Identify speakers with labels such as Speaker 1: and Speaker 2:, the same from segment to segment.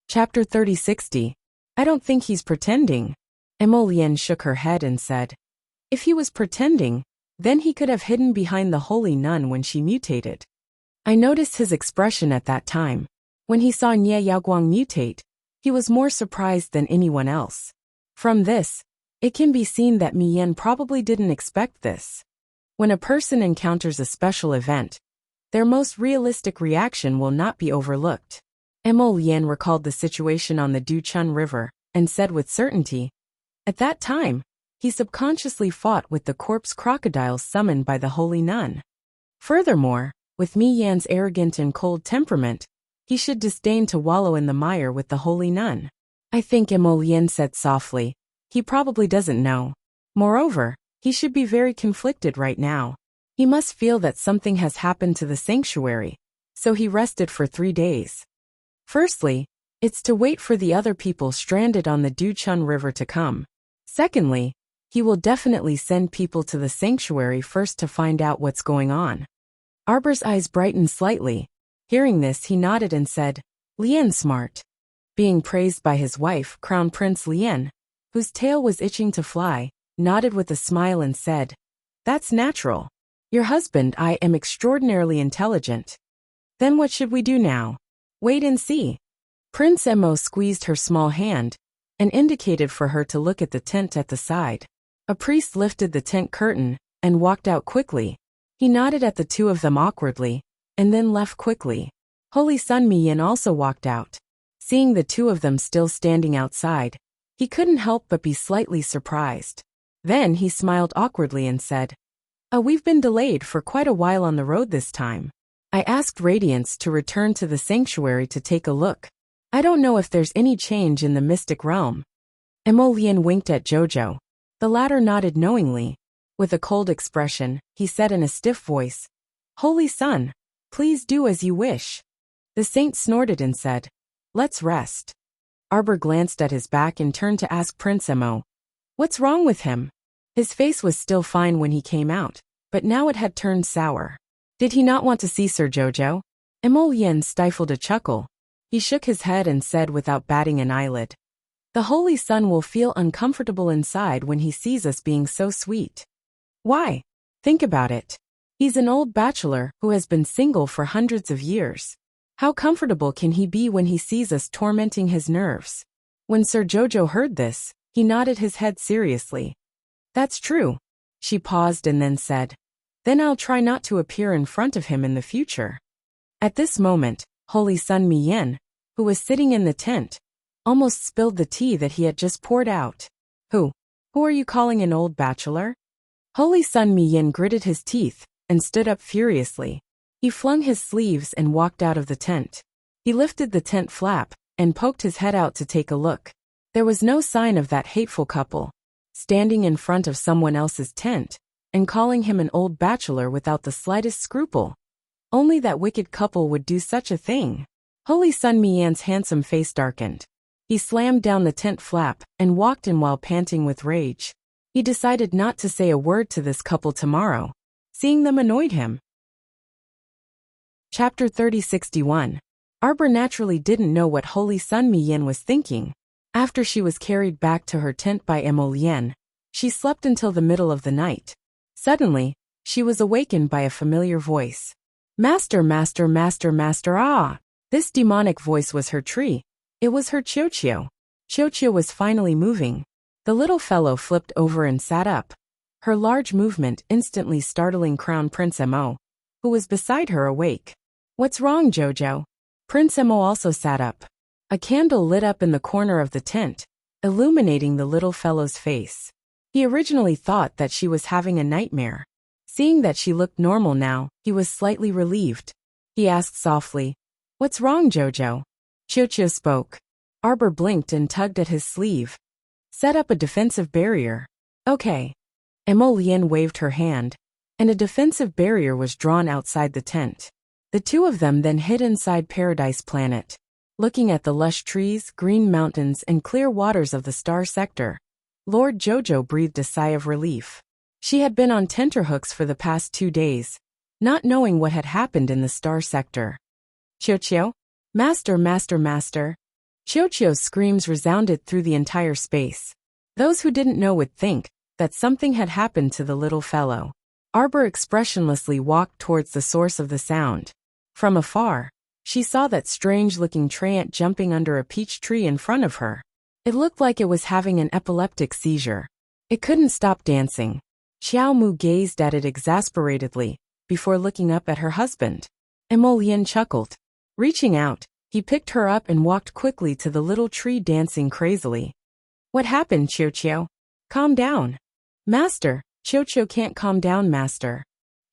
Speaker 1: Chapter 3060. I don't think he's pretending. Emolienne shook her head and said, if he was pretending, then he could have hidden behind the holy nun when she mutated. I noticed his expression at that time. When he saw Nye Yaoguang mutate, he was more surprised than anyone else. From this, it can be seen that Mi Yan probably didn't expect this. When a person encounters a special event, their most realistic reaction will not be overlooked. Emolienne recalled the situation on the Duchun River and said with certainty, at that time, he subconsciously fought with the corpse crocodiles summoned by the holy nun. Furthermore, with Mi Yan's arrogant and cold temperament, he should disdain to wallow in the mire with the holy nun. I think, Emolienne said softly, he probably doesn't know. Moreover, he should be very conflicted right now. He must feel that something has happened to the sanctuary, so he rested for 3 days. Firstly, it's to wait for the other people stranded on the Duchun River to come. Secondly, he will definitely send people to the sanctuary first to find out what's going on. Arbor's eyes brightened slightly. Hearing this, he nodded and said, Lien smart. Being praised by his wife, Crown Prince Lien, whose tail was itching to fly, nodded with a smile and said, that's natural. Your husband, I am extraordinarily intelligent. Then what should we do now? Wait and see. Prince Emo squeezed her small hand and indicated for her to look at the tent at the side. A priest lifted the tent curtain and walked out quickly. He nodded at the two of them awkwardly and then left quickly. Holy Sun Mi Yin also walked out. Seeing the two of them still standing outside, he couldn't help but be slightly surprised. Then he smiled awkwardly and said, we've been delayed for quite a while on the road this time. I asked Radiance to return to the sanctuary to take a look. I don't know if there's any change in the mystic realm. Emolienne winked at Jojo. The latter nodded knowingly. With a cold expression, he said in a stiff voice, Holy Sun, please do as you wish. The saint snorted and said, let's rest. Arbor glanced at his back and turned to ask Prince Emo, what's wrong with him? His face was still fine when he came out, but now it had turned sour. Did he not want to see Sir Jojo? Emolienne stifled a chuckle. He shook his head and said without batting an eyelid, the Holy Sun will feel uncomfortable inside when he sees us being so sweet. Why? Think about it. He's an old bachelor who has been single for hundreds of years. How comfortable can he be when he sees us tormenting his nerves? When Sir Jojo heard this, he nodded his head seriously. That's true. She paused and then said, then I'll try not to appear in front of him in the future. At this moment, Holy Sun Mi Yin, who was sitting in the tent, almost spilled the tea that he had just poured out. Who are you calling an old bachelor? Holy Sun Mi Yin gritted his teeth and stood up furiously. He flung his sleeves and walked out of the tent. He lifted the tent flap and poked his head out to take a look. There was no sign of that hateful couple, standing in front of someone else's tent and calling him an old bachelor without the slightest scruple. Only that wicked couple would do such a thing. Holy Sun Mi Yan's handsome face darkened. He slammed down the tent flap and walked in while panting with rage. He decided not to say a word to this couple tomorrow. Seeing them annoyed him. Chapter 3061. Arbor naturally didn't know what Holy Sun Mi Yin was thinking. After she was carried back to her tent by Emolienne, she slept until the middle of the night. Suddenly, she was awakened by a familiar voice. Master, master, master, master, ah! This demonic voice was her tree. It was her Qiuqiu. Qiuqiu was finally moving. The little fellow flipped over and sat up. Her large movement instantly startling Crown Prince Emo, who was beside her, awake. What's wrong, Jojo? Prince Emo also sat up. A candle lit up in the corner of the tent, illuminating the little fellow's face. He originally thought that she was having a nightmare. Seeing that she looked normal now, he was slightly relieved. He asked softly, what's wrong, Jojo? Qiuqiu spoke. Arbor blinked and tugged at his sleeve. Set up a defensive barrier. Okay. Emolienne waved her hand, and a defensive barrier was drawn outside the tent. The two of them then hid inside Paradise Planet. Looking at the lush trees, green mountains, and clear waters of the Star Sector, Lord Jojo breathed a sigh of relief. She had been on tenterhooks for the past 2 days, not knowing what had happened in the Star Sector. Qiuqiu? Master, master, master. Qiuqiu's screams resounded through the entire space. Those who didn't know would think that something had happened to the little fellow. Arbor expressionlessly walked towards the source of the sound. From afar, she saw that strange-looking treant jumping under a peach tree in front of her. It looked like it was having an epileptic seizure. It couldn't stop dancing. Xiao Mu gazed at it exasperatedly, before looking up at her husband. Emolian chuckled. Reaching out, he picked her up and walked quickly to the little tree dancing crazily. What happened, Qiuqiu? Calm down. Master, Qiuqiu can't calm down, master.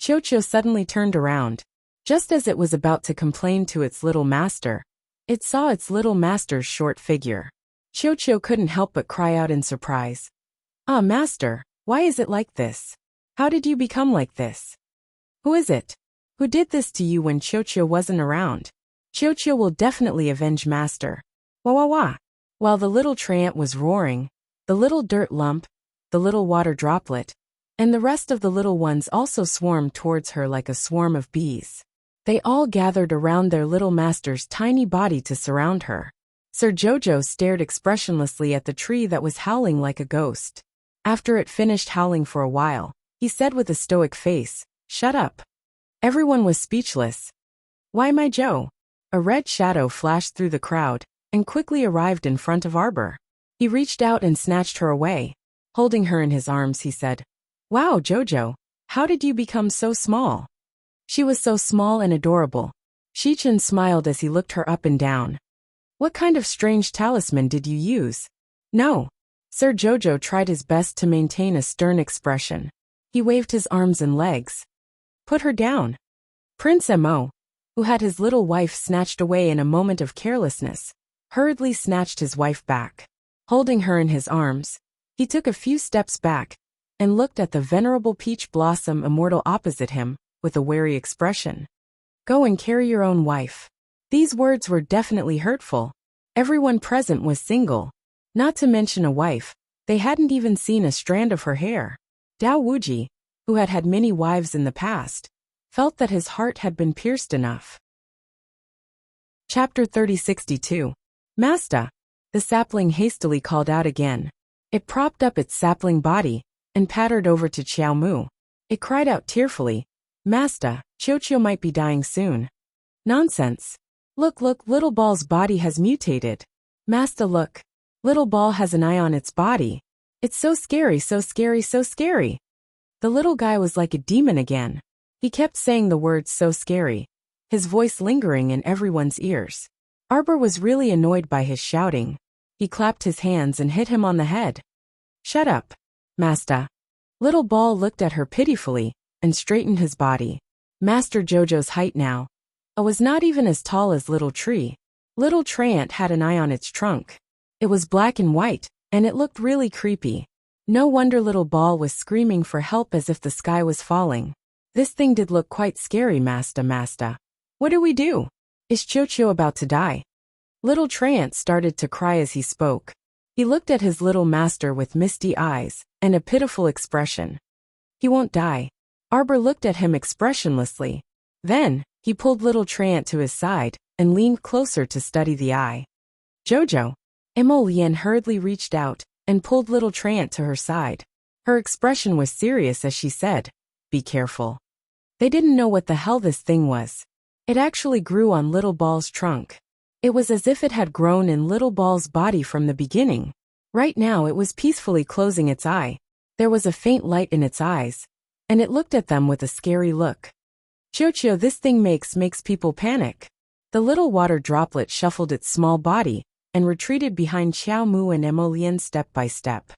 Speaker 1: Qiuqiu suddenly turned around. Just as it was about to complain to its little master, it saw its little master's short figure. Qiuqiu couldn't help but cry out in surprise. Ah, master, why is it like this? How did you become like this? Who is it? Who did this to you when Qiuqiu wasn't around? Qiuqiu will definitely avenge master. Wah wah wah. While the little treant was roaring, the little dirt lump, the little water droplet, and the rest of the little ones also swarmed towards her like a swarm of bees. They all gathered around their little master's tiny body to surround her. Sir Jojo stared expressionlessly at the tree that was howling like a ghost. After it finished howling for a while, he said with a stoic face, "Shut up." Everyone was speechless. Why, my Joe? A red shadow flashed through the crowd and quickly arrived in front of Arbor. He reached out and snatched her away. Holding her in his arms, he said, "Wow, Jojo, how did you become so small?" She was so small and adorable. Shichen smiled as he looked her up and down. What kind of strange talisman did you use? No. Sir Jojo tried his best to maintain a stern expression. He waved his arms and legs. Put her down. Prince Mo, who had his little wife snatched away in a moment of carelessness, hurriedly snatched his wife back. Holding her in his arms, he took a few steps back and looked at the venerable peach blossom immortal opposite him with a wary expression. Go and carry your own wife. These words were definitely hurtful. Everyone present was single. Not to mention a wife, they hadn't even seen a strand of her hair. Dao Wuji, who had had many wives in the past, felt that his heart had been pierced enough. Chapter 3062. Master. The sapling hastily called out again. It propped up its sapling body and pattered over to Xiao Mu. It cried out tearfully, Master, Qiuqiu might be dying soon. Nonsense. Look, little ball's body has mutated. Master, look. Little ball has an eye on its body. It's so scary, so scary, so scary. The little guy was like a demon again. He kept saying the words so scary, his voice lingering in everyone's ears. Arbor was really annoyed by his shouting. He clapped his hands and hit him on the head. Shut up, Master. Little ball looked at her pitifully and straightened his body. Master Jojo's height now was not even as tall as Little Tree. Little Treant had an eye on its trunk. It was black and white, and it looked really creepy. No wonder Little Ball was screaming for help as if the sky was falling. This thing did look quite scary, Master. What do we do? Is Qiuqiu about to die? Little Treant started to cry as he spoke. He looked at his little master with misty eyes and a pitiful expression. He won't die. Arbor looked at him expressionlessly. Then, he pulled Little Treant to his side and leaned closer to study the eye. Jojo. Emolian hurriedly reached out and pulled Little Treant to her side. Her expression was serious as she said, Be careful. They didn't know what the hell this thing was. It actually grew on Little Ball's trunk. It was as if it had grown in Little Ball's body from the beginning. Right now it was peacefully closing its eye. There was a faint light in its eyes, and it looked at them with a scary look. Qiuqiu, this thing makes people panic. The little water droplet shuffled its small body and retreated behind Xiao Mu and Emolian step by step.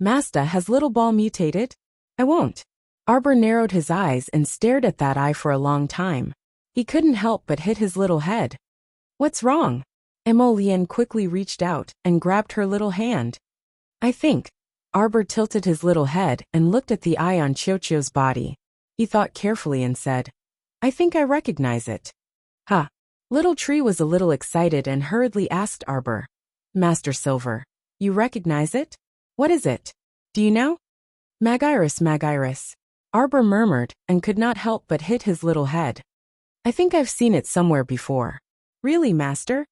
Speaker 1: Master, has Little Ball mutated? I won't. Arbor narrowed his eyes and stared at that eye for a long time. He couldn't help but hit his little head. What's wrong? Emolian quickly reached out and grabbed her little hand. I think. Arbor tilted his little head and looked at the eye on Qiuqiu's body. He thought carefully and said, I think I recognize it. Huh. Little Tree was a little excited and hurriedly asked Arbor. Master Silver, you recognize it? What is it? Do you know? Magiris. Arbor murmured and could not help but hit his little head. I think I've seen it somewhere before. Really, Master?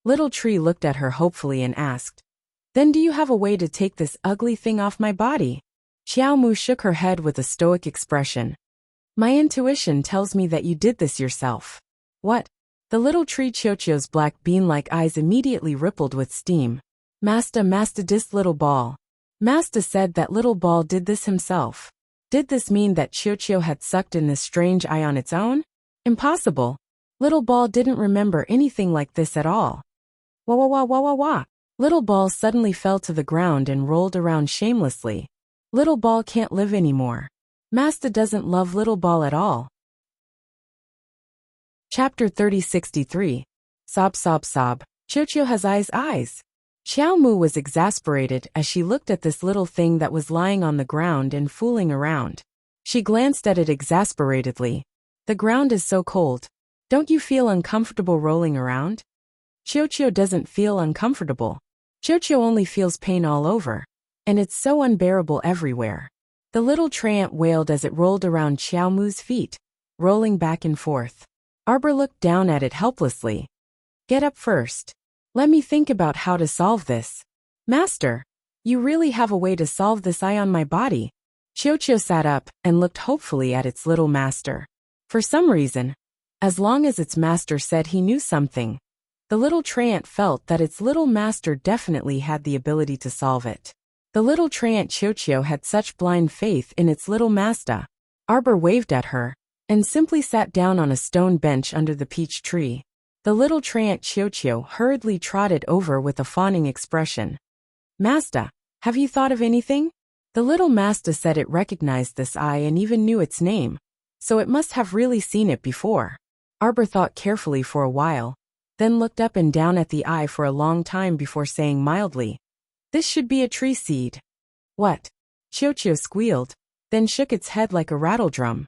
Speaker 1: Little Tree looked at her hopefully and asked, "Then do you have a way to take this ugly thing off my body?" Xiao Mu shook her head with a stoic expression. "My intuition tells me that you did this yourself." "What?" The Little Tree Qiuqiu's black bean-like eyes immediately rippled with steam. Master dis little ball. Master said that little ball did this himself. Did this mean that Qiuqiu had sucked in this strange eye on its own? Impossible. Little ball didn't remember anything like this at all. Wah wah wah wah wah wah. Little ball suddenly fell to the ground and rolled around shamelessly. Little ball can't live anymore. Master doesn't love little ball at all. Chapter 3063. Sob sob sob. Qiuqiu has eyes. Xiao Mu was exasperated as she looked at this little thing that was lying on the ground and fooling around. She glanced at it exasperatedly. "The ground is so cold. Don't you feel uncomfortable rolling around?" Qiuqiu doesn't feel uncomfortable. Qiuqiu only feels pain all over. And it's so unbearable everywhere. The little treant wailed as it rolled around Xiao Mu's feet, rolling back and forth. Arbor looked down at it helplessly. "Get up first. Let me think about how to solve this." "Master, you really have a way to solve this eye on my body." Qiuqiu sat up and looked hopefully at its little master. For some reason, as long as its master said he knew something, the little treant felt that its little master definitely had the ability to solve it. The little treant Qiuqiu had such blind faith in its little master. Arbor waved at her and simply sat down on a stone bench under the peach tree. The little treant Qiuqiu hurriedly trotted over with a fawning expression. "Master, have you thought of anything?" The little master said it recognized this eye and even knew its name, so it must have really seen it before. Arbor thought carefully for a while, then looked up and down at the eye for a long time before saying mildly, "This should be a tree seed." "What?" Qiuqiu squealed, then shook its head like a rattledrum.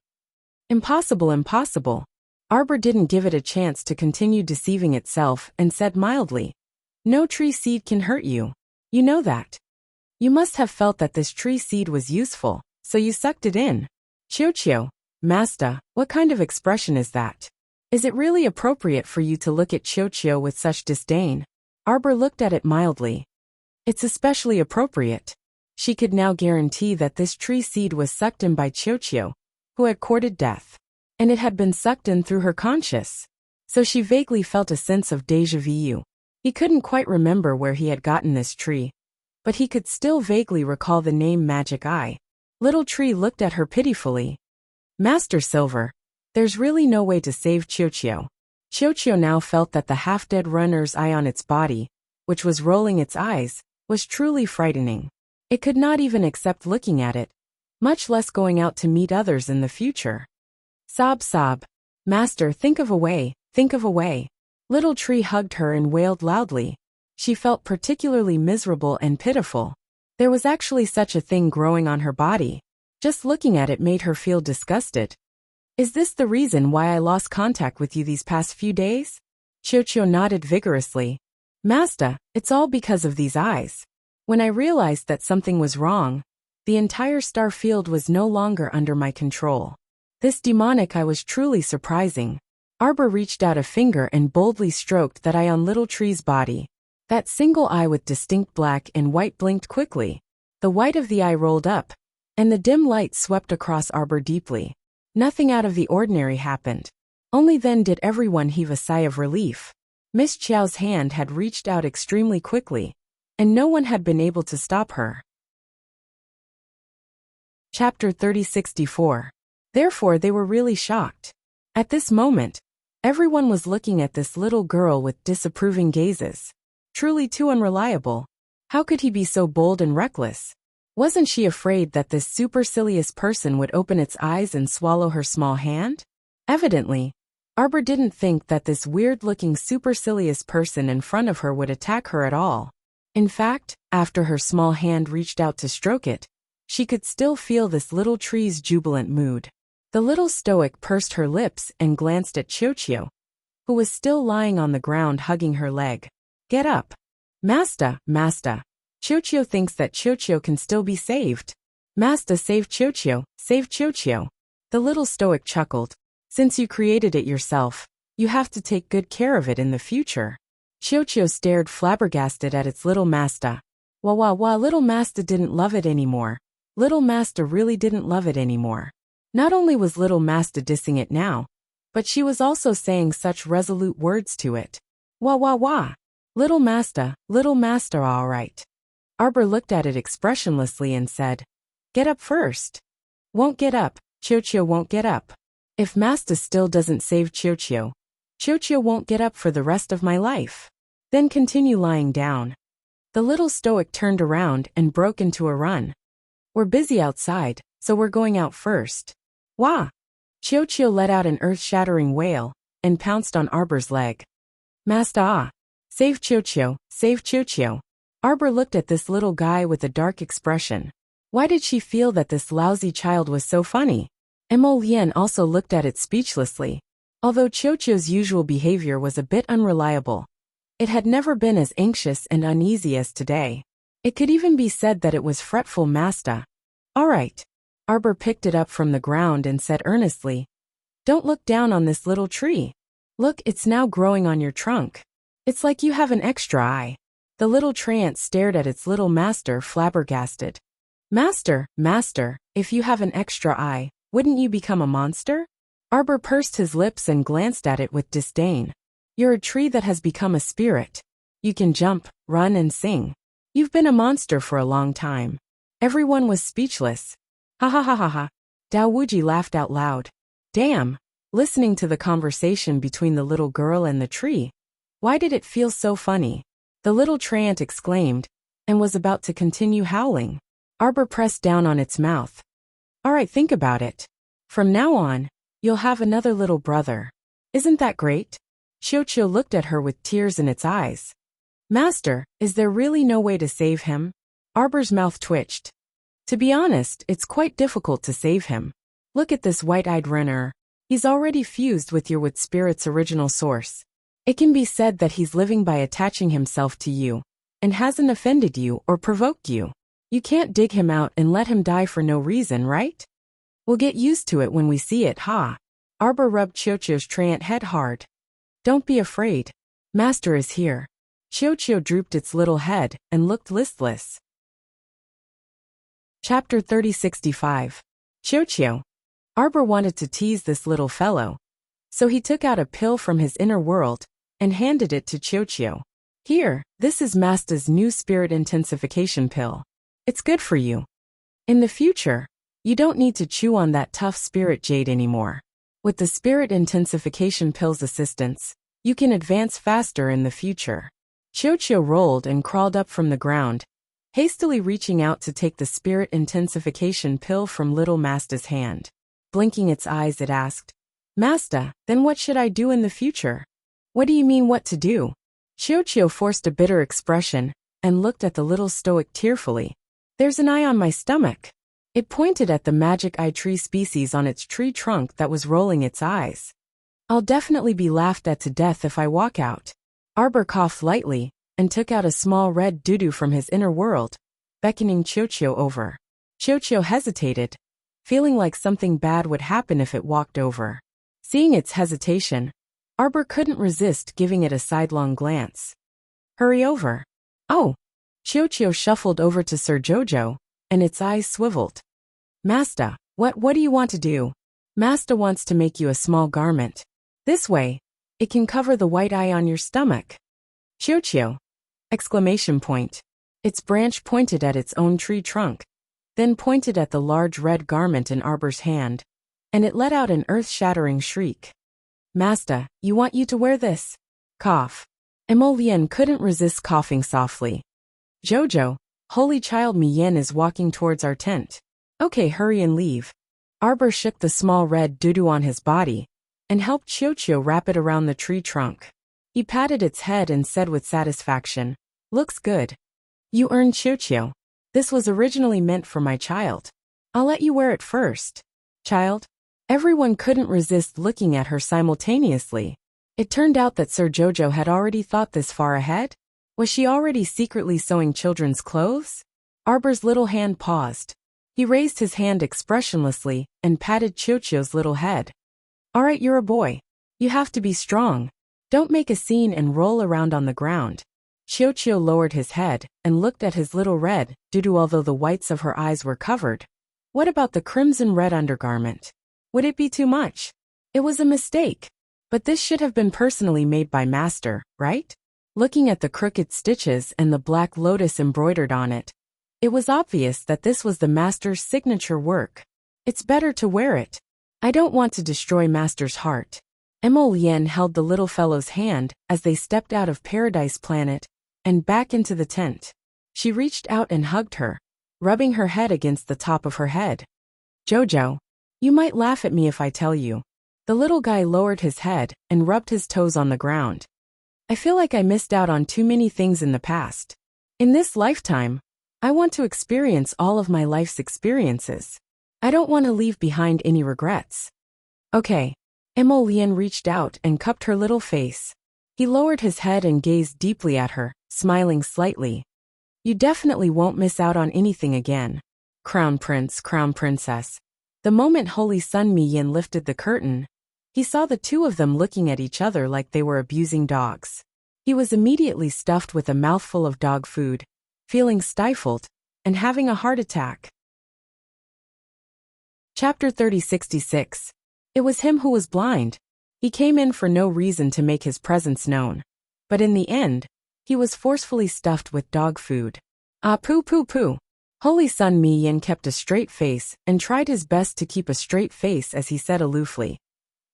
Speaker 1: "Impossible, impossible." Arbor didn't give it a chance to continue deceiving itself and said mildly, "No tree seed can hurt you. You know that. You must have felt that this tree seed was useful, so you sucked it in." "Qiuqiu, Master, what kind of expression is that? Is it really appropriate for you to look at Qiuqiu with such disdain?" Arbor looked at it mildly. "It's especially appropriate." She could now guarantee that this tree seed was sucked in by Qiuqiu, who had courted death. And it had been sucked in through her conscience. So she vaguely felt a sense of déjà vu. He couldn't quite remember where he had gotten this tree, but he could still vaguely recall the name Magic Eye. Little Tree looked at her pitifully. "Master Silver, there's really no way to save Qiuqiu." Qiuqiu now felt that the half-dead runner's eye on its body, which was rolling its eyes, was truly frightening. It could not even accept looking at it, much less going out to meet others in the future. Sob sob. "Master, think of a way, think of a way." Little Tree hugged her and wailed loudly. She felt particularly miserable and pitiful. There was actually such a thing growing on her body. Just looking at it made her feel disgusted. "Is this the reason why I lost contact with you these past few days?" Qiuqiu nodded vigorously. "Master, it's all because of these eyes. When I realized that something was wrong, the entire star field was no longer under my control. This demonic eye was truly surprising." Arbor reached out a finger and boldly stroked that eye on Little Tree's body. That single eye with distinct black and white blinked quickly. The white of the eye rolled up, and the dim light swept across Arbor deeply. Nothing out of the ordinary happened. Only then did everyone heave a sigh of relief. Miss Chiao's hand had reached out extremely quickly, and no one had been able to stop her. Chapter 3064. Therefore they were really shocked. At this moment, everyone was looking at this little girl with disapproving gazes. Truly too unreliable. How could he be so bold and reckless? Wasn't she afraid that this supercilious person would open its eyes and swallow her small hand? Evidently, Arbor didn't think that this weird-looking supercilious person in front of her would attack her at all. In fact, after her small hand reached out to stroke it, she could still feel this Little Tree's jubilant mood. The little stoic pursed her lips and glanced at Qiuqiu, who was still lying on the ground hugging her leg. "Get up. Master, Master. Qiuqiu thinks that Qiuqiu can still be saved. Master, save Qiuqiu, save Qiuqiu." The little stoic chuckled. "Since you created it yourself, you have to take good care of it in the future." Chiu stared flabbergasted at its little master. Wah, little master didn't love it anymore. Little master really didn't love it anymore. Not only was little master dissing it now, but she was also saying such resolute words to it. Wah. Little master, all right. Arbor looked at it expressionlessly and said, "Get up first." Won't get up, Chiu won't get up. If master still doesn't save Chiu won't get up for the rest of my life. Then continue lying down. The little stoic turned around and broke into a run. We're busy outside, so we're going out first. Wah! Chiu let out an earth-shattering wail and pounced on Arbor's leg. Master, save Chiu, save Chiu. Arbor looked at this little guy with a dark expression. Why did she feel that this lousy child was so funny? Emolien also looked at it speechlessly. Although Chiu's usual behavior was a bit unreliable, it had never been as anxious and uneasy as today. It could even be said that it was fretful master. All right. Arbor picked it up from the ground and said earnestly, "Don't look down on this little tree. Look, it's now growing on your trunk. It's like you have an extra eye." The little treant stared at its little master flabbergasted. Master, if you have an extra eye, wouldn't you become a monster?" Arbor pursed his lips and glanced at it with disdain. "You're a tree that has become a spirit. You can jump, run and sing. You've been a monster for a long time." Everyone was speechless. Ha. Dao Wuji laughed out loud. Damn, listening to the conversation between the little girl and the tree. Why did it feel so funny? The little treant exclaimed, and was about to continue howling. Arbor pressed down on its mouth. All right, think about it. From now on, you'll have another little brother. Isn't that great? Chiu looked at her with tears in its eyes. Master, is there really no way to save him? Arbor's mouth twitched. To be honest, it's quite difficult to save him. Look at this white-eyed runner. He's already fused with your wood spirit's original source. It can be said that he's living by attaching himself to you, and hasn't offended you or provoked you. You can't dig him out and let him die for no reason, right? We'll get used to it when we see it, ha. Arbor rubbed Chiu's treant head hard. Don't be afraid. Master is here. Chiu drooped its little head and looked listless. Chapter 3065. Chiu. Arbor wanted to tease this little fellow, so he took out a pill from his inner world and handed it to Chiu. Here, this is Master's new spirit intensification pill. It's good for you. In the future, you don't need to chew on that tough spirit jade anymore. With the spirit intensification pill's assistance, you can advance faster in the future. Chiu rolled and crawled up from the ground, hastily reaching out to take the spirit intensification pill from little Master's hand. Blinking its eyes, it asked, Master, then what should I do in the future? What do you mean what to do? Chiu forced a bitter expression and looked at the little stoic tearfully. There's an eye on my stomach. It pointed at the magic eye tree species on its tree trunk that was rolling its eyes. I'll definitely be laughed at to death if I walk out. Arbor coughed lightly and took out a small red doo-doo from his inner world, beckoning Chiu over. Chiu hesitated, feeling like something bad would happen if it walked over. Seeing its hesitation, Arbor couldn't resist giving it a sidelong glance. Hurry over. Oh! Chiu shuffled over to Sir Jojo, and its eyes swiveled. Master, what do you want to do? Master wants to make you a small garment. This way, it can cover the white eye on your stomach. Chiu! Exclamation point. Its branch pointed at its own tree trunk, then pointed at the large red garment in Arbor's hand, and it let out an earth-shattering shriek. Master, you want you to wear this? Cough. Emolien couldn't resist coughing softly. Jojo, holy child Mien is walking towards our tent. Okay, hurry and leave. Arbor shook the small red doo-doo on his body and helped Chiu wrap it around the tree trunk. He patted its head and said with satisfaction, Looks good. You earned Chiu. This was originally meant for my child. I'll let you wear it first. Child? Everyone couldn't resist looking at her simultaneously. It turned out that Sir Jojo had already thought this far ahead. Was she already secretly sewing children's clothes? Arbor's little hand paused. He raised his hand expressionlessly and patted Chiu's little head. All right, you're a boy. You have to be strong. Don't make a scene and roll around on the ground. Qiu lowered his head and looked at his little red Dudu although the whites of her eyes were covered. What about the crimson red undergarment? Would it be too much? It was a mistake. But this should have been personally made by master, right? Looking at the crooked stitches and the black lotus embroidered on it, it was obvious that this was the master's signature work. It's better to wear it. I don't want to destroy master's heart. Emolian held the little fellow's hand as they stepped out of Paradise Planet and back into the tent. She reached out and hugged her, rubbing her head against the top of her head. Jojo, you might laugh at me if I tell you. The little guy lowered his head and rubbed his toes on the ground. I feel like I missed out on too many things in the past. In this lifetime, I want to experience all of my life's experiences. I don't want to leave behind any regrets. Okay. Emolian reached out and cupped her little face. He lowered his head and gazed deeply at her, smiling slightly. You definitely won't miss out on anything again. Crown Prince, Crown Princess. The moment Holy Sun Mi-Yin lifted the curtain, he saw the two of them looking at each other like they were abusing dogs. He was immediately stuffed with a mouthful of dog food, feeling stifled, and having a heart attack. Chapter 3066. It was him who was blind. He came in for no reason to make his presence known. But in the end, he was forcefully stuffed with dog food. Ah, poo poo poo. Holy Sun Mi-Yin kept a straight face and tried his best to keep a straight face as he said aloofly.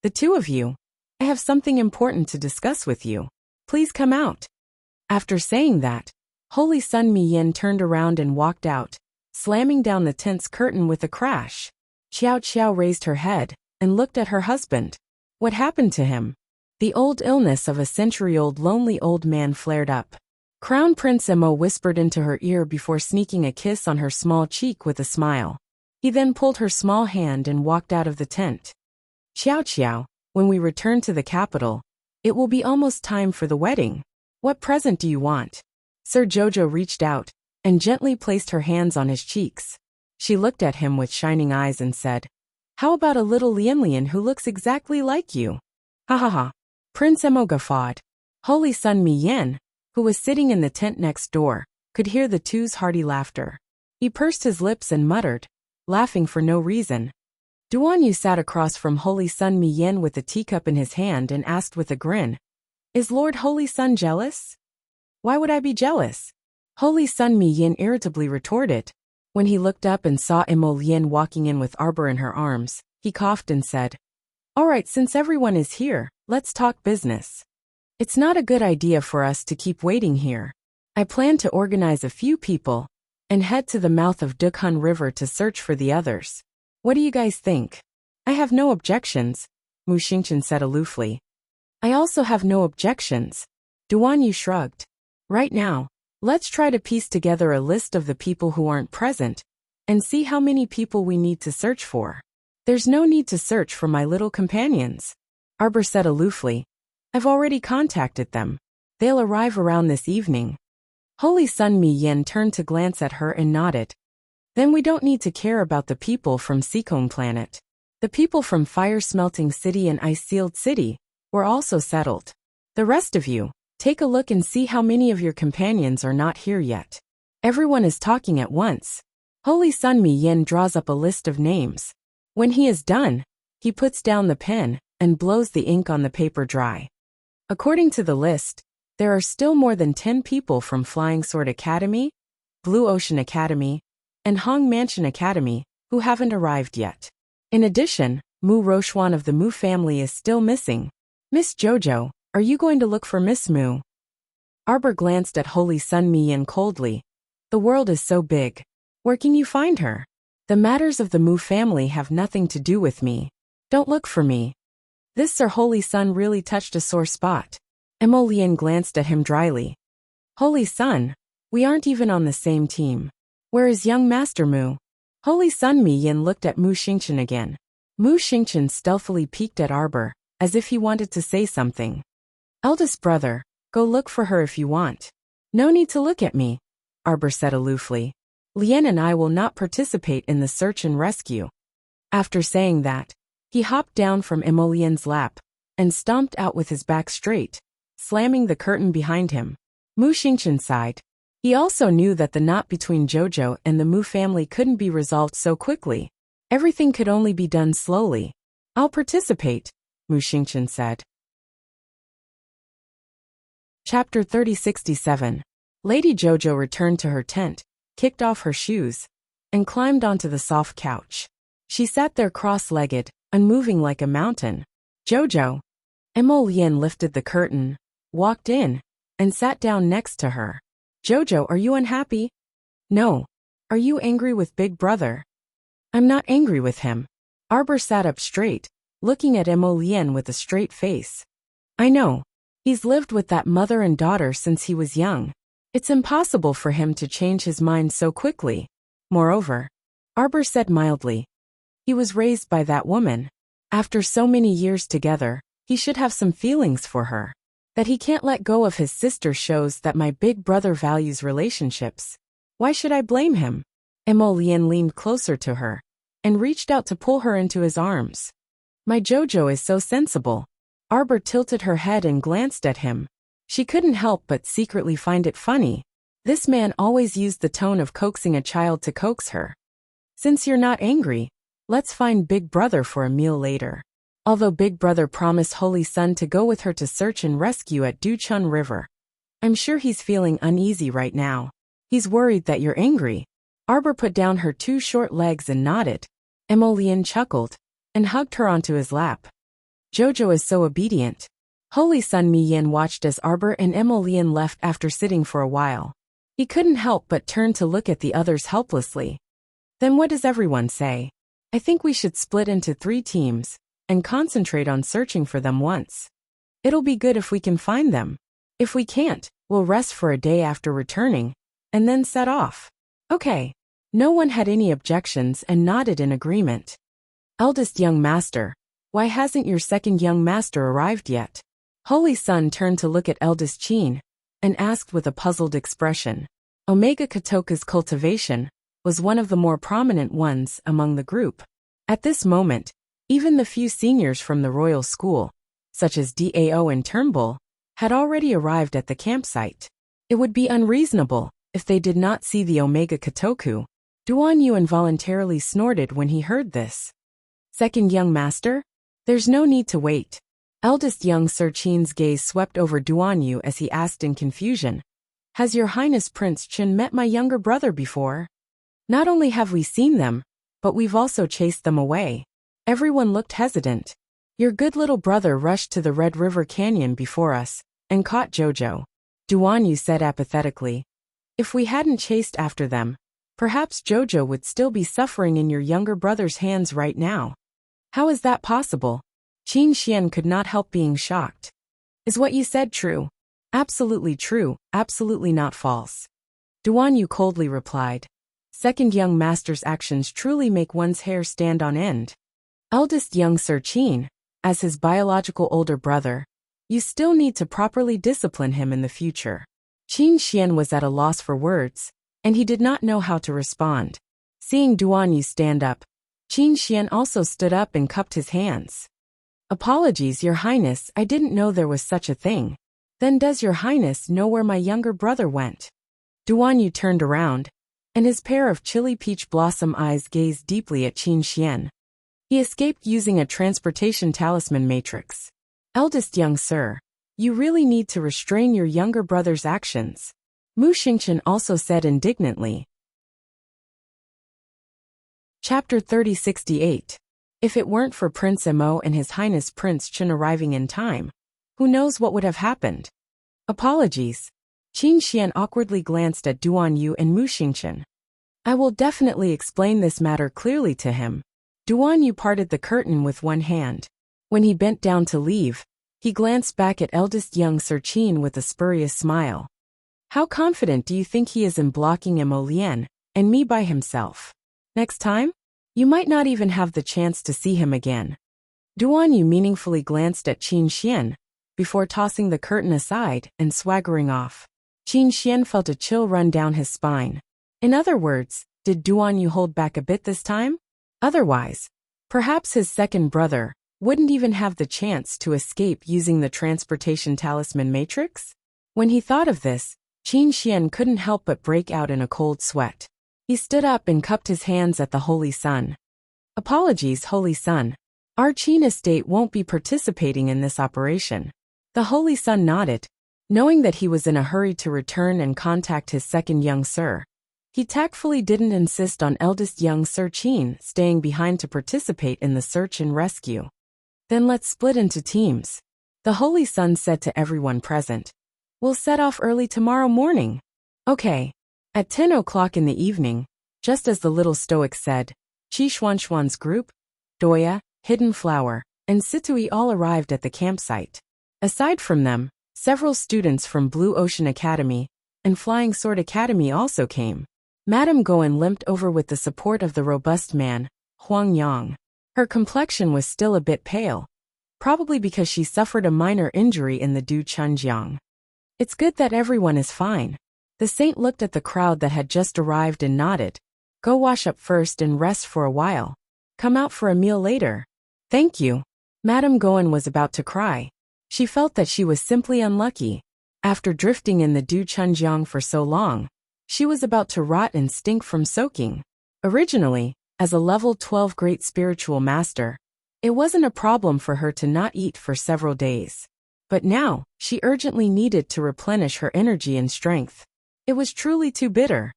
Speaker 1: The two of you, I have something important to discuss with you. Please come out. After saying that, Holy Sun Mi-Yin turned around and walked out, slamming down the tent's curtain with a crash. Qiao raised her head and looked at her husband. What happened to him? The old illness of a century-old lonely old man flared up. Crown Prince Emo whispered into her ear before sneaking a kiss on her small cheek with a smile. He then pulled her small hand and walked out of the tent. Qiao, when we return to the capital, it will be almost time for the wedding. What present do you want? Sir Jojo reached out and gently placed her hands on his cheeks. She looked at him with shining eyes and said, How about a little Lian who looks exactly like you? Ha ha ha. Prince Emo guffawed. Holy Sun Mi-Yin, who was sitting in the tent next door, could hear the two's hearty laughter. He pursed his lips and muttered, laughing for no reason. Duan Yu sat across from Holy Sun Mi-Yin with a teacup in his hand and asked with a grin, Is Lord Holy Sun jealous? Why would I be jealous? Holy Sun Mi-Yin irritably retorted. When he looked up and saw Emolian walking in with Arbor in her arms, he coughed and said, All right, since everyone is here, let's talk business. It's not a good idea for us to keep waiting here. I plan to organize a few people and head to the mouth of Dukhan River to search for the others. What do you guys think? I have no objections, Mu Xingchen said aloofly. I also have no objections. Duan Yu shrugged. Right now, let's try to piece together a list of the people who aren't present and see how many people we need to search for. There's no need to search for my little companions, Arbor said aloofly. I've already contacted them. They'll arrive around this evening. Holy Sun Mi-Yin turned to glance at her and nodded. Then we don't need to care about the people from Seacone Planet. The people from Fire Smelting City and Ice Sealed City were also settled. The rest of you, take a look and see how many of your companions are not here yet. Everyone is talking at once. Holy Sun Mi-Yin draws up a list of names. When he is done, he puts down the pen and blows the ink on the paper dry. According to the list, there are still more than 10 people from Flying Sword Academy, Blue Ocean Academy, and Hong Mansion Academy who haven't arrived yet. In addition, Mu Rochuan of the Mu family is still missing. Miss Jojo, are you going to look for Miss Mu? Arbor glanced at Holy Sun Mi-Yin coldly. The world is so big. Where can you find her? The matters of the Mu family have nothing to do with me. Don't look for me. This Sir Holy Sun really touched a sore spot. Emolian glanced at him dryly. Holy Sun, we aren't even on the same team. Where is young Master Mu? Holy Sun Mi-Yin looked at Mu Xingchen again. Mu Xingchen stealthily peeked at Arbor, as if he wanted to say something. Eldest brother, go look for her if you want. No need to look at me, Arbor said aloofly. Lien and I will not participate in the search and rescue. After saying that, he hopped down from Emolian's lap and stomped out with his back straight, slamming the curtain behind him. Mu Xingqian sighed. He also knew that the knot between Jojo and the Mu family couldn't be resolved so quickly. Everything could only be done slowly. I'll participate, Mu Xingqian said. Chapter 3067. Lady Jojo returned to her tent, kicked off her shoes, and climbed onto the soft couch. She sat there cross-legged, unmoving like a mountain. Jojo. Emolian lifted the curtain, walked in, and sat down next to her. Jojo, are you unhappy? No. Are you angry with Big Brother? I'm not angry with him. Arbor sat up straight, looking at Emolian with a straight face. I know. He's lived with that mother and daughter since he was young. It's impossible for him to change his mind so quickly. Moreover, Arbor said mildly, he was raised by that woman. After so many years together, he should have some feelings for her. That he can't let go of his sister shows that my big brother values relationships. Why should I blame him? Emolian leaned closer to her and reached out to pull her into his arms. My Jojo is so sensible. Arbor tilted her head and glanced at him. She couldn't help but secretly find it funny. This man always used the tone of coaxing a child to coax her. Since you're not angry, let's find Big Brother for a meal later. Although Big Brother promised Holy Sun to go with her to search and rescue at Duchun River, I'm sure he's feeling uneasy right now. He's worried that you're angry. Arbor put down her two short legs and nodded. Emolian chuckled and hugged her onto his lap. Jojo is so obedient. Holy Sun Mi-Yin watched as Arbor and Emolian left after sitting for a while. He couldn't help but turn to look at the others helplessly. Then what does everyone say? I think we should split into 3 teams and concentrate on searching for them once. It'll be good if we can find them. If we can't, we'll rest for a day after returning, and then set off. Okay. No one had any objections and nodded in agreement. Eldest young master, why hasn't your second young master arrived yet? Holy Sun turned to look at eldest Qin and asked with a puzzled expression. Omega Katoka's cultivation was one of the more prominent ones among the group. At this moment, even the few seniors from the royal school, such as Dao and Turnbull, had already arrived at the campsite. It would be unreasonable if they did not see the Omega Katoku. Duan Yu involuntarily snorted when he heard this. Second young master? There's no need to wait. Eldest young Sir Qin's gaze swept over Duan Yu as he asked in confusion. Has your Highness Prince Qin met my younger brother before? Not only have we seen them, but we've also chased them away. Everyone looked hesitant. Your good little brother rushed to the Red River Canyon before us and caught Jojo. Duan Yu said apathetically. If we hadn't chased after them, perhaps Jojo would still be suffering in your younger brother's hands right now. How is that possible? Qin Xian could not help being shocked. Is what you said true? Absolutely true, absolutely not false. Duan Yu coldly replied. Second young master's actions truly make one's hair stand on end. Eldest young Sir Qin, as his biological older brother, you still need to properly discipline him in the future. Qin Xian was at a loss for words, and he did not know how to respond. Seeing Duan Yu stand up, Qin Xian also stood up and cupped his hands. Apologies, Your Highness, I didn't know there was such a thing. Then does Your Highness know where my younger brother went? Duan Yu turned around, and his pair of chilly peach blossom eyes gazed deeply at Qin Xian. He escaped using a transportation talisman matrix. Eldest young sir, you really need to restrain your younger brother's actions. Mu Xingqian also said indignantly. Chapter 3068. If it weren't for Prince Mo and His Highness Prince Qin arriving in time, who knows what would have happened? Apologies. Qin Xian awkwardly glanced at Duan Yu and Mu Xingqian. I will definitely explain this matter clearly to him. Duan Yu parted the curtain with one hand. When he bent down to leave, he glanced back at eldest young Sir Qin with a spurious smile. How confident do you think he is in blocking Emolian and me by himself? Next time? You might not even have the chance to see him again. Duan Yu meaningfully glanced at Qin Xian before tossing the curtain aside and swaggering off. Qin Xian felt a chill run down his spine. In other words, did Duan Yu hold back a bit this time? Otherwise, perhaps his second brother wouldn't even have the chance to escape using the transportation talisman matrix? When he thought of this, Qin Xian couldn't help but break out in a cold sweat. He stood up and cupped his hands at the Holy Sun. Apologies, Holy Sun. Our Qin estate won't be participating in this operation. The Holy Sun nodded, knowing that he was in a hurry to return and contact his second young sir. He tactfully didn't insist on eldest young Sir Qin staying behind to participate in the search and rescue. Then let's split into teams. The Holy Sun said to everyone present. We'll set off early tomorrow morning. Okay. At 10 o'clock in the evening, just as the little stoic said, Qi Xuanxuan's group, Doya, Hidden Flower, and Situi all arrived at the campsite. Aside from them, several students from Blue Ocean Academy and Flying Sword Academy also came. Madame Goen limped over with the support of the robust man, Huang Yang. Her complexion was still a bit pale, probably because she suffered a minor injury in the Du Chunjiang. It's good that everyone is fine. The saint looked at the crowd that had just arrived and nodded. Go wash up first and rest for a while. Come out for a meal later. Thank you. Madame Goen was about to cry. She felt that she was simply unlucky. After drifting in the Du Chunjiang for so long, she was about to rot and stink from soaking. Originally, as a level 12 great spiritual master, it wasn't a problem for her to not eat for several days. But now, she urgently needed to replenish her energy and strength. It was truly too bitter.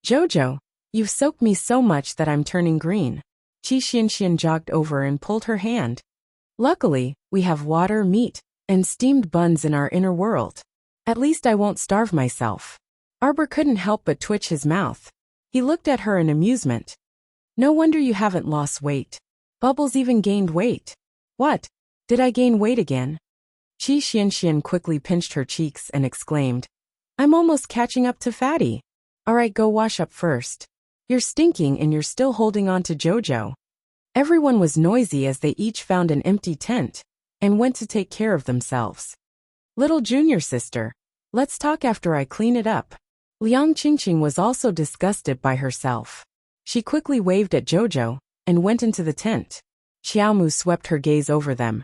Speaker 1: Jojo, you've soaked me so much that I'm turning green. Qi Xianxian jogged over and pulled her hand. Luckily, we have water, meat, and steamed buns in our inner world. At least I won't starve myself. Arbor couldn't help but twitch his mouth. He looked at her in amusement. No wonder you haven't lost weight. Bubbles even gained weight. What? Did I gain weight again? Qi Xianxian quickly pinched her cheeks and exclaimed, I'm almost catching up to Fatty. Alright, go wash up first. You're stinking and you're still holding on to Jojo. Everyone was noisy as they each found an empty tent and went to take care of themselves. Little junior sister, let's talk after I clean it up. Liang Qingqing was also disgusted by herself. She quickly waved at Jojo and went into the tent. Xiaomu swept her gaze over them,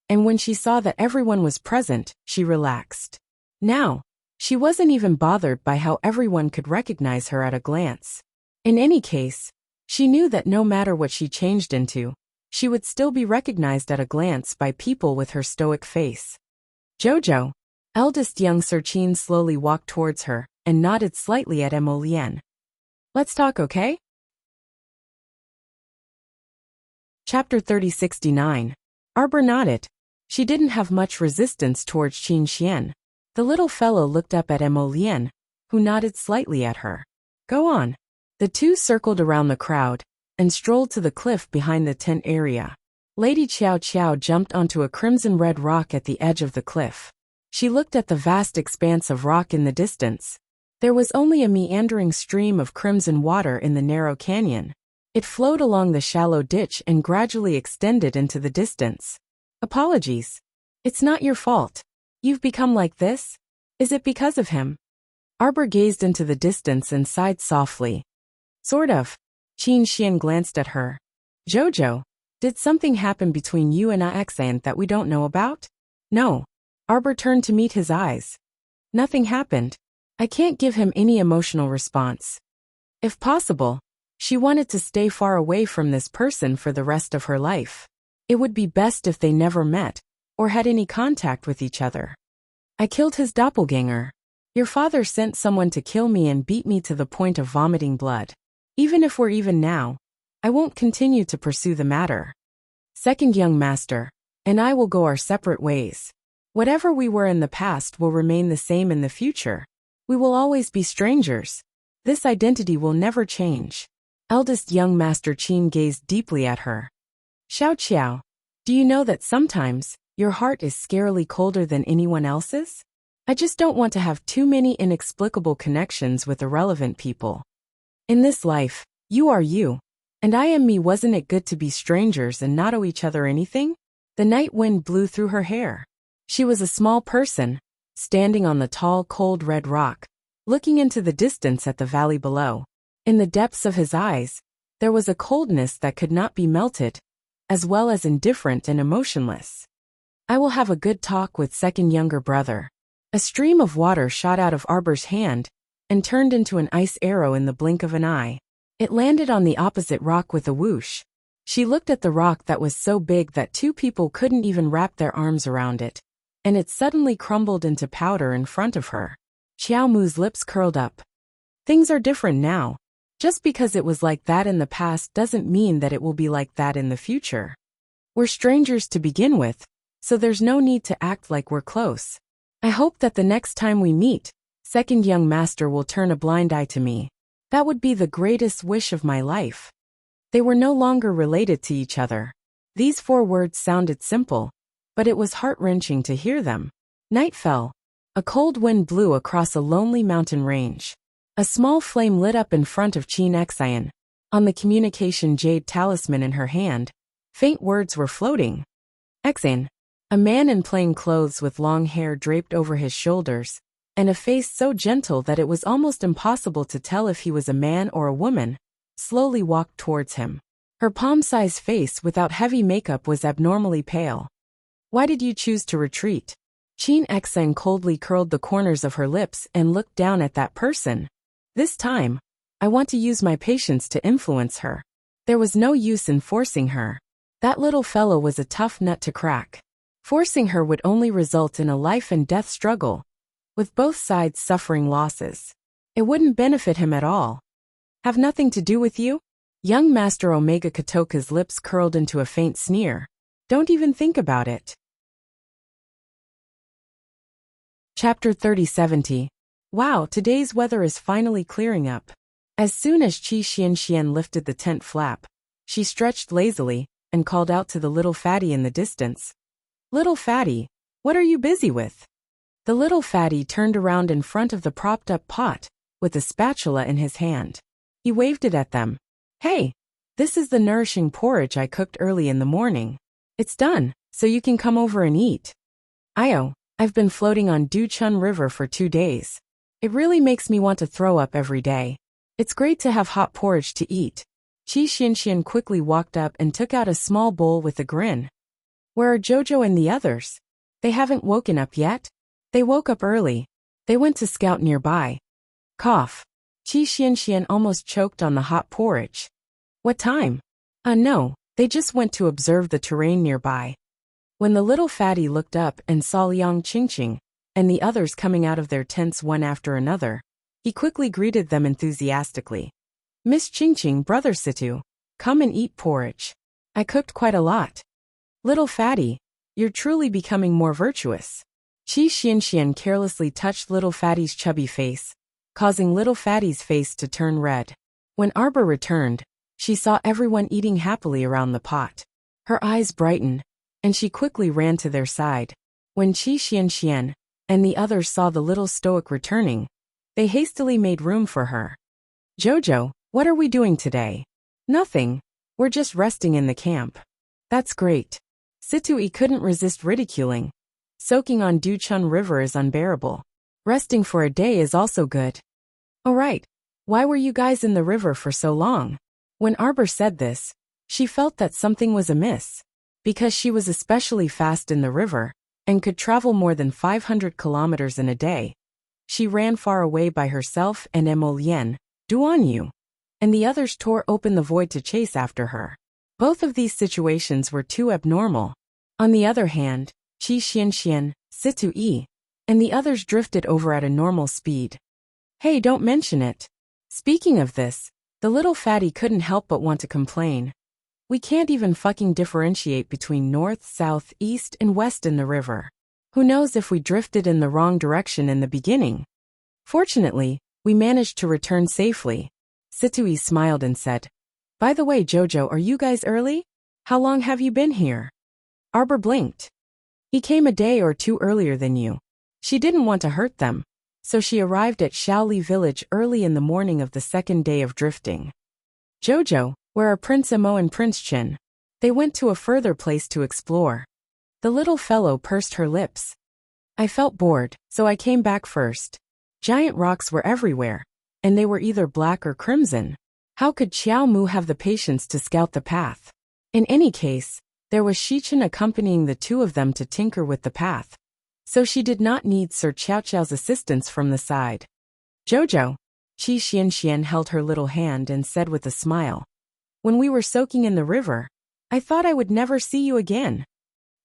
Speaker 1: and when she saw that everyone was present, she relaxed. Now, she wasn't even bothered by how everyone could recognize her at a glance. In any case, she knew that no matter what she changed into, she would still be recognized at a glance by people with her stoic face. Jojo, eldest young Sir Qin slowly walked towards her and nodded slightly at Emolian. Let's talk, okay? Chapter 3069. Arbor nodded. She didn't have much resistance towards Qin Xian. The little fellow looked up at Emolian, who nodded slightly at her. Go on. The two circled around the crowd and strolled to the cliff behind the tent area. Lady Qiao Qiao jumped onto a crimson-red rock at the edge of the cliff. She looked at the vast expanse of rock in the distance. There was only a meandering stream of crimson water in the narrow canyon. It flowed along the shallow ditch and gradually extended into the distance. Apologies. It's not your fault. You've become like this? Is it because of him? Arbor gazed into the distance and sighed softly. Sort of. Qin Xian glanced at her. Jojo, did something happen between you and Axan that we don't know about? No. Arbor turned to meet his eyes. Nothing happened. I can't give him any emotional response. If possible, she wanted to stay far away from this person for the rest of her life. It would be best if they never met or had any contact with each other. I killed his doppelganger. Your father sent someone to kill me and beat me to the point of vomiting blood. Even if we're even now, I won't continue to pursue the matter. Second young master, and I will go our separate ways. Whatever we were in the past will remain the same in the future. We will always be strangers. This identity will never change. Eldest young master Qin gazed deeply at her. Xiao Qiao, do you know that sometimes your heart is scarily colder than anyone else's? I just don't want to have too many inexplicable connections with irrelevant people. In this life, you are you, and I am me. Wasn't it good to be strangers and not owe each other anything? The night wind blew through her hair. She was a small person, standing on the tall, cold red rock, looking into the distance at the valley below. In the depths of his eyes, there was a coldness that could not be melted. as well as indifferent and emotionless. I will have a good talk with second younger brother. A stream of water shot out of Arbor's hand and turned into an ice arrow in the blink of an eye. It landed on the opposite rock with a whoosh. She looked at the rock that was so big that two people couldn't even wrap their arms around it, and it suddenly crumbled into powder in front of her. Xiao Mu's lips curled up. Things are different now. Just because it was like that in the past doesn't mean that it will be like that in the future. We're strangers to begin with, so there's no need to act like we're close. I hope that the next time we meet, second young master will turn a blind eye to me. That would be the greatest wish of my life. They were no longer related to each other. These 4 words sounded simple, but it was heart-wrenching to hear them. Night fell. A cold wind blew across a lonely mountain range. A small flame lit up in front of Qin Xian. On the communication jade talisman in her hand, faint words were floating. Xian. A man in plain clothes with long hair draped over his shoulders, and a face so gentle that it was almost impossible to tell if he was a man or a woman, slowly walked towards him. Her palm-sized face without heavy makeup was abnormally pale. Why did you choose to retreat? Qin Xian coldly curled the corners of her lips and looked down at that person. This time, I want to use my patience to influence her. There was no use in forcing her. That little fellow was a tough nut to crack. Forcing her would only result in a life and death struggle, with both sides suffering losses. It wouldn't benefit him at all. Have nothing to do with you? Young Master Omega Kotoka's lips curled into a faint sneer. Don't even think about it. Chapter 3070. Wow, today's weather is finally clearing up. As soon as Qi Xianxian lifted the tent flap, she stretched lazily and called out to the little fatty in the distance. Little fatty, what are you busy with? The little fatty turned around in front of the propped-up pot, with a spatula in his hand. He waved it at them. Hey, this is the nourishing porridge I cooked early in the morning. It's done, so you can come over and eat. I've been floating on Duchun River for 2 days. It really makes me want to throw up every day. It's great to have hot porridge to eat. Qi Xianxian quickly walked up and took out a small bowl with a grin. Where are Jojo and the others? They haven't woken up yet? They woke up early. They went to scout nearby. Cough. Qi Xianxian almost choked on the hot porridge. What time? No, they just went to observe the terrain nearby. When the little fatty looked up and saw Liang Qingqing and the others coming out of their tents one after another, he quickly greeted them enthusiastically. Miss Qingqing, Brother Situ, come and eat porridge. I cooked quite a lot. Little fatty, you're truly becoming more virtuous. Qi Xianxian carelessly touched little fatty's chubby face, causing little fatty's face to turn red. When Arbor returned, she saw everyone eating happily around the pot. Her eyes brightened, and she quickly ran to their side. When Qi Xianxian and the others saw the little stoic returning, they hastily made room for her. Jojo, what are we doing today? Nothing. We're just resting in the camp. That's great. Situi couldn't resist ridiculing. Soaking on Duchun River is unbearable. Resting for a day is also good. Alright, why were you guys in the river for so long? When Arbor said this, she felt that something was amiss. Because she was especially fast in the river, and could travel more than 500 kilometers in a day, she ran far away by herself and Emolien, Duanyu, and the others tore open the void to chase after her. Both of these situations were too abnormal. On the other hand, Qi Xianxian, Situi, and the others drifted over at a normal speed. Hey, don't mention it. Speaking of this, the little fatty couldn't help but want to complain. We can't even fucking differentiate between north, south, east, and west in the river. Who knows if we drifted in the wrong direction in the beginning? Fortunately, we managed to return safely. Situi smiled and said, By the way, Jojo, are you guys early? How long have you been here? Arbor blinked. He came a day or 2 earlier than you. She didn't want to hurt them, so she arrived at Shaoli village early in the morning of the 2nd day of drifting. Jojo, where are Prince Emo and Prince Chin? They went to a further place to explore. The little fellow pursed her lips. I felt bored, so I came back first. Giant rocks were everywhere, and they were either black or crimson. How could Xiao Mu have the patience to scout the path? In any case, there was Shichen accompanying the two of them to tinker with the path, so she did not need Sir Qiaoqiao's assistance from the side. Jojo. Qi Xianxian held her little hand and said with a smile. When we were soaking in the river, I thought I would never see you again.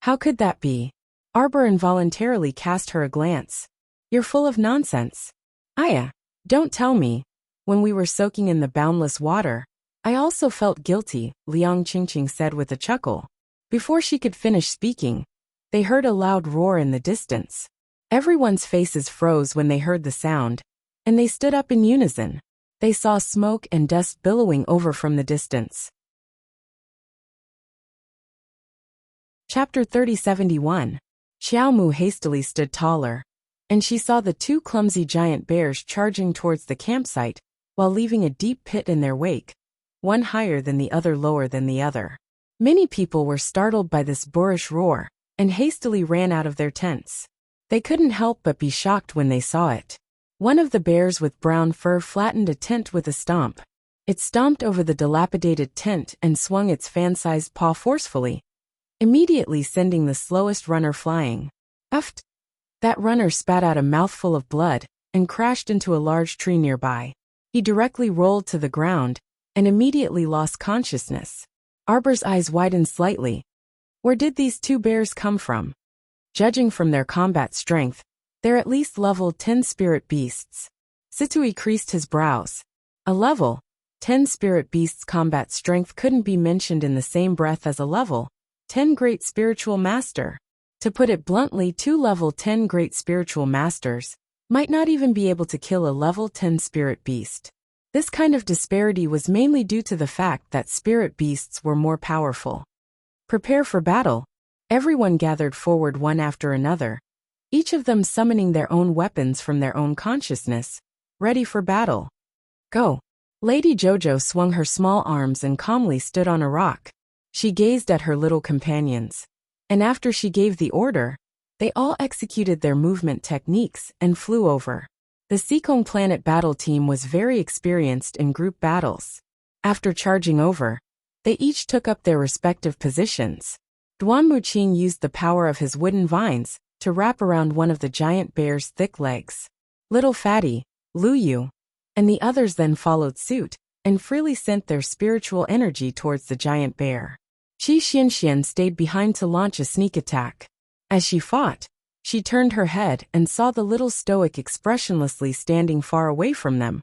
Speaker 1: How could that be? Arbor involuntarily cast her a glance. You're full of nonsense. Aya, don't tell me. When we were soaking in the boundless water, I also felt guilty, Liang Qingqing said with a chuckle. Before she could finish speaking, they heard a loud roar in the distance. Everyone's faces froze when they heard the sound, and they stood up in unison. They saw smoke and dust billowing over from the distance. Chapter 3071. Xiaomu hastily stood taller, and she saw the two clumsy giant bears charging towards the campsite, while leaving a deep pit in their wake, one higher than the other, lower than the other. Many people were startled by this boorish roar, and hastily ran out of their tents. They couldn't help but be shocked when they saw it. One of the bears with brown fur flattened a tent with a stomp. It stomped over the dilapidated tent and swung its fan-sized paw forcefully, immediately sending the slowest runner flying. Uft! That runner spat out a mouthful of blood and crashed into a large tree nearby. He directly rolled to the ground and immediately lost consciousness. Arbor's eyes widened slightly. Where did these two bears come from? Judging from their combat strength, they're at least level 10 spirit beasts. Situi creased his brows. A level 10 spirit beasts' combat strength couldn't be mentioned in the same breath as a level 10 great spiritual master. To put it bluntly, two level 10 great spiritual masters might not even be able to kill a level 10 spirit beast. This kind of disparity was mainly due to the fact that spirit beasts were more powerful. Prepare for battle. Everyone gathered forward one after another, each of them summoning their own weapons from their own consciousness, ready for battle. Go. Lady Jojo swung her small arms and calmly stood on a rock. She gazed at her little companions, and after she gave the order, they all executed their movement techniques and flew over. The Seekong Planet battle team was very experienced in group battles. After charging over, they each took up their respective positions. Duan Muqing used the power of his wooden vines to wrap around one of the giant bear's thick legs. Little Fatty, Lu Yu, and the others then followed suit and freely sent their spiritual energy towards the giant bear. Qi Xianxian stayed behind to launch a sneak attack. As she fought, she turned her head and saw the little stoic expressionlessly standing far away from them,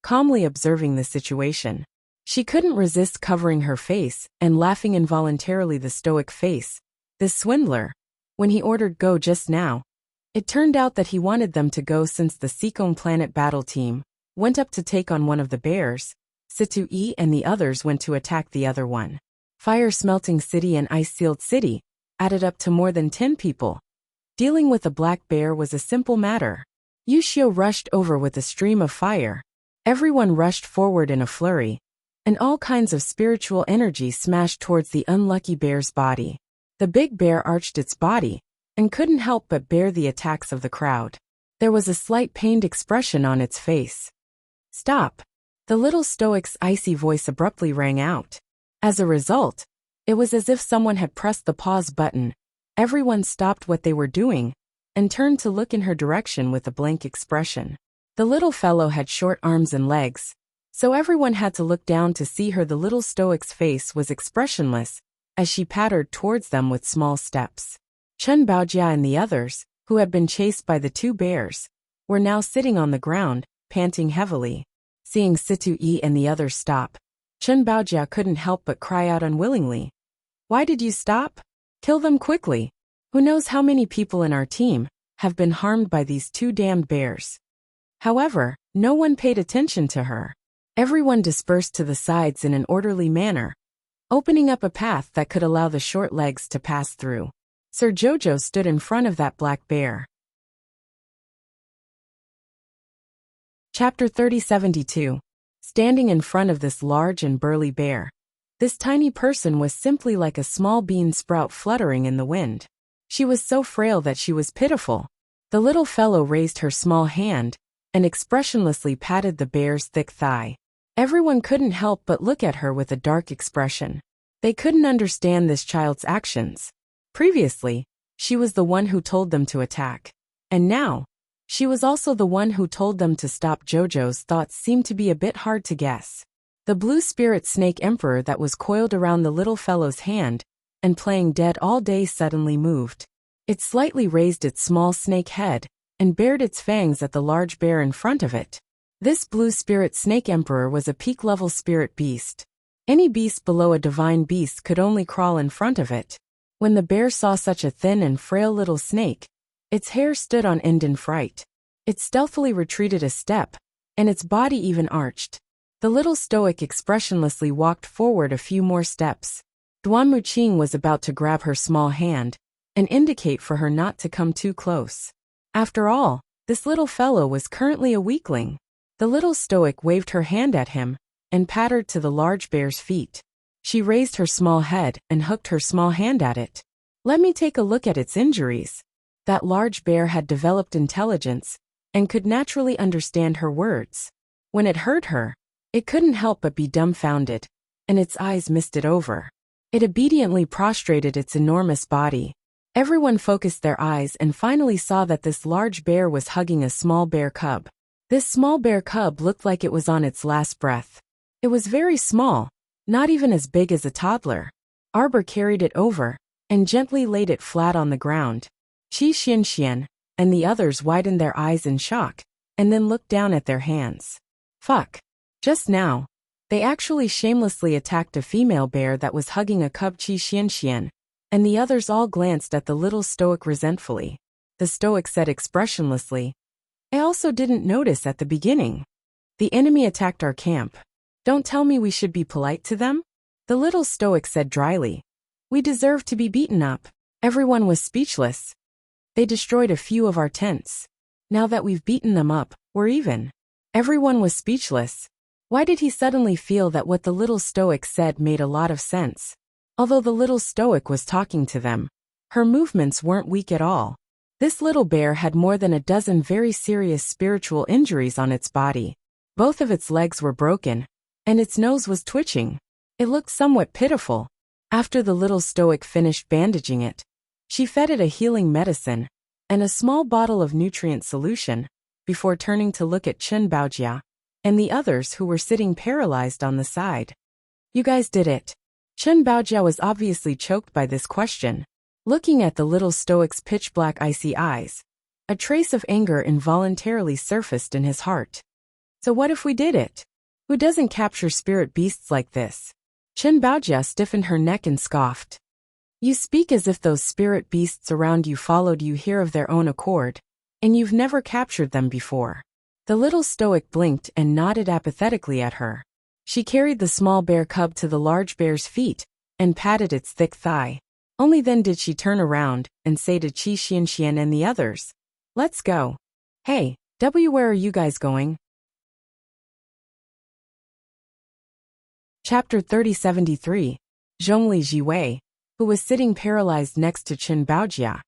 Speaker 1: calmly observing the situation. She couldn't resist covering her face and laughing involuntarily. The stoic face, this swindler, when he ordered go just now, it turned out that he wanted them to go since the Seekong Planet battle team went up to take on one of the bears. Situ Yi and the others went to attack the other one. Fire Smelting City and Ice Sealed City added up to more than 10 people. Dealing with a black bear was a simple matter. Yushio rushed over with a stream of fire. Everyone rushed forward in a flurry, and all kinds of spiritual energy smashed towards the unlucky bear's body. The big bear arched its body and couldn't help but bear the attacks of the crowd. There was a slight pained expression on its face. Stop! The little stoic's icy voice abruptly rang out. As a result, it was as if someone had pressed the pause button. Everyone stopped what they were doing and turned to look in her direction with a blank expression. The little fellow had short arms and legs, so everyone had to look down to see her. The little stoic's face was expressionless as she pattered towards them with small steps. Chen Baojia and the others, who had been chased by the two bears, were now sitting on the ground, panting heavily. Seeing Situ Yi and the others stop, Chen Baojia couldn't help but cry out unwillingly. Why did you stop? Kill them quickly. Who knows how many people in our team have been harmed by these two damned bears. However, no one paid attention to her. Everyone dispersed to the sides in an orderly manner, opening up a path that could allow the short legs to pass through. Sir Jojo stood in front of that black bear. Chapter 3072. Standing in front of this large and burly bear, this tiny person was simply like a small bean sprout fluttering in the wind. She was so frail that she was pitiful. The little fellow raised her small hand and expressionlessly patted the bear's thick thigh. Everyone couldn't help but look at her with a dark expression. They couldn't understand this child's actions. Previously, she was the one who told them to attack. And now, she was also the one who told them to stop. Jojo's thoughts seemed to be a bit hard to guess. The blue spirit snake emperor that was coiled around the little fellow's hand and playing dead all day suddenly moved. It slightly raised its small snake head and bared its fangs at the large bear in front of it. This blue spirit snake emperor was a peak-level spirit beast. Any beast below a divine beast could only crawl in front of it. When the bear saw such a thin and frail little snake, its hair stood on end in fright. It stealthily retreated a step, and its body even arched. The little stoic expressionlessly walked forward a few more steps. Duan Muqing was about to grab her small hand and indicate for her not to come too close. After all, this little fellow was currently a weakling. The little stoic waved her hand at him and pattered to the large bear's feet. She raised her small head and hooked her small hand at it. Let me take a look at its injuries. That large bear had developed intelligence and could naturally understand her words. When it heard her, it couldn't help but be dumbfounded, and its eyes misted over. It obediently prostrated its enormous body. Everyone focused their eyes and finally saw that this large bear was hugging a small bear cub. This small bear cub looked like it was on its last breath. It was very small, not even as big as a toddler. Arbor carried it over and gently laid it flat on the ground. Qi Xianxian and the others widened their eyes in shock and then looked down at their hands. Fuck. Just now, they actually shamelessly attacked a female bear that was hugging a cub. Qi Xianxian and the others all glanced at the little stoic resentfully. The stoic said expressionlessly, I also didn't notice at the beginning. The enemy attacked our camp. Don't tell me we should be polite to them? The little stoic said dryly. We deserve to be beaten up. Everyone was speechless. They destroyed a few of our tents. Now that we've beaten them up, we're even. Everyone was speechless. Why did he suddenly feel that what the little stoic said made a lot of sense? Although the little stoic was talking to them, her movements weren't weak at all. This little bear had more than a dozen very serious spiritual injuries on its body. Both of its legs were broken, and its nose was twitching. It looked somewhat pitiful. After the little stoic finished bandaging it, she fed it a healing medicine and a small bottle of nutrient solution before turning to look at Chen Baojia and the others who were sitting paralyzed on the side. You guys did it. Chen Baojia was obviously choked by this question. Looking at the little stoic's pitch-black icy eyes, a trace of anger involuntarily surfaced in his heart. So what if we did it? Who doesn't capture spirit beasts like this? Chen Baojia stiffened her neck and scoffed. You speak as if those spirit beasts around you followed you here of their own accord, and you've never captured them before. The little stoic blinked and nodded apathetically at her. She carried the small bear cub to the large bear's feet and patted its thick thigh. Only then did she turn around and say to Qi Xianxian and the others, Let's go. Hey, where are you guys going? Chapter 3073. Zhongli Jiwei, who was sitting paralyzed next to Chen Baojia,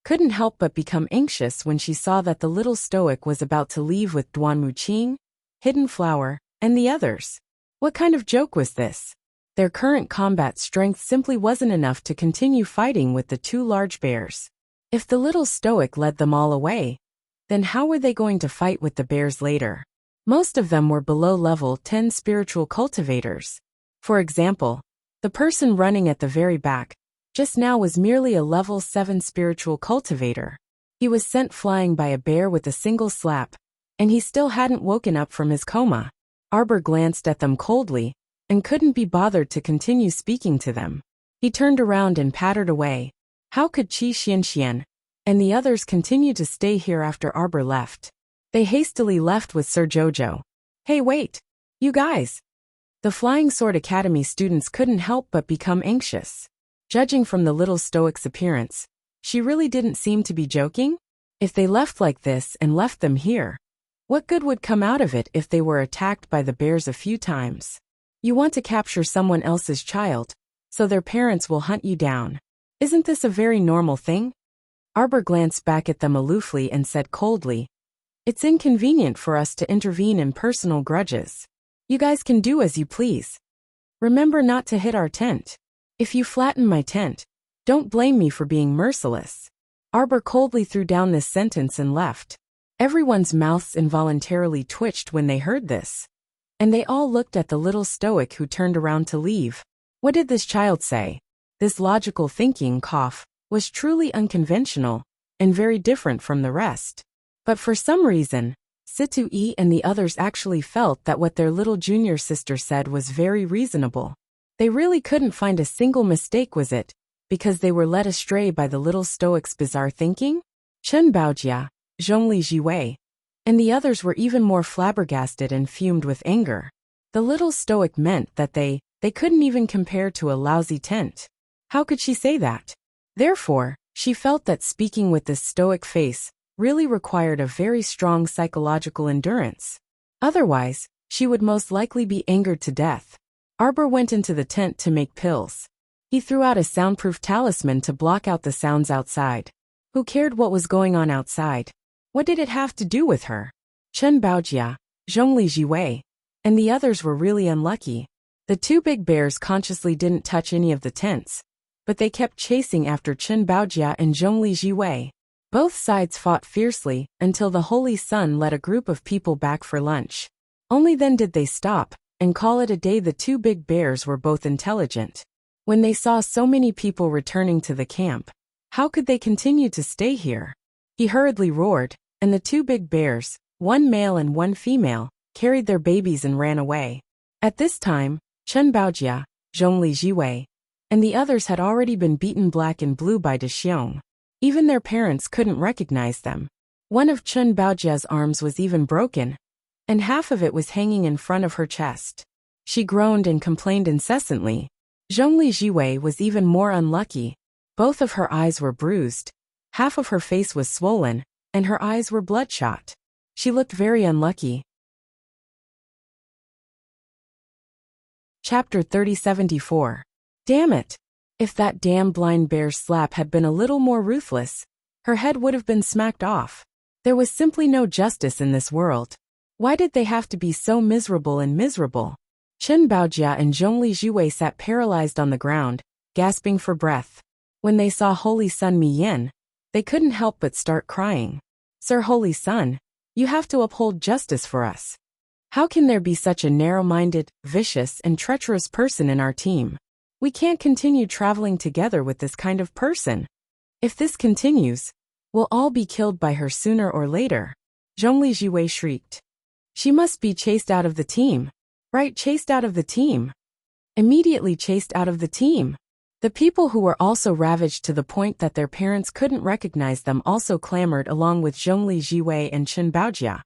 Speaker 1: couldn't help but become anxious when she saw that the little stoic was about to leave with Duan Muqing, Hidden Flower, and the others. What kind of joke was this? Their current combat strength simply wasn't enough to continue fighting with the two large bears. If the little stoic led them all away, then how were they going to fight with the bears later? Most of them were below level 10 spiritual cultivators. For example, the person running at the very back just now was merely a level 7 spiritual cultivator. He was sent flying by a bear with a single slap, and he still hadn't woken up from his coma. Arbor glanced at them coldly and couldn't be bothered to continue speaking to them. He turned around and pattered away. How could Qi Xianxian and the others continue to stay here after Arbor left? They hastily left with Sir Jojo. Hey wait! You guys! The Flying Sword Academy students couldn't help but become anxious. Judging from the little stoic's appearance, she really didn't seem to be joking. If they left like this and left them here, what good would come out of it if they were attacked by the bears a few times? You want to capture someone else's child, so their parents will hunt you down. Isn't this a very normal thing? Arbor glanced back at them aloofly and said coldly, It's inconvenient for us to intervene in personal grudges. You guys can do as you please. Remember not to hit our tent. If you flatten my tent, don't blame me for being merciless. Arbor coldly threw down this sentence and left. Everyone's mouths involuntarily twitched when they heard this. And they all looked at the little stoic who turned around to leave. What did this child say? This logical thinking was truly unconventional and very different from the rest. But for some reason, Situ-e and the others actually felt that what their little junior sister said was very reasonable. They really couldn't find a single mistake, was it? Because they were led astray by the little stoic's bizarre thinking? Chen Baojia, Zhongli Jiwei, and the others were even more flabbergasted and fumed with anger. The little stoic meant that they couldn't even compare to a lousy tent. How could she say that? Therefore, she felt that speaking with this stoic face really required a very strong psychological endurance. Otherwise, she would most likely be angered to death. Arbor went into the tent to make pills. He threw out a soundproof talisman to block out the sounds outside. Who cared what was going on outside? What did it have to do with her? Chen Baojia, Zhongli Jiwei, and the others were really unlucky. The two big bears consciously didn't touch any of the tents, but they kept chasing after Chen Baojia and Zhongli Jiwei. Both sides fought fiercely until the Holy Sun led a group of people back for lunch. Only then did they stop and call it a day. The two big bears were both intelligent. When they saw so many people returning to the camp, how could they continue to stay here? He hurriedly roared, and the two big bears, one male and one female, carried their babies and ran away. At this time, Chen Baojia, Zhongli Jiwei, and the others had already been beaten black and blue by De Xiong. Even their parents couldn't recognize them. One of Chen Baojia's arms was even broken, and half of it was hanging in front of her chest. She groaned and complained incessantly. Zhongli Jiwei was even more unlucky. Both of her eyes were bruised, half of her face was swollen, and her eyes were bloodshot. She looked very unlucky. Chapter 3074. Damn it! If that damn blind bear's slap had been a little more ruthless, her head would have been smacked off. There was simply no justice in this world. Why did they have to be so miserable and miserable? Chen Baojia and Zhongli Jiwei sat paralyzed on the ground, gasping for breath. When they saw Holy Sun Mi Yen, they couldn't help but start crying. Sir Holy Sun, you have to uphold justice for us. How can there be such a narrow-minded, vicious, and treacherous person in our team? We can't continue traveling together with this kind of person. If this continues, we'll all be killed by her sooner or later. Zhongli Jiwei shrieked. She must be chased out of the team. Right, chased out of the team. Immediately chased out of the team. The people who were also ravaged to the point that their parents couldn't recognize them also clamored along with Zhongli Jiwei and Chen Baojia,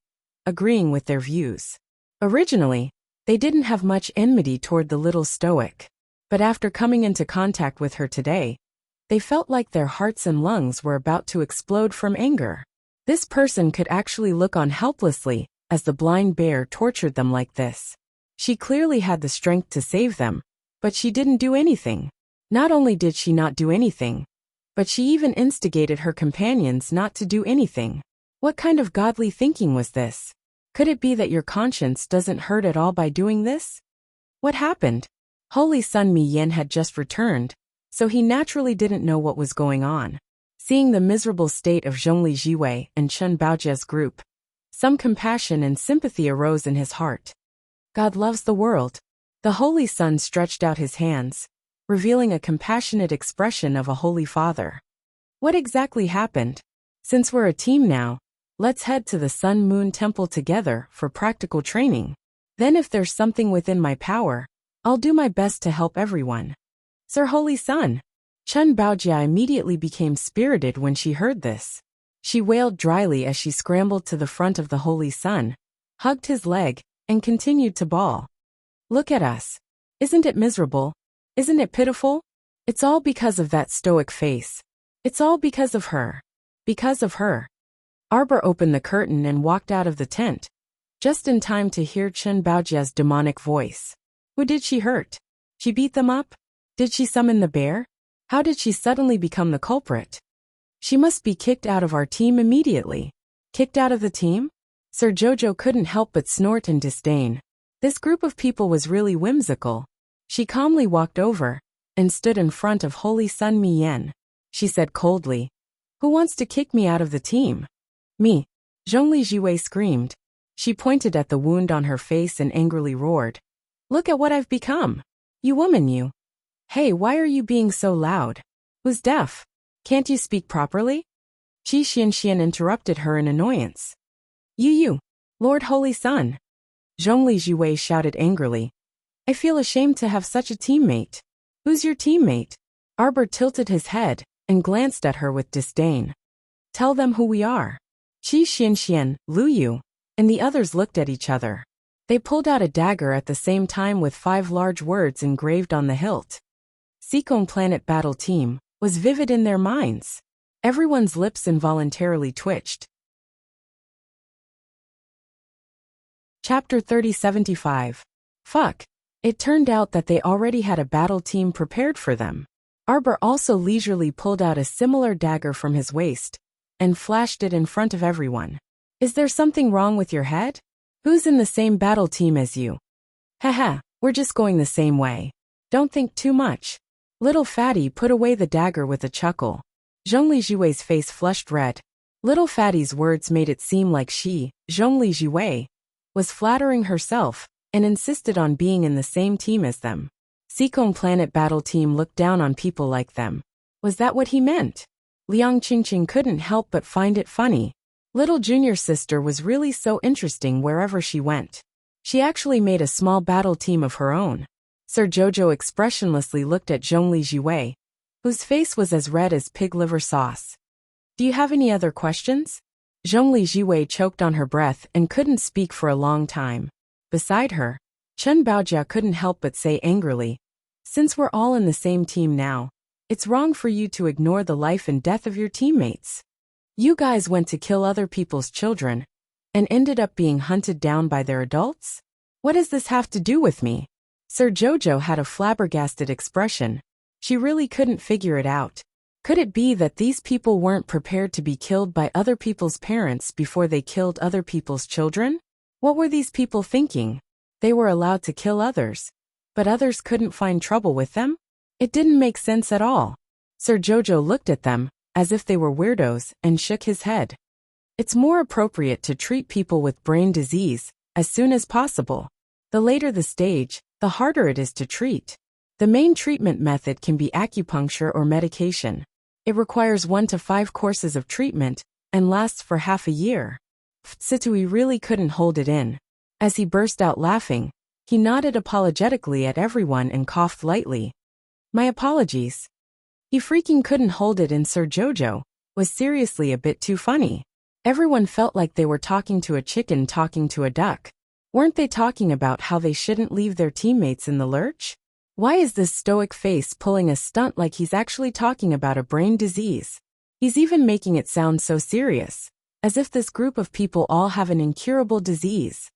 Speaker 1: agreeing with their views. Originally, they didn't have much enmity toward the little stoic. But after coming into contact with her today, they felt like their hearts and lungs were about to explode from anger. This person could actually look on helplessly as the blind bear tortured them like this. She clearly had the strength to save them, but she didn't do anything. Not only did she not do anything, but she even instigated her companions not to do anything. What kind of godly thinking was this? Could it be that your conscience doesn't hurt at all by doing this? What happened? Holy Sun Mi Yen had just returned, so he naturally didn't know what was going on. Seeing the miserable state of Zhongli Jiwei and Chen Baojia's group, some compassion and sympathy arose in his heart. God loves the world. The Holy Sun stretched out his hands, revealing a compassionate expression of a Holy Father. What exactly happened? Since we're a team now, let's head to the Sun Moon Temple together for practical training. Then if there's something within my power, I'll do my best to help everyone. Sir Holy Sun! Chen Baojia immediately became spirited when she heard this. She wailed dryly as she scrambled to the front of the Holy Sun, hugged his leg, and continued to bawl. Look at us. Isn't it miserable? Isn't it pitiful? It's all because of that stoic face. It's all because of her. Because of her. Arbor opened the curtain and walked out of the tent, just in time to hear Chen Baojia's demonic voice. Who did she hurt? She beat them up? Did she summon the bear? How did she suddenly become the culprit? She must be kicked out of our team immediately. Kicked out of the team? Sir Jojo couldn't help but snort in disdain. This group of people was really whimsical. She calmly walked over and stood in front of Holy Sun Mi Yen. She said coldly, "Who wants to kick me out of the team?" "Me," Zhongli Jiwei screamed. She pointed at the wound on her face and angrily roared, "Look at what I've become! You woman, you! Hey, why are you being so loud? Who's deaf? Can't you speak properly?" Qi Xianxian interrupted her in annoyance. You, Lord Holy Sun!" Zhongli Jiwei shouted angrily. "I feel ashamed to have such a teammate." "Who's your teammate?" Arbor tilted his head and glanced at her with disdain. "Tell them who we are." Qi Xianxian, Lu Yu, and the others looked at each other. They pulled out a dagger at the same time with 5 large words engraved on the hilt. Seekong Planet Battle Team was vivid in their minds. Everyone's lips involuntarily twitched. Chapter 3075. Fuck. It turned out that they already had a battle team prepared for them. Arbor also leisurely pulled out a similar dagger from his waist and flashed it in front of everyone. "Is there something wrong with your head? Who's in the same battle team as you?" "Haha, we're just going the same way. Don't think too much." Little Fatty put away the dagger with a chuckle. Zhongli Jiwei's face flushed red. Little Fatty's words made it seem like she, Zhongli Jiwei, was flattering herself and insisted on being in the same team as them. Seekong Planet Battle Team looked down on people like them. Was that what he meant? Liang Qingqing couldn't help but find it funny. Little junior sister was really so interesting wherever she went. She actually made a small battle team of her own. Sir Jojo expressionlessly looked at Zhongli Jiwei, whose face was as red as pig liver sauce. "Do you have any other questions?" Zhongli Jiwei choked on her breath and couldn't speak for a long time. Beside her, Chen Baojia couldn't help but say angrily, "Since we're all in the same team now, it's wrong for you to ignore the life and death of your teammates. You guys went to kill other people's children and ended up being hunted down by their adults? What does this have to do with me?" Sir Jojo had a flabbergasted expression. She really couldn't figure it out. Could it be that these people weren't prepared to be killed by other people's parents before they killed other people's children? What were these people thinking? They were allowed to kill others, but others couldn't find trouble with them? It didn't make sense at all. Sir Jojo looked at them as if they were weirdos and shook his head. It's more appropriate to treat people with brain disease as soon as possible. The later the stage, the harder it is to treat. The main treatment method can be acupuncture or medication. It requires 1 to 5 courses of treatment and lasts for half a year. Situi really couldn't hold it in. As he burst out laughing, he nodded apologetically at everyone and coughed lightly. "My apologies." He freaking couldn't hold it in. Sir Jojo was seriously a bit too funny. Everyone felt like they were talking to a chicken talking to a duck. Weren't they talking about how they shouldn't leave their teammates in the lurch? Why is this stoic face pulling a stunt like he's actually talking about a brain disease? He's even making it sound so serious, as if this group of people all have an incurable disease.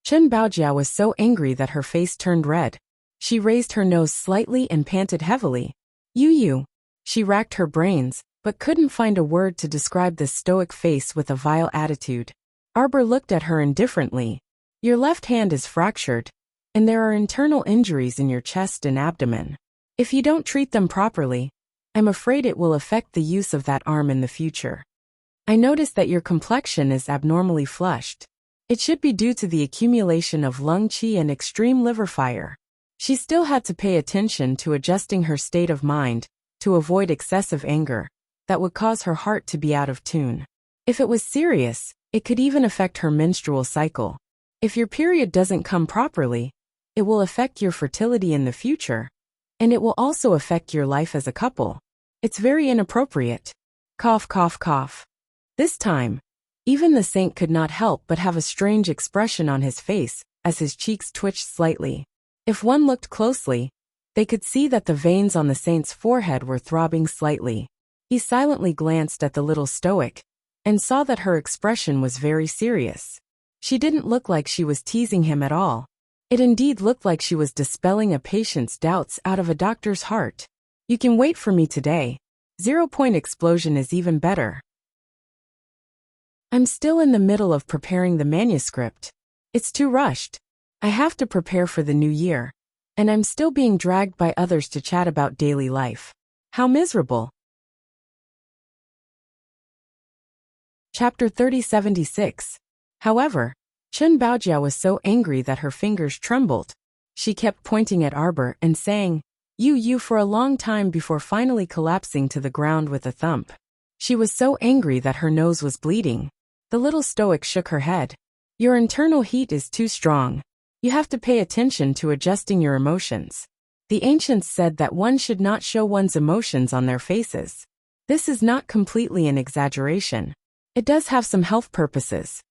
Speaker 1: Chen Baojia was so angry that her face turned red. She raised her nose slightly and panted heavily. You. She racked her brains, but couldn't find a word to describe this stoic face with a vile attitude. Arbor looked at her indifferently. "Your left hand is fractured, and there are internal injuries in your chest and abdomen. If you don't treat them properly, I'm afraid it will affect the use of that arm in the future. I noticed that your complexion is abnormally flushed. It should be due to the accumulation of lung qi and extreme liver fire." She still had to pay attention to adjusting her state of mind to avoid excessive anger that would cause her heart to be out of tune. If it was serious, it could even affect her menstrual cycle. If your period doesn't come properly, it will affect your fertility in the future, and it will also affect your life as a couple. It's very inappropriate. Cough, cough, cough. This time, even the saint could not help but have a strange expression on his face as his cheeks twitched slightly. If one looked closely, they could see that the veins on the saint's forehead were throbbing slightly. He silently glanced at the little stoic and saw that her expression was very serious. She didn't look like she was teasing him at all. It indeed looked like she was dispelling a patient's doubts out of a doctor's heart. "You can wait for me today. 0-point explosion is even better. I'm still in the middle of preparing the manuscript. It's too rushed. I have to prepare for the new year. And I'm still being dragged by others to chat about daily life. How miserable. Chapter 3076. However, Chun Baojia was so angry that her fingers trembled. She kept pointing at Arbor and saying, you for a long time before finally collapsing to the ground with a thump. She was so angry that her nose was bleeding. The little stoic shook her head. Your internal heat is too strong. You have to pay attention to adjusting your emotions. The ancients said that one should not show one's emotions on their faces. This is not completely an exaggeration. It does have some health purposes.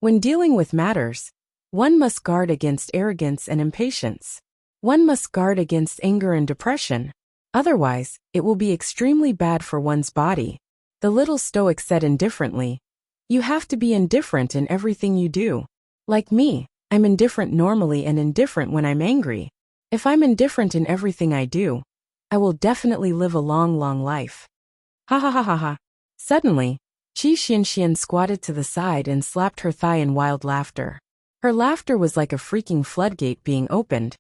Speaker 1: When dealing with matters, one must guard against arrogance and impatience. One must guard against anger and depression. Otherwise, it will be extremely bad for one's body. The little stoic said indifferently, you have to be indifferent in everything you do. Like me, I'm indifferent normally and indifferent when I'm angry. If I'm indifferent in everything I do, I will definitely live a long, long life. Ha ha ha ha ha. Suddenly, Qi Xianxian squatted to the side and slapped her thigh in wild laughter. Her laughter was like a freaking floodgate being opened,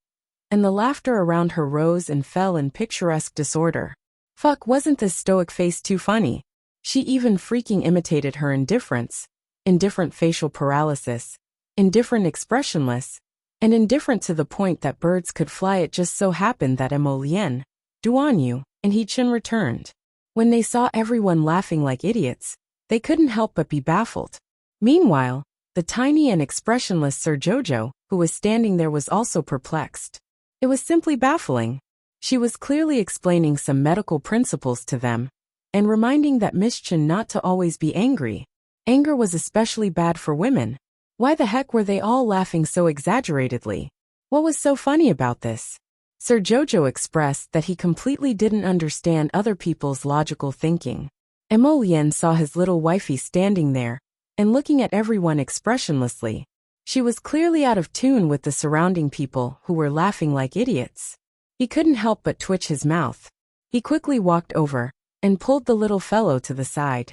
Speaker 1: and the laughter around her rose and fell in picturesque disorder. Fuck, wasn't this stoic face too funny? She even freaking imitated her indifference, indifferent facial paralysis, indifferent expressionless, and indifferent to the point that birds could fly. It just so happened that Mo Lian, Duan Yu, and He Chen returned. When they saw everyone laughing like idiots, they couldn't help but be baffled. Meanwhile, the tiny and expressionless Sir Jojo, who was standing there, was also perplexed. It was simply baffling. She was clearly explaining some medical principles to them, and reminding that Miss Chen not to always be angry. Anger was especially bad for women. Why the heck were they all laughing so exaggeratedly? What was so funny about this? Sir Jojo expressed that he completely didn't understand other people's logical thinking. Mo Lian saw his little wifey standing there, and looking at everyone expressionlessly. She was clearly out of tune with the surrounding people who were laughing like idiots. He couldn't help but twitch his mouth. He quickly walked over, and pulled the little fellow to the side.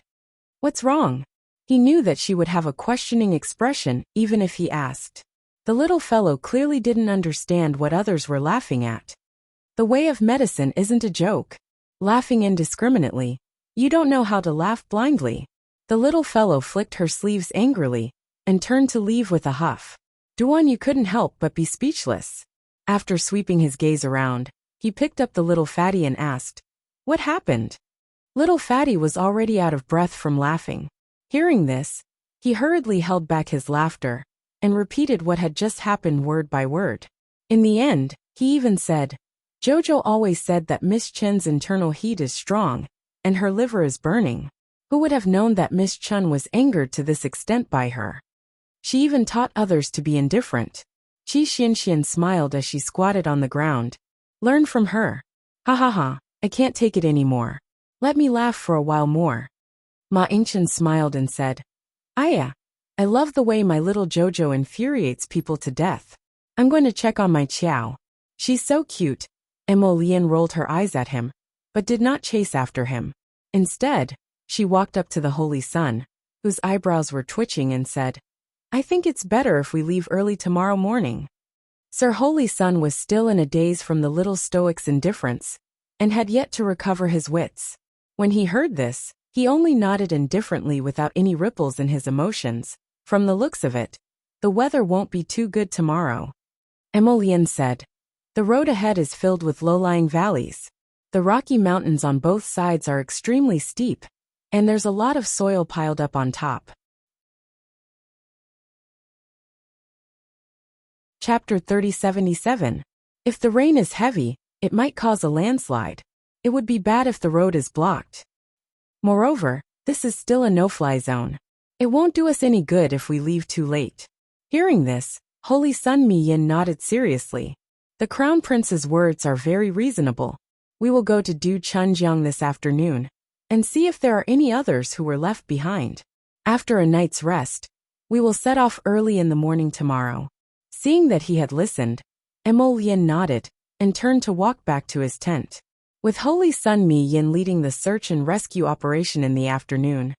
Speaker 1: What's wrong? He knew that she would have a questioning expression even if he asked. The little fellow clearly didn't understand what others were laughing at. The way of medicine isn't a joke. Laughing indiscriminately. You don't know how to laugh blindly. The little fellow flicked her sleeves angrily, and turned to leave with a huff. Duan Yu couldn't help but be speechless. After sweeping his gaze around, he picked up the little fatty and asked, what happened? Little fatty was already out of breath from laughing. Hearing this, he hurriedly held back his laughter, and repeated what had just happened word by word. In the end, he even said, Jojo always said that Miss Chen's internal heat is strong, and her liver is burning. Who would have known that Miss Chen was angered to this extent by her? She even taught others to be indifferent. Qi Xianxian smiled as she squatted on the ground. Learn from her. Ha ha ha, I can't take it anymore. Let me laugh for a while more. Ma Yingchen smiled and said, Aya, I love the way my little Jojo infuriates people to death. I'm going to check on my Qiao. She's so cute. Mo Lian rolled her eyes at him, but did not chase after him. Instead, she walked up to the Holy Sun, whose eyebrows were twitching, and said, I think it's better if we leave early tomorrow morning. Sir Holy Sun was still in a daze from the little stoic's indifference, and had yet to recover his wits. When he heard this, he only nodded indifferently without any ripples in his emotions. From the looks of it, the weather won't be too good tomorrow. Mo Lian said, the road ahead is filled with low-lying valleys. The Rocky Mountains on both sides are extremely steep, and there's a lot of soil piled up on top. Chapter 3077. If the rain is heavy, it might cause a landslide. It would be bad if the road is blocked. Moreover, this is still a no-fly zone. It won't do us any good if we leave too late. Hearing this, Holy Sun Mi Yin nodded seriously. The Crown Prince's words are very reasonable. We will go to Du Chunjiang this afternoon, and see if there are any others who were left behind. After a night's rest, we will set off early in the morning tomorrow. Seeing that he had listened, Mo Lian nodded, and turned to walk back to his tent. With Holy Sun Mi Yin leading the search and rescue operation in the afternoon,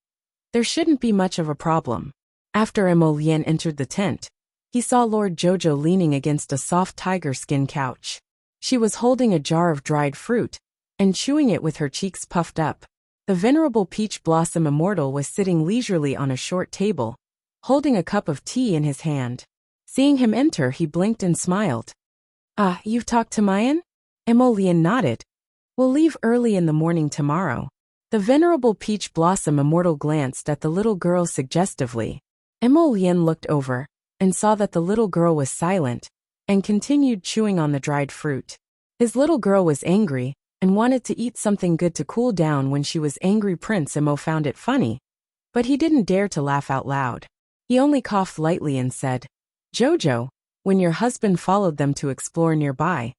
Speaker 1: there shouldn't be much of a problem. After Mo Lian entered the tent, he saw Lord Jojo leaning against a soft tiger skin couch. She was holding a jar of dried fruit and chewing it with her cheeks puffed up. The venerable Peach Blossom Immortal was sitting leisurely on a short table, holding a cup of tea in his hand. Seeing him enter, he blinked and smiled. "Ah, you've talked to Mayan?" Emolian nodded. "We'll leave early in the morning tomorrow." The venerable Peach Blossom Immortal glanced at the little girl suggestively. Emolian looked over and saw that the little girl was silent and continued chewing on the dried fruit. His little girl was angry and wanted to eat something good to cool down when she was angry. Prince Emo found it funny, but he didn't dare to laugh out loud. He only coughed lightly and said, "Jojo, when your husband followed them to explore nearby,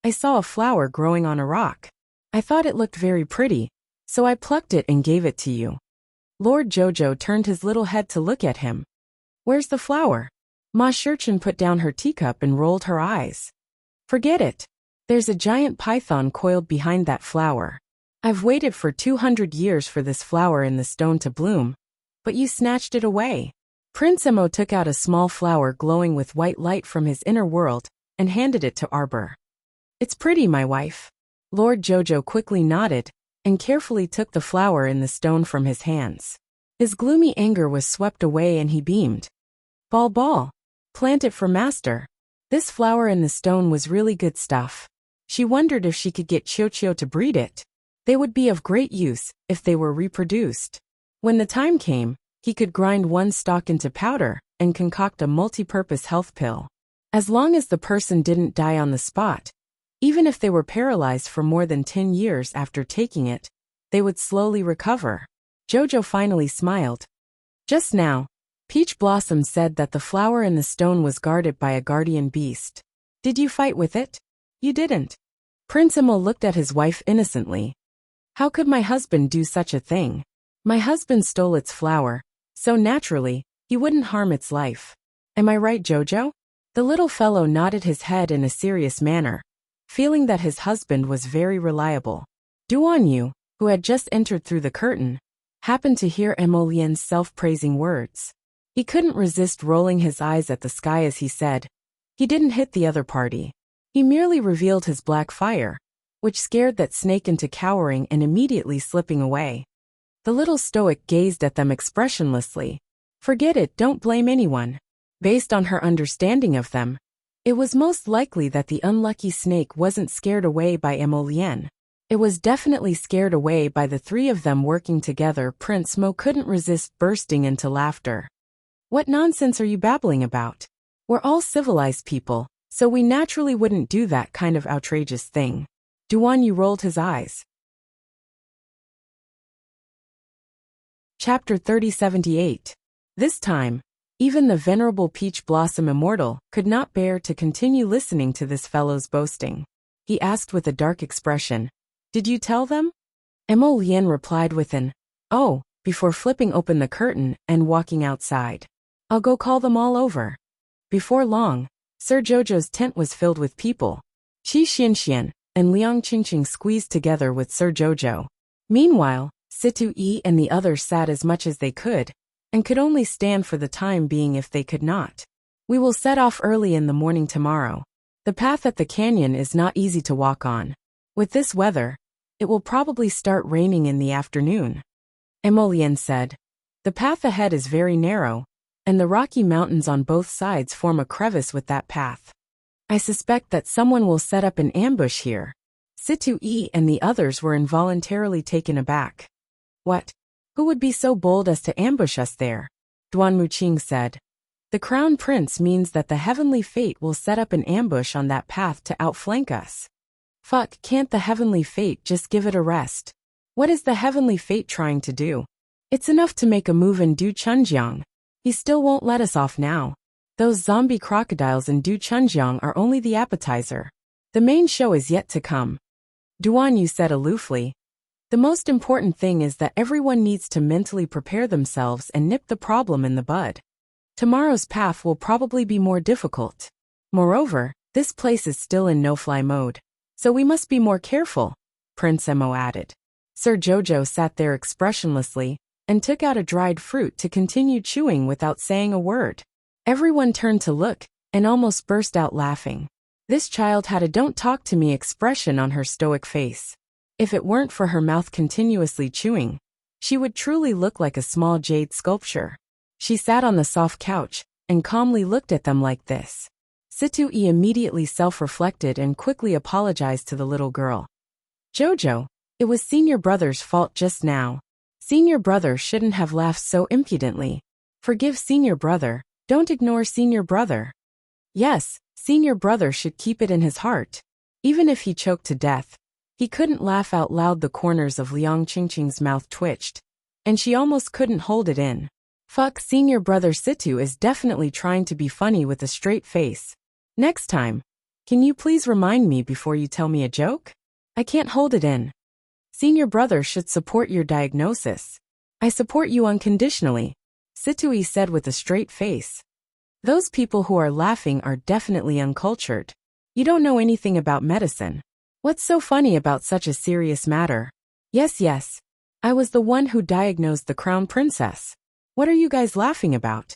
Speaker 1: I saw a flower growing on a rock. I thought it looked very pretty, so I plucked it and gave it to you." Lord Jojo turned his little head to look at him. "Where's the flower?" Ma Shurchin put down her teacup and rolled her eyes. "Forget it. There's a giant python coiled behind that flower. I've waited for 200 years for this flower in the stone to bloom, but you snatched it away." Prince Emo took out a small flower glowing with white light from his inner world and handed it to Arbor. "It's pretty, my wife." Lord Jojo quickly nodded and carefully took the flower in the stone from his hands. His gloomy anger was swept away and he beamed. Ball, plant it for master." This flower in the stone was really good stuff. She wondered if she could get Chio to breed it. They would be of great use if they were reproduced. When the time came, he could grind one stalk into powder and concoct a multi-purpose health pill. As long as the person didn't die on the spot, even if they were paralyzed for more than 10 years after taking it, they would slowly recover. Jojo finally smiled. Just now, Peach Blossom said that the flower in the stone was guarded by a guardian beast. "Did you fight with it?" "You didn't." Prince Emo looked at his wife innocently. "How could my husband do such a thing? My husband stole its flower, so naturally, he wouldn't harm its life. Am I right, Jojo?" The little fellow nodded his head in a serious manner, feeling that his husband was very reliable. Duan Yu, who had just entered through the curtain, happened to hear Emolien's self-praising words. He couldn't resist rolling his eyes at the sky as he said, "He didn't hit the other party. He merely revealed his black fire," which scared that snake into cowering and immediately slipping away. The little stoic gazed at them expressionlessly. Forget it, don't blame anyone. Based on her understanding of them, it was most likely that the unlucky snake wasn't scared away by Emolien. It was definitely scared away by the three of them working together. Prince Mo couldn't resist bursting into laughter. "What nonsense are you babbling about? We're all civilized people, so we naturally wouldn't do that kind of outrageous thing." Duan Yu rolled his eyes. Chapter 3078. This time, even the venerable Peach Blossom Immortal could not bear to continue listening to this fellow's boasting. He asked with a dark expression, "Did you tell them?" Emolien replied with an, "Oh," before flipping open the curtain and walking outside. "I'll go call them all over." Before long, Sir Jojo's tent was filled with people. Qi Xianxian and Liang Qingqing squeezed together with Sir Jojo. Meanwhile, Situ Yi and the others sat as much as they could, and could only stand for the time being if they could not. "We will set off early in the morning tomorrow. The path at the canyon is not easy to walk on. With this weather, it will probably start raining in the afternoon," Emolien said. "The path ahead is very narrow, and the rocky mountains on both sides form a crevice with that path. I suspect that someone will set up an ambush here." Situ Yi and the others were involuntarily taken aback. "What? Who would be so bold as to ambush us there?" Duan Muqing said. "The Crown Prince means that the Heavenly Fate will set up an ambush on that path to outflank us." "Fuck, can't the Heavenly Fate just give it a rest? What is the Heavenly Fate trying to do? It's enough to make a move in Du Chunjiang. He still won't let us off now. Those zombie crocodiles in Du Chunjiang are only the appetizer. The main show is yet to come." Duan Yu said aloofly. "The most important thing is that everyone needs to mentally prepare themselves and nip the problem in the bud. Tomorrow's path will probably be more difficult. Moreover, this place is still in no-fly mode, so we must be more careful," Prince Emo added. Sir Jojo sat there expressionlessly and took out a dried fruit to continue chewing without saying a word. Everyone turned to look and almost burst out laughing. This child had a "don't talk to me" expression on her stoic face. If it weren't for her mouth continuously chewing, she would truly look like a small jade sculpture. She sat on the soft couch and calmly looked at them like this. Situi immediately self-reflected and quickly apologized to the little girl. "Jojo, it was senior brother's fault just now. Senior brother shouldn't have laughed so impudently. Forgive senior brother, don't ignore senior brother." Yes, senior brother should keep it in his heart. Even if he choked to death, he couldn't laugh out loud. The corners of Liang Qingqing's mouth twitched, and she almost couldn't hold it in. Fuck, senior brother Situ is definitely trying to be funny with a straight face. Next time, can you please remind me before you tell me a joke? I can't hold it in. Senior brother should support your diagnosis. I support you unconditionally, Situi said with a straight face. Those people who are laughing are definitely uncultured. You don't know anything about medicine. What's so funny about such a serious matter? Yes. I was the one who diagnosed the crown princess. What are you guys laughing about?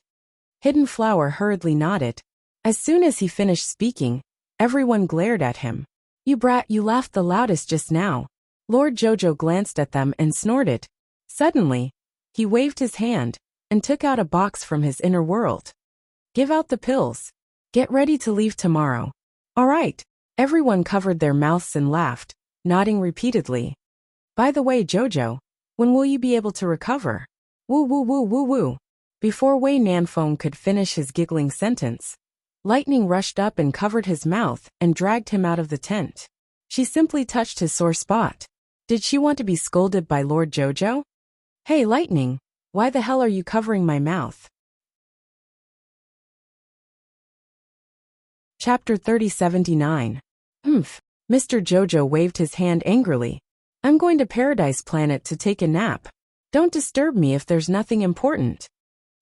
Speaker 1: Hidden Flower hurriedly nodded. As soon as he finished speaking, everyone glared at him. You brat, you laughed the loudest just now. Lord Jojo glanced at them and snorted. Suddenly, he waved his hand and took out a box from his inner world. Give out the pills. Get ready to leave tomorrow. All right. Everyone covered their mouths and laughed, nodding repeatedly. By the way, Jojo, when will you be able to recover? Woo woo woo woo woo. Before Wei Nanfeng could finish his giggling sentence, Lightning rushed up and covered his mouth and dragged him out of the tent. She simply touched his sore spot. Did she want to be scolded by Lord Jojo? Hey Lightning, why the hell are you covering my mouth? Chapter 3079. Mr. Jojo waved his hand angrily. I'm going to Paradise Planet to take a nap. Don't disturb me if there's nothing important.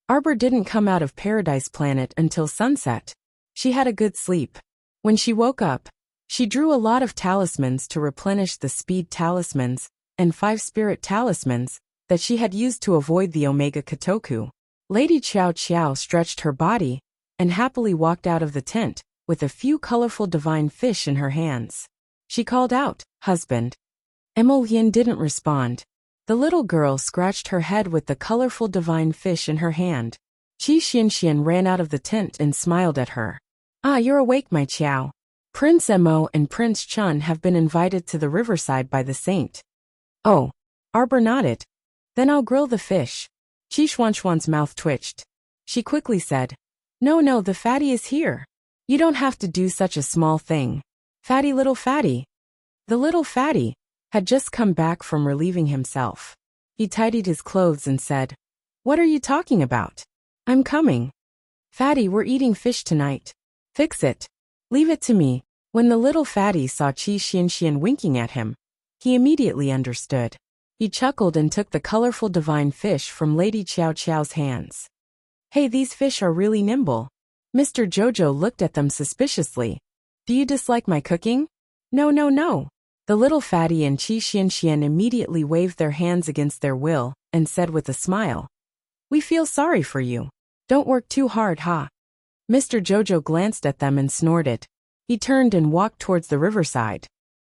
Speaker 1: Arbor didn't come out of Paradise Planet until sunset. She had a good sleep. When she woke up, she drew a lot of talismans to replenish the speed talismans and 5 spirit talismans that she had used to avoid the Omega Kotoku. Lady Qiao Qiao stretched her body and happily walked out of the tent with a few colorful divine fish in her hands. She called out, "Husband." Emolien didn't respond. The little girl scratched her head with the colorful divine fish in her hand. Qi Xianxian ran out of the tent and smiled at her. "Ah, you're awake, my Qiao. Prince Mo and Prince Chun have been invited to the riverside by the saint." "Oh." Arbor nodded. "Then I'll grill the fish." Qi Xuanxuan's mouth twitched. She quickly said, No, the fatty is here. You don't have to do such a small thing. Fatty little fatty." The little fatty had just come back from relieving himself. He tidied his clothes and said, "What are you talking about? I'm coming." "Fatty, we're eating fish tonight. Fix it. Leave it to me." When the little fatty saw Qi Xianxian winking at him, he immediately understood. He chuckled and took the colorful divine fish from Lady Qiao Qiao's hands. "Hey, these fish are really nimble." Mr. Jojo looked at them suspiciously. "Do you dislike my cooking?" No. The little fatty and Qi Xianxian immediately waved their hands against their will and said with a smile, "We feel sorry for you. Don't work too hard, ha." Mr. Jojo glanced at them and snorted. He turned and walked towards the riverside.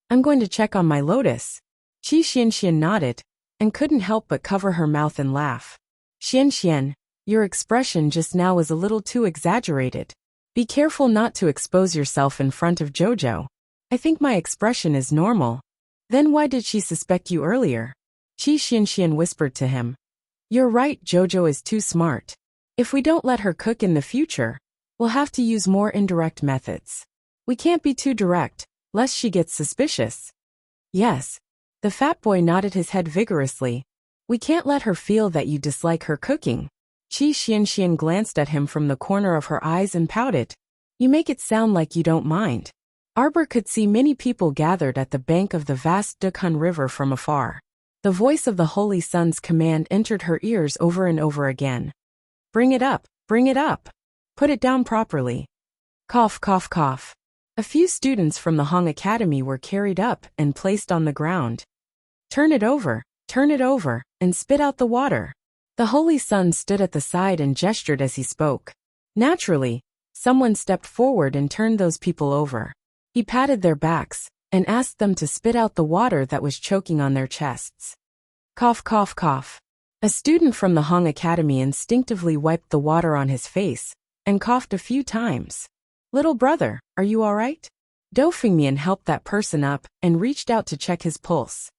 Speaker 1: "I'm going to check on my lotus." Qi Xianxian nodded and couldn't help but cover her mouth and laugh. "Xianxian, your expression just now was a little too exaggerated. Be careful not to expose yourself in front of Jojo. I think my expression is normal." "Then why did she suspect you earlier?" Qi Xianxian whispered to him. "You're right, Jojo is too smart. If we don't let her cook in the future, we'll have to use more indirect methods. We can't be too direct, lest she gets suspicious." "Yes." The fat boy nodded his head vigorously. "We can't let her feel that you dislike her cooking." Qi Xianxian glanced at him from the corner of her eyes and pouted. "You make it sound like you don't mind." Arbor could see many people gathered at the bank of the vast Dukhan River from afar. The voice of the Holy Sun's command entered her ears over and over again. "Bring it up, bring it up. Put it down properly." Cough, cough, cough. A few students from the Hong Academy were carried up and placed on the ground. Turn it over, and spit out the water." The Holy Sun stood at the side and gestured as he spoke. Naturally, someone stepped forward and turned those people over. He patted their backs and asked them to spit out the water that was choking on their chests. Cough, cough, cough. A student from the Hong Academy instinctively wiped the water on his face and coughed a few times. Little brother, are you all right? Do Fingmian helped that person up and reached out to check his pulse.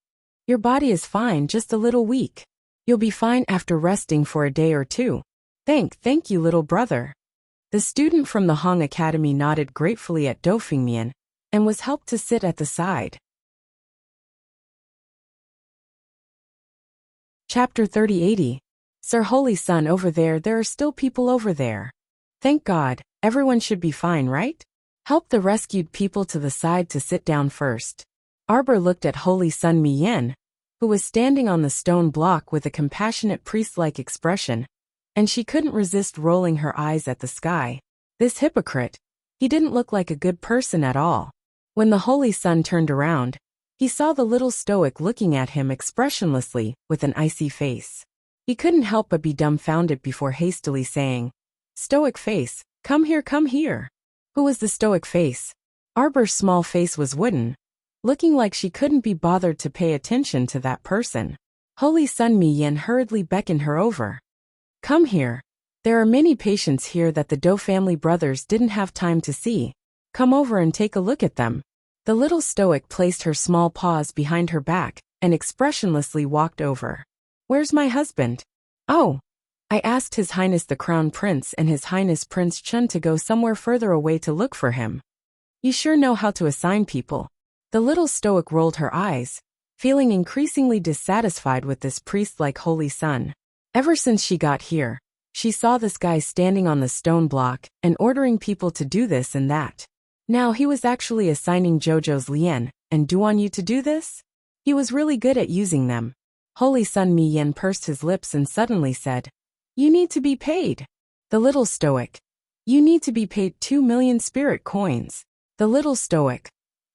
Speaker 1: Your body is fine, just a little weak. You'll be fine after resting for a day or two. Thank you, little brother. The student from the Hong Academy nodded gratefully at Do Fingmian and was helped to sit at the side. Chapter 3080. Sir Holy Sun, over there are still people over there. Thank God, everyone should be fine, right? Help the rescued people to the side to sit down first. Arbor looked at Holy Sun Miyen, who was standing on the stone block with a compassionate priest-like expression, and she couldn't resist rolling her eyes at the sky. This hypocrite. He didn't look like a good person at all. When the Holy Sun turned around, he saw the little stoic looking at him expressionlessly with an icy face. He couldn't help but be dumbfounded before hastily saying, "Stoic face, come here, come here." Who was the stoic face? Arbor's small face was wooden, looking like she couldn't be bothered to pay attention to that person. Holy Sun Miyen hurriedly beckoned her over. Come here. There are many patients here that the Do family brothers didn't have time to see. Come over and take a look at them. The little stoic placed her small paws behind her back and expressionlessly walked over. Where's my husband? Oh, I asked His Highness the Crown Prince and His Highness Prince Chun to go somewhere further away to look for him. You sure know how to assign people. The little stoic rolled her eyes, feeling increasingly dissatisfied with this priest-like Holy Sun. Ever since she got here, she saw this guy standing on the stone block and ordering people to do this and that. Now he was actually assigning Jojo's Lien and Duan Yu to do this? He was really good at using them. Holy Sun Miyen pursed his lips and suddenly said, You need to be paid. The little stoic. You need to be paid 2 million spirit coins. The little stoic.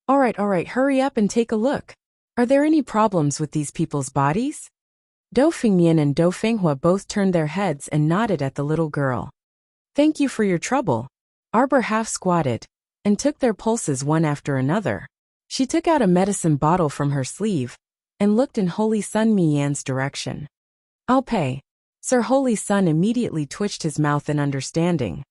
Speaker 1: All right, hurry up and take a look. Are there any problems with these people's bodies? Do Fingmian and Do Fenghua both turned their heads and nodded at the little girl. Thank you for your trouble. Arbor half squatted and took their pulses one after another. She took out a medicine bottle from her sleeve and looked in Holy Sun Miyen's direction. I'll pay. Sir Holy Sun immediately twitched his mouth in understanding.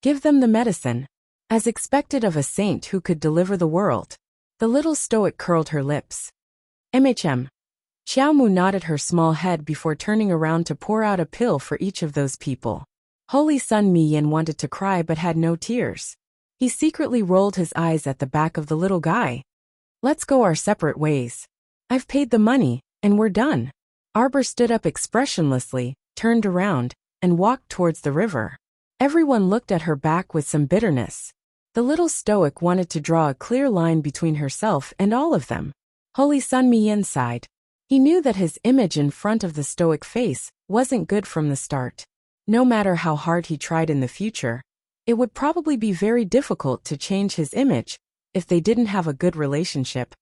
Speaker 1: Give them the medicine. As expected of a saint who could deliver the world. The little stoic curled her lips. MHM. Xiao Mu nodded her small head before turning around to pour out a pill for each of those people. Holy Sun Miyen wanted to cry but had no tears. He secretly rolled his eyes at the back of the little guy. Let's go our separate ways. I've paid the money, and we're done. Arbor stood up expressionlessly, turned around, and walked towards the river. Everyone looked at her back with some bitterness. The little stoic wanted to draw a clear line between herself and all of them. Holy Sun Miyen sighed. He knew that his image in front of the stoic face wasn't good from the start. No matter how hard he tried in the future, it would probably be very difficult to change his image if they didn't have a good relationship.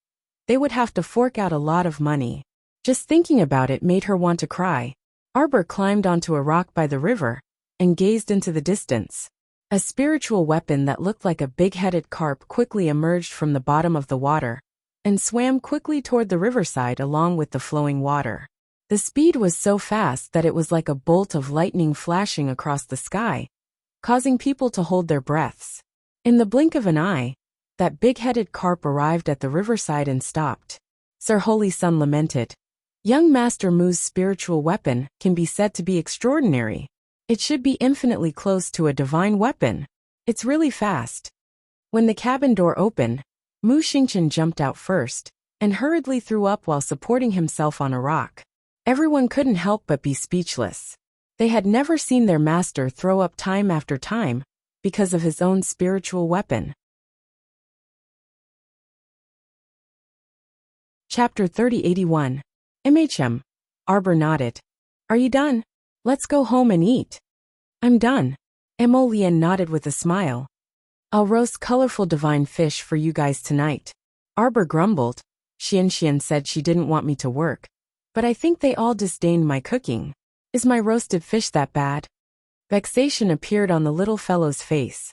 Speaker 1: They would have to fork out a lot of money. Just thinking about it made her want to cry. Arbor climbed onto a rock by the river and gazed into the distance. A spiritual weapon that looked like a big-headed carp quickly emerged from the bottom of the water and swam quickly toward the riverside along with the flowing water. The speed was so fast that it was like a bolt of lightning flashing across the sky, causing people to hold their breaths. In the blink of an eye, that big-headed carp arrived at the riverside and stopped. Sir Holy Sun lamented. Young Master Mu's spiritual weapon can be said to be extraordinary. It should be infinitely close to a divine weapon. It's really fast. When the cabin door opened, Mu Xingchen jumped out first and hurriedly threw up while supporting himself on a rock. Everyone couldn't help but be speechless. They had never seen their master throw up time after time because of his own spiritual weapon. Chapter 3081. MHM. Arbor nodded. Are you done? Let's go home and eat. I'm done. Emolian nodded with a smile. I'll roast colorful divine fish for you guys tonight. Arbor grumbled. Xian said she didn't want me to work, but I think they all disdained my cooking. Is my roasted fish that bad? Vexation appeared on the little fellow's face.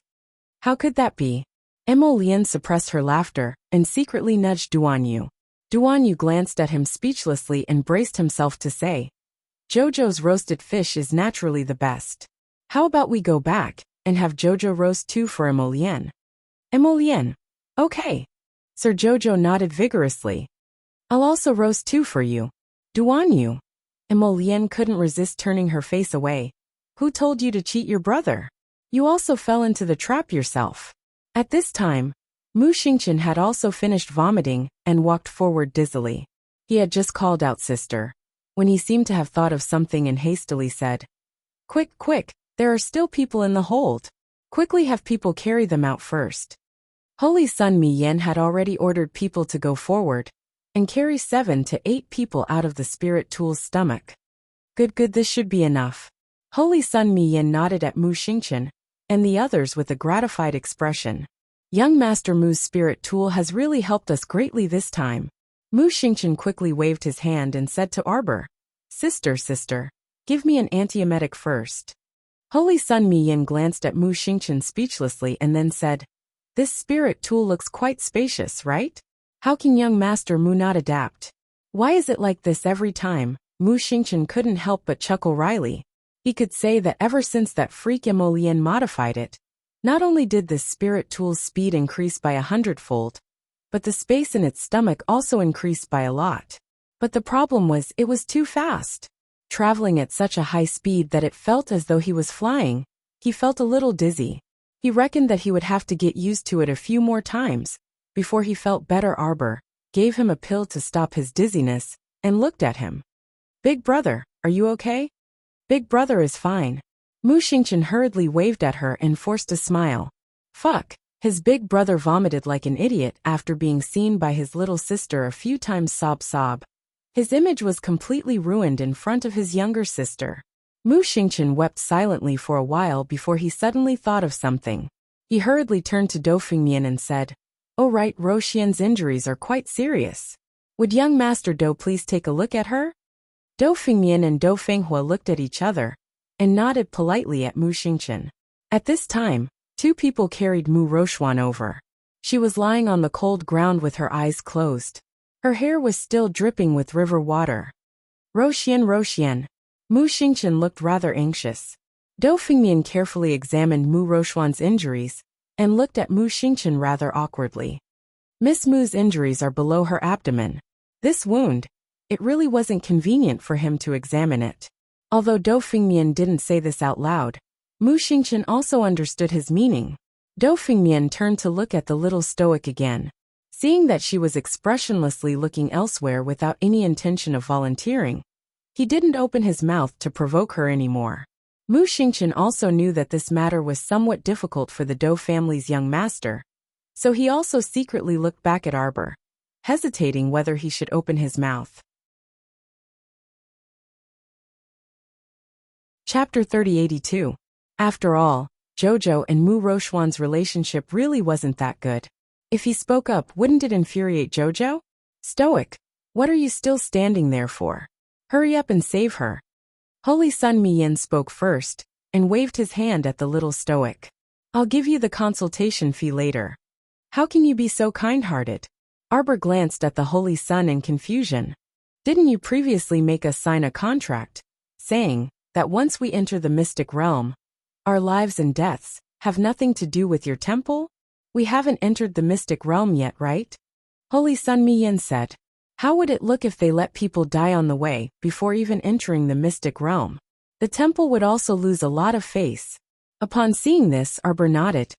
Speaker 1: How could that be? Emolian suppressed her laughter and secretly nudged Duanyu. Duanyu glanced at him speechlessly and braced himself to say, Jojo's roasted fish is naturally the best. How about we go back and have Jojo roast too for Emolian? Emolian. Okay. Sir Jojo nodded vigorously. I'll also roast two for you. Duanyu. Emolian couldn't resist turning her face away. Who told you to cheat your brother? You also fell into the trap yourself. At this time, Mu Xingqian had also finished vomiting and walked forward dizzily. He had just called out sister, when he seemed to have thought of something and hastily said, Quick, quick, there are still people in the hold. Quickly have people carry them out first. Holy Sun Mi Yen had already ordered people to go forward and carry 7 to 8 people out of the spirit tool's stomach. Good, this should be enough. Holy Sun Mi Yen nodded at Mu Xingqian and the others with a gratified expression. Young Master Mu's spirit tool has really helped us greatly this time. Mu Xingqian quickly waved his hand and said to Arbor, Sister, give me an antiemetic first. Holy Sun Mi Yin glanced at Mu Xingqian speechlessly and then said, This spirit tool looks quite spacious, right? How can young Master Mu not adapt? Why is it like this every time? Mu Xingqian couldn't help but chuckle wryly. He could say that ever since that freak Emolian modified it, not only did this spirit tool's speed increase by 100-fold, but the space in its stomach also increased by a lot. But the problem was it was too fast. Traveling at such a high speed that it felt as though he was flying, he felt a little dizzy. He reckoned that he would have to get used to it a few more times before he felt better. Arbor gave him a pill to stop his dizziness and looked at him. Big brother, are you okay? Big brother is fine. Mu Xingqian hurriedly waved at her and forced a smile. Fuck, his big brother vomited like an idiot after being seen by his little sister a few times. Sob. His image was completely ruined in front of his younger sister. Mu Xingqian wept silently for a while before he suddenly thought of something. He hurriedly turned to Dofengmian and said, Oh right, Roxian's injuries are quite serious. Would young Master Do please take a look at her? Dofengmian and Dofenghua looked at each other and nodded politely at Mu Xingqian. At this time, 2 people carried Mu Roxuan over. She was lying on the cold ground with her eyes closed. Her hair was still dripping with river water. Roxian. Mu Xingqian looked rather anxious. Dofengmian carefully examined Mu Roxuan's injuries and looked at Mu Xingqian rather awkwardly. Miss Mu's injuries are below her abdomen. This wound, it really wasn't convenient for him to examine it. Although Dofengmian didn't say this out loud, Mu Xingqian also understood his meaning. Dofengmian turned to look at the little stoic again. Seeing that she was expressionlessly looking elsewhere without any intention of volunteering, he didn't open his mouth to provoke her anymore. Mu Xingqian also knew that this matter was somewhat difficult for the Do family's young master, so he also secretly looked back at Arbor, hesitating whether he should open his mouth. Chapter 3082. After all, Jojo and Mu Roxuan's relationship really wasn't that good. If he spoke up, wouldn't it infuriate Jojo? Stoic, what are you still standing there for? Hurry up and save her. Holy Sun Mi Yin spoke first and waved his hand at the little stoic. I'll give you the consultation fee later. How can you be so kind-hearted? Arbor glanced at the Holy Sun in confusion. Didn't you previously make us sign a contract, saying that once we enter the mystic realm, our lives and deaths have nothing to do with your temple? We haven't entered the mystic realm yet, right? Holy Sun Mi Yin said. How would it look if they let people die on the way before even entering the mystic realm? The temple would also lose a lot of face. Upon seeing this, Arbor nodded.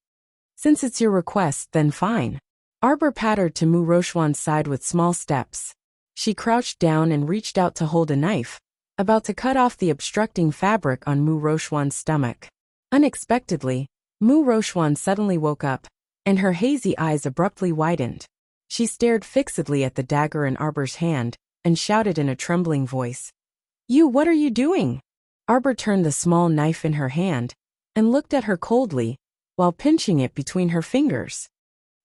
Speaker 1: Since it's your request, then fine. Arbor pattered to Mu Roxuan's side with small steps. She crouched down and reached out to hold a knife, about to cut off the obstructing fabric on Mu Roxuan's stomach. Unexpectedly, Mu Roxuan suddenly woke up, and her hazy eyes abruptly widened. She stared fixedly at the dagger in Arbor's hand and shouted in a trembling voice, What are you doing? Arbor turned the small knife in her hand and looked at her coldly while pinching it between her fingers.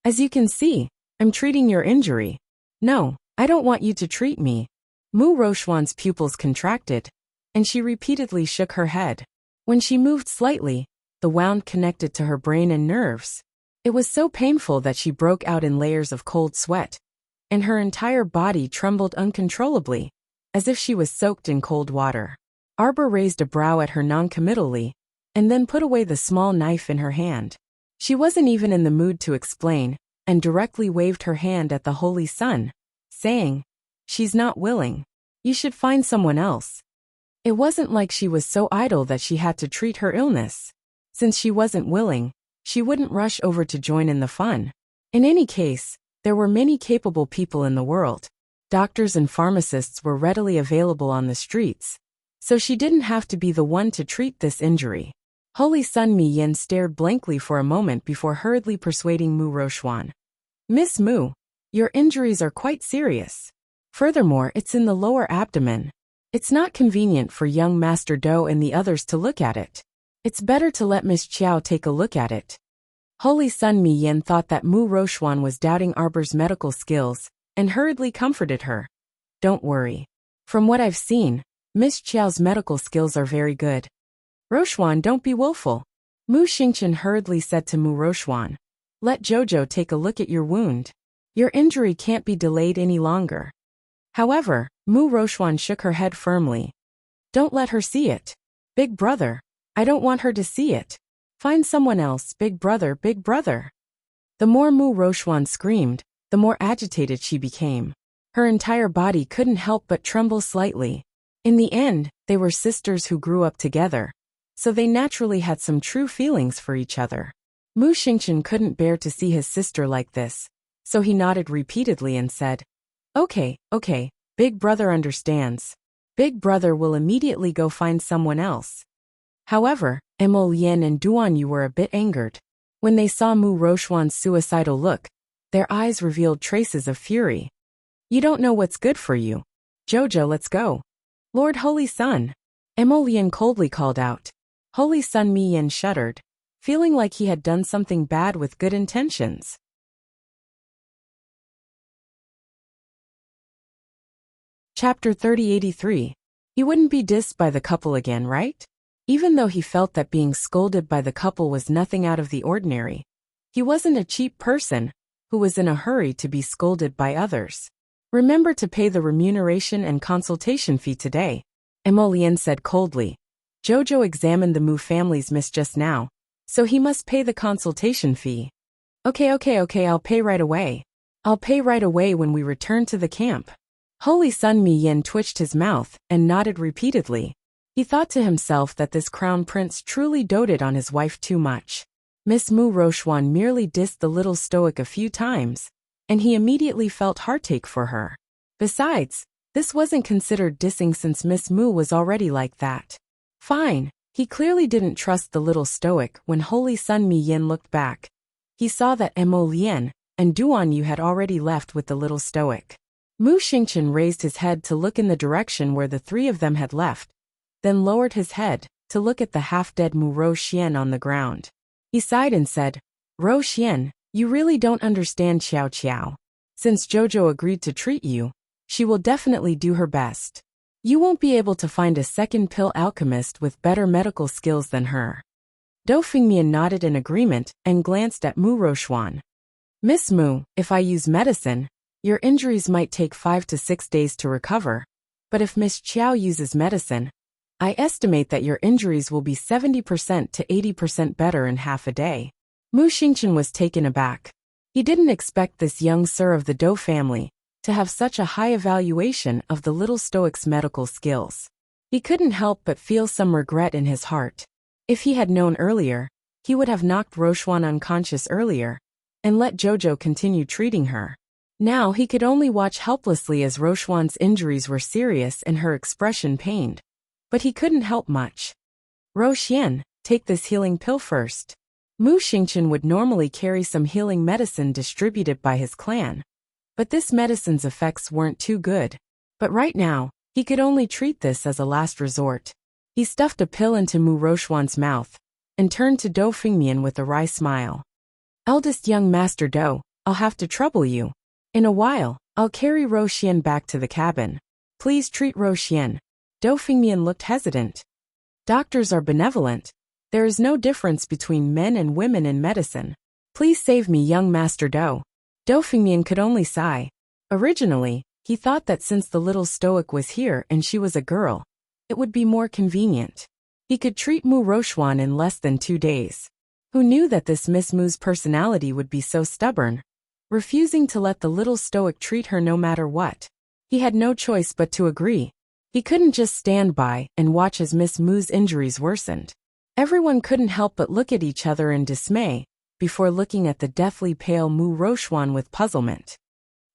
Speaker 1: As you can see, I'm treating your injury. No, I don't want you to treat me. Mu Roxuan's pupils contracted, and she repeatedly shook her head. When she moved slightly, the wound connected to her brain and nerves. It was so painful that she broke out in layers of cold sweat, and her entire body trembled uncontrollably, as if she was soaked in cold water. Arbor raised a brow at her noncommittally, and then put away the small knife in her hand. She wasn't even in the mood to explain, and directly waved her hand at the Holy Sun, saying, "She's not willing. You should find someone else." It wasn't like she was so idle that she had to treat her illness. Since she wasn't willing, she wouldn't rush over to join in the fun. In any case, there were many capable people in the world. Doctors and pharmacists were readily available on the streets, so she didn't have to be the one to treat this injury. Holy Sun Mi Yin stared blankly for a moment before hurriedly persuading Mu Rochuan. "Miss Mu, your injuries are quite serious. Furthermore, it's in the lower abdomen. It's not convenient for young Master Do and the others to look at it. It's better to let Miss Chiao take a look at it." Holy Sun Mi Yin thought that Mu Rochuan was doubting Arbor's medical skills, and hurriedly comforted her. "Don't worry. From what I've seen, Miss Chiao's medical skills are very good. Rochuan, don't be willful." Mu Xingchen hurriedly said to Mu Rochuan, "Let Jojo take a look at your wound. Your injury can't be delayed any longer." However, Mu Rochuan shook her head firmly. "Don't let her see it. Big brother, I don't want her to see it. Find someone else, big brother, big brother." The more Mu Rochuan screamed, the more agitated she became. Her entire body couldn't help but tremble slightly. In the end, they were sisters who grew up together, so they naturally had some true feelings for each other. Mu Xingchen couldn't bear to see his sister like this, so he nodded repeatedly and said, Okay, big brother understands. Big brother will immediately go find someone else." However, Emolien and Duanyu were a bit angered. When they saw Mu Rochuan's suicidal look, their eyes revealed traces of fury. "You don't know what's good for you. Jojo, let's go." "Lord Holy Sun," Emolien coldly called out. Holy Sun Mi Yin shuddered, feeling like he had done something bad with good intentions. Chapter 3083. He wouldn't be dissed by the couple again, right? Even though he felt that being scolded by the couple was nothing out of the ordinary, he wasn't a cheap person who was in a hurry to be scolded by others. "Remember to pay the remuneration and consultation fee today," Emolien said coldly. Jojo examined the Mu family's miss just now, so he must pay the consultation fee. Okay, I'll pay right away. I'll pay right away when we return to the camp." Holy Sun Mi Yin twitched his mouth and nodded repeatedly. He thought to himself that this crown prince truly doted on his wife too much. Miss Mu Rochuan merely dissed the little stoic a few times, and he immediately felt heartache for her. Besides, this wasn't considered dissing since Miss Mu was already like that. Fine, he clearly didn't trust the little stoic. When Holy Sun Mi Yin looked back, he saw that Emolien and Duanyu had already left with the little stoic. Mu Xingchen raised his head to look in the direction where the three of them had left, then lowered his head to look at the half-dead Mu Roxian on the ground. He sighed and said, "Roxian, you really don't understand Xiao Qiao. Since Jojo agreed to treat you, she will definitely do her best. You won't be able to find a second pill alchemist with better medical skills than her." Do Fingmian nodded in agreement and glanced at Mu Rochuan. "Miss Mu, if I use medicine, your injuries might take 5 to 6 days to recover, but if Miss Chiao uses medicine, I estimate that your injuries will be 70% to 80% better in half a day." Mu Xingchen was taken aback. He didn't expect this young sir of the Do family to have such a high evaluation of the little stoic's medical skills. He couldn't help but feel some regret in his heart. If he had known earlier, he would have knocked Rochuan unconscious earlier and let Jojo continue treating her. Now he could only watch helplessly as Rochuan's injuries were serious and her expression pained. But he couldn't help much. "Roxian, take this healing pill first." Mu Xingchen would normally carry some healing medicine distributed by his clan, but this medicine's effects weren't too good. But right now, he could only treat this as a last resort. He stuffed a pill into Mu Rochuan's mouth and turned to Do Fingmian with a wry smile. "Eldest young Master Do, I'll have to trouble you. In a while, I'll carry Roxian back to the cabin. Please treat Roxian." Do Fingmian looked hesitant. "Doctors are benevolent. There is no difference between men and women in medicine. Please save me, young Master Do. Do Fingmian could only sigh. Originally, he thought that since the little stoic was here and she was a girl, it would be more convenient. He could treat Mu Rochuan in less than 2 days. Who knew that this Miss Mu's personality would be so stubborn, refusing to let the little stoic treat her no matter what? He had no choice but to agree. He couldn't just stand by and watch as Miss Mu's injuries worsened. Everyone couldn't help but look at each other in dismay, before looking at the deathly pale Mu Rochuan with puzzlement.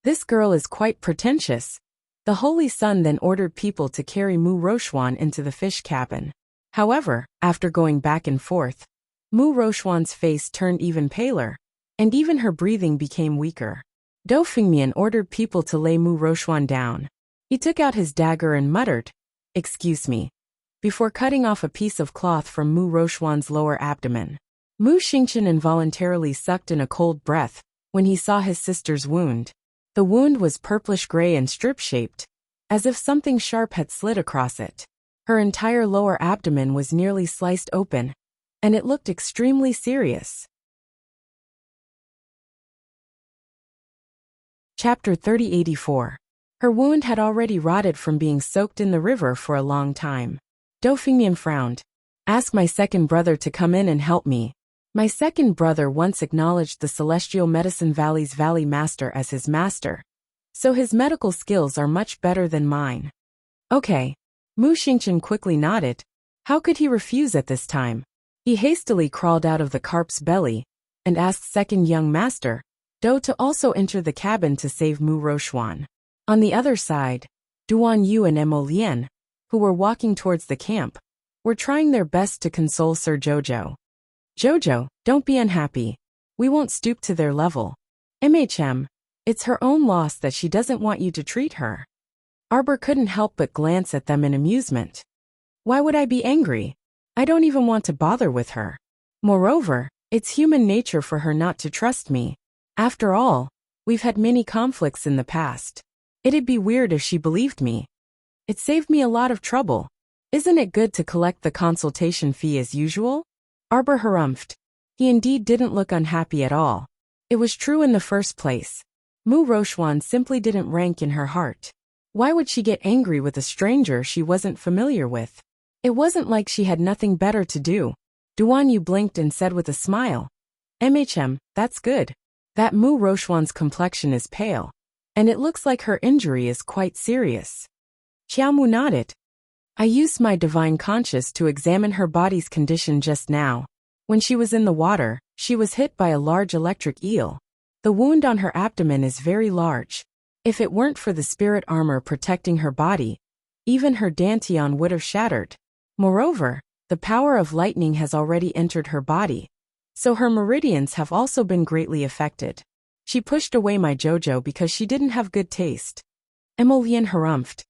Speaker 1: This girl is quite pretentious. The Holy Sun then ordered people to carry Mu Rochuan into the fish cabin. However, after going back and forth, Mu Rochuan's face turned even paler, and even her breathing became weaker. Do Fingmian ordered people to lay Mu Rochuan down. He took out his dagger and muttered, "Excuse me," before cutting off a piece of cloth from Mu Rochuan's lower abdomen. Mu Xingqian involuntarily sucked in a cold breath when he saw his sister's wound. The wound was purplish-gray and strip-shaped, as if something sharp had slid across it. Her entire lower abdomen was nearly sliced open, and it looked extremely serious. Chapter 3084. Her wound had already rotted from being soaked in the river for a long time. Do Fingmian frowned. "Ask my second brother to come in and help me." My second brother once acknowledged the Celestial Medicine Valley's Valley Master as his master, so his medical skills are much better than mine. Okay. Mu Xingqian quickly nodded. How could he refuse at this time? He hastily crawled out of the carp's belly and asked second young master, Do, to also enter the cabin to save Mu Rochuan. On the other side, Duan Yu and Mo Lian, who were walking towards the camp, were trying their best to console Sir Jojo. "Jojo, don't be unhappy. We won't stoop to their level. It's her own loss that she doesn't want you to treat her." Arbor couldn't help but glance at them in amusement. "Why would I be angry? I don't even want to bother with her. Moreover, it's human nature for her not to trust me. After all, we've had many conflicts in the past. It'd be weird if she believed me. It saved me a lot of trouble. Isn't it good to collect the consultation fee as usual?" Arbor harumphed. He indeed didn't look unhappy at all. It was true in the first place. Mu Rochuan simply didn't rank in her heart. Why would she get angry with a stranger she wasn't familiar with? It wasn't like she had nothing better to do. Duan Yu blinked and said with a smile, That's good. That Mu Rochuan's complexion is pale, and it looks like her injury is quite serious." Xiaomu nodded. "I used my divine conscience to examine her body's condition just now. When she was in the water, she was hit by a large electric eel. The wound on her abdomen is very large. If it weren't for the spirit armor protecting her body, even her dantian would have shattered. Moreover, the power of lightning has already entered her body, so her meridians have also been greatly affected. She pushed away my Jojo because she didn't have good taste." Emolian harumphed.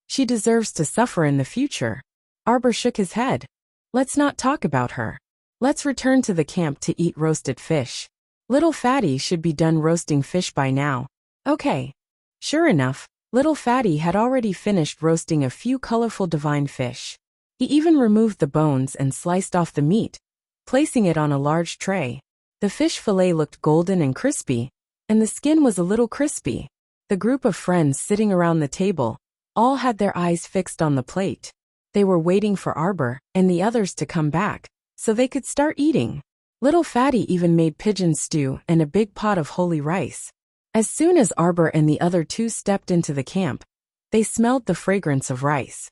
Speaker 1: "She deserves to suffer in the future." Arbor shook his head. "Let's not talk about her. Let's return to the camp to eat roasted fish. Little Fatty should be done roasting fish by now." "Okay." Sure enough, Little Fatty had already finished roasting a few colorful divine fish. He even removed the bones and sliced off the meat, placing it on a large tray. The fish fillet looked golden and crispy, and the skin was a little crispy. The group of friends sitting around the table all had their eyes fixed on the plate. They were waiting for Arbor and the others to come back, so they could start eating. Little Fatty even made pigeon stew and a big pot of holy rice. As soon as Arbor and the other two stepped into the camp, they smelled the fragrance of rice.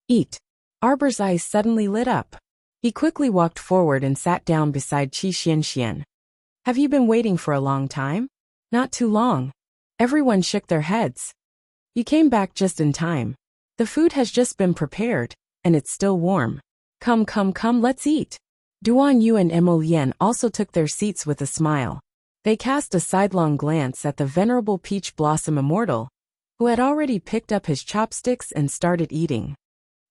Speaker 1: "Eat." Arbor's eyes suddenly lit up. He quickly walked forward and sat down beside Qi Xianxian. "Have you been waiting for a long time?" "Not too long." Everyone shook their heads. "You came back just in time. The food has just been prepared, and it's still warm. Come, let's eat." Duan Yu and Mo Lian also took their seats with a smile. They cast a sidelong glance at the venerable Peach Blossom Immortal, who had already picked up his chopsticks and started eating.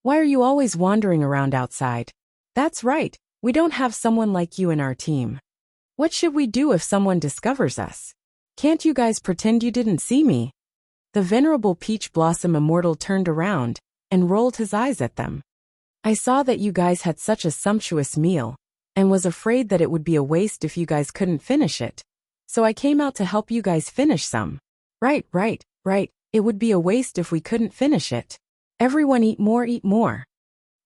Speaker 1: "Why are you always wandering around outside?" "That's right, we don't have someone like you in our team. What should we do if someone discovers us? Can't you guys pretend you didn't see me?" The venerable Peach Blossom Immortal turned around and rolled his eyes at them. "I saw that you guys had such a sumptuous meal, and was afraid that it would be a waste if you guys couldn't finish it. So I came out to help you guys finish some. Right. It would be a waste if we couldn't finish it. Everyone eat more, eat more.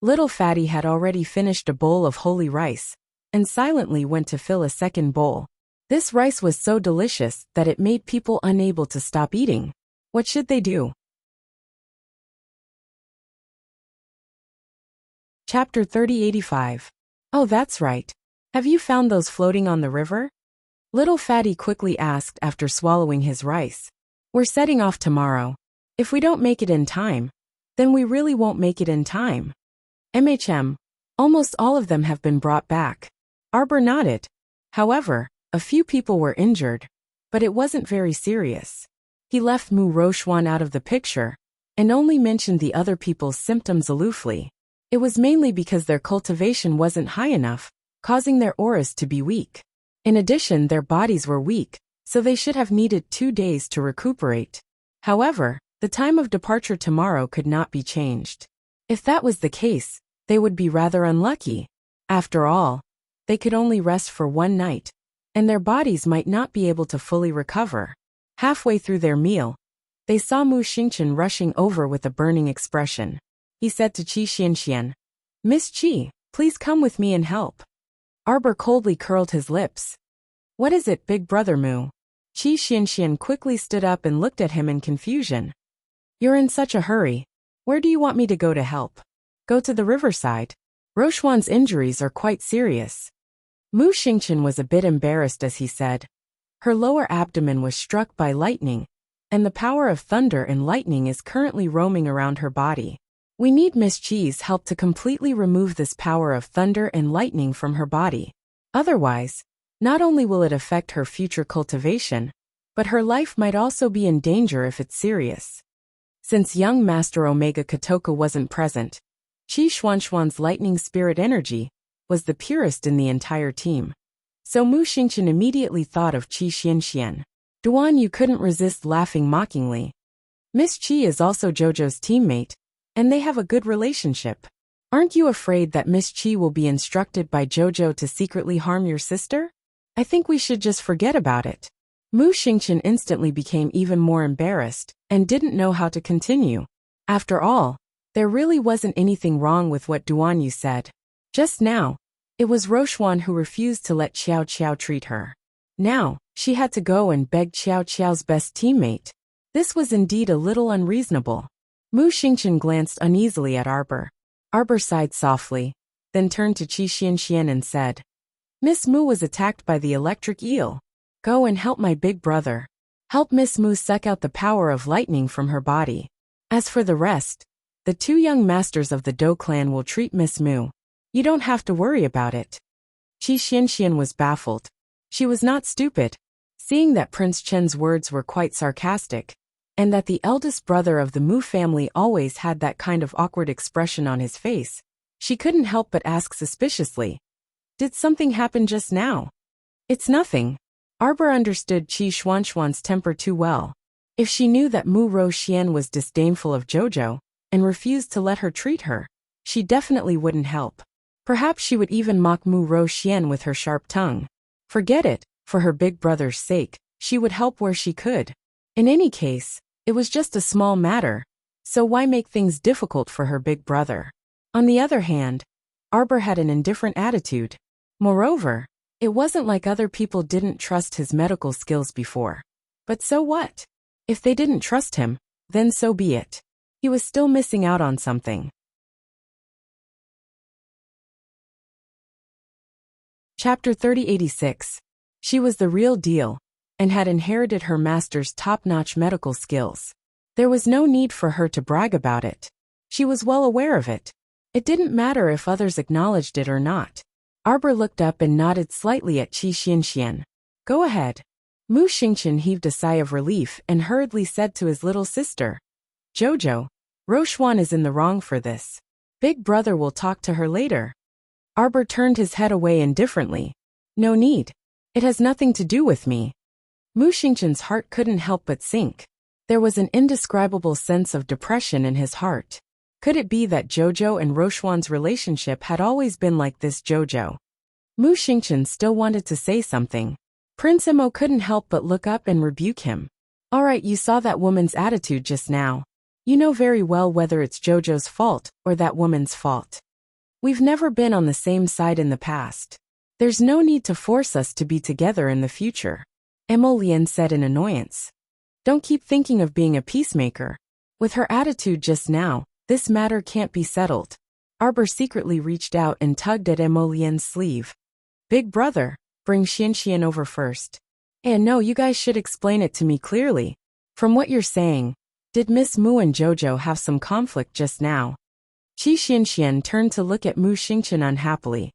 Speaker 1: Little Fatty had already finished a bowl of holy rice, and silently went to fill a second bowl. This rice was so delicious that it made people unable to stop eating. What should they do? Chapter 3085. Oh, that's right. Have you found those floating on the river? Little Fatty quickly asked after swallowing his rice. We're setting off tomorrow. If we don't make it in time, then we really won't make it in time. Almost all of them have been brought back. Arbor nodded. However, a few people were injured, but it wasn't very serious. He left Mu Rochuan out of the picture, and only mentioned the other people's symptoms aloofly. It was mainly because their cultivation wasn't high enough, causing their auras to be weak. In addition, their bodies were weak, so they should have needed 2 days to recuperate. However, the time of departure tomorrow could not be changed. If that was the case, they would be rather unlucky. After all, they could only rest for 1 night, and their bodies might not be able to fully recover. Halfway through their meal, they saw Mu Xingchen rushing over with a burning expression. He said to Qi Xianxian, Miss Qi, please come with me and help. Arbor coldly curled his lips. What is it, big brother Mu? Qi Xianxian quickly stood up and looked at him in confusion. You're in such a hurry. Where do you want me to go to help? Go to the riverside. Rochuan's injuries are quite serious. Mu Xingchen was a bit embarrassed as he said. Her lower abdomen was struck by lightning, and the power of thunder and lightning is currently roaming around her body. We need Miss Qi's help to completely remove this power of thunder and lightning from her body. Otherwise, not only will it affect her future cultivation, but her life might also be in danger if it's serious. Since young Master Omega Kotoka wasn't present, Qi Xuanxuan's lightning spirit energy was the purest in the entire team. So Mu Xingchen immediately thought of Qi Xianxian. Duan Yu couldn't resist laughing mockingly. Miss Qi is also Jojo's teammate, and they have a good relationship. Aren't you afraid that Miss Qi will be instructed by Jojo to secretly harm your sister? I think we should just forget about it. Mu Xingchen instantly became even more embarrassed and didn't know how to continue. After all, there really wasn't anything wrong with what Duan Yu said. Just now, it was Rochuan who refused to let Qiao Qiao treat her. Now, she had to go and beg Qiao Qiao's best teammate. This was indeed a little unreasonable. Mu Xingchen glanced uneasily at Arbor. Arbor sighed softly, then turned to Qi Xianxian and said, Miss Mu was attacked by the electric eel. Go and help my big brother. Help Miss Mu suck out the power of lightning from her body. As for the rest, the 2 young masters of the Dou clan will treat Miss Mu. You don't have to worry about it. Qi Xianxian was baffled. She was not stupid. Seeing that Prince Chen's words were quite sarcastic, and that the eldest brother of the Mu family always had that kind of awkward expression on his face, she couldn't help but ask suspiciously, Did something happen just now? It's nothing. Arbor understood Qi Xuanxuan's temper too well. If she knew that Mu Roxian was disdainful of Jojo, and refused to let her treat her, she definitely wouldn't help. Perhaps she would even mock Mu Roxian with her sharp tongue. Forget it, for her big brother's sake, she would help where she could. In any case, it was just a small matter, so why make things difficult for her big brother? On the other hand, Arbor had an indifferent attitude. Moreover, it wasn't like other people didn't trust his medical skills before. But so what? If they didn't trust him, then so be it. He was still missing out on something. Chapter 3086. She was the real deal, and had inherited her master's top-notch medical skills. There was no need for her to brag about it. She was well aware of it. It didn't matter if others acknowledged it or not. Arbor looked up and nodded slightly at Qi Xianxian. Go ahead. Mu Xingchen heaved a sigh of relief and hurriedly said to his little sister, Jojo, Rochuan is in the wrong for this. Big brother will talk to her later. Arbor turned his head away indifferently. No need. It has nothing to do with me. Mu Xingchen's heart couldn't help but sink. There was an indescribable sense of depression in his heart. Could it be that Jojo and Rochuan's relationship had always been like this? Jojo Mu Xingqian still wanted to say something. Prince Mo couldn't help but look up and rebuke him. Alright, you saw that woman's attitude just now. You know very well whether it's Jojo's fault or that woman's fault. We've never been on the same side in the past. There's no need to force us to be together in the future. Emolian said in annoyance. Don't keep thinking of being a peacemaker. With her attitude just now, this matter can't be settled. Arbor secretly reached out and tugged at Emolian's sleeve. Big brother, bring Xianxian over first. And no, you guys should explain it to me clearly. From what you're saying, did Miss Mu and Jojo have some conflict just now? Qi Xianxian turned to look at Mu Xingqian unhappily.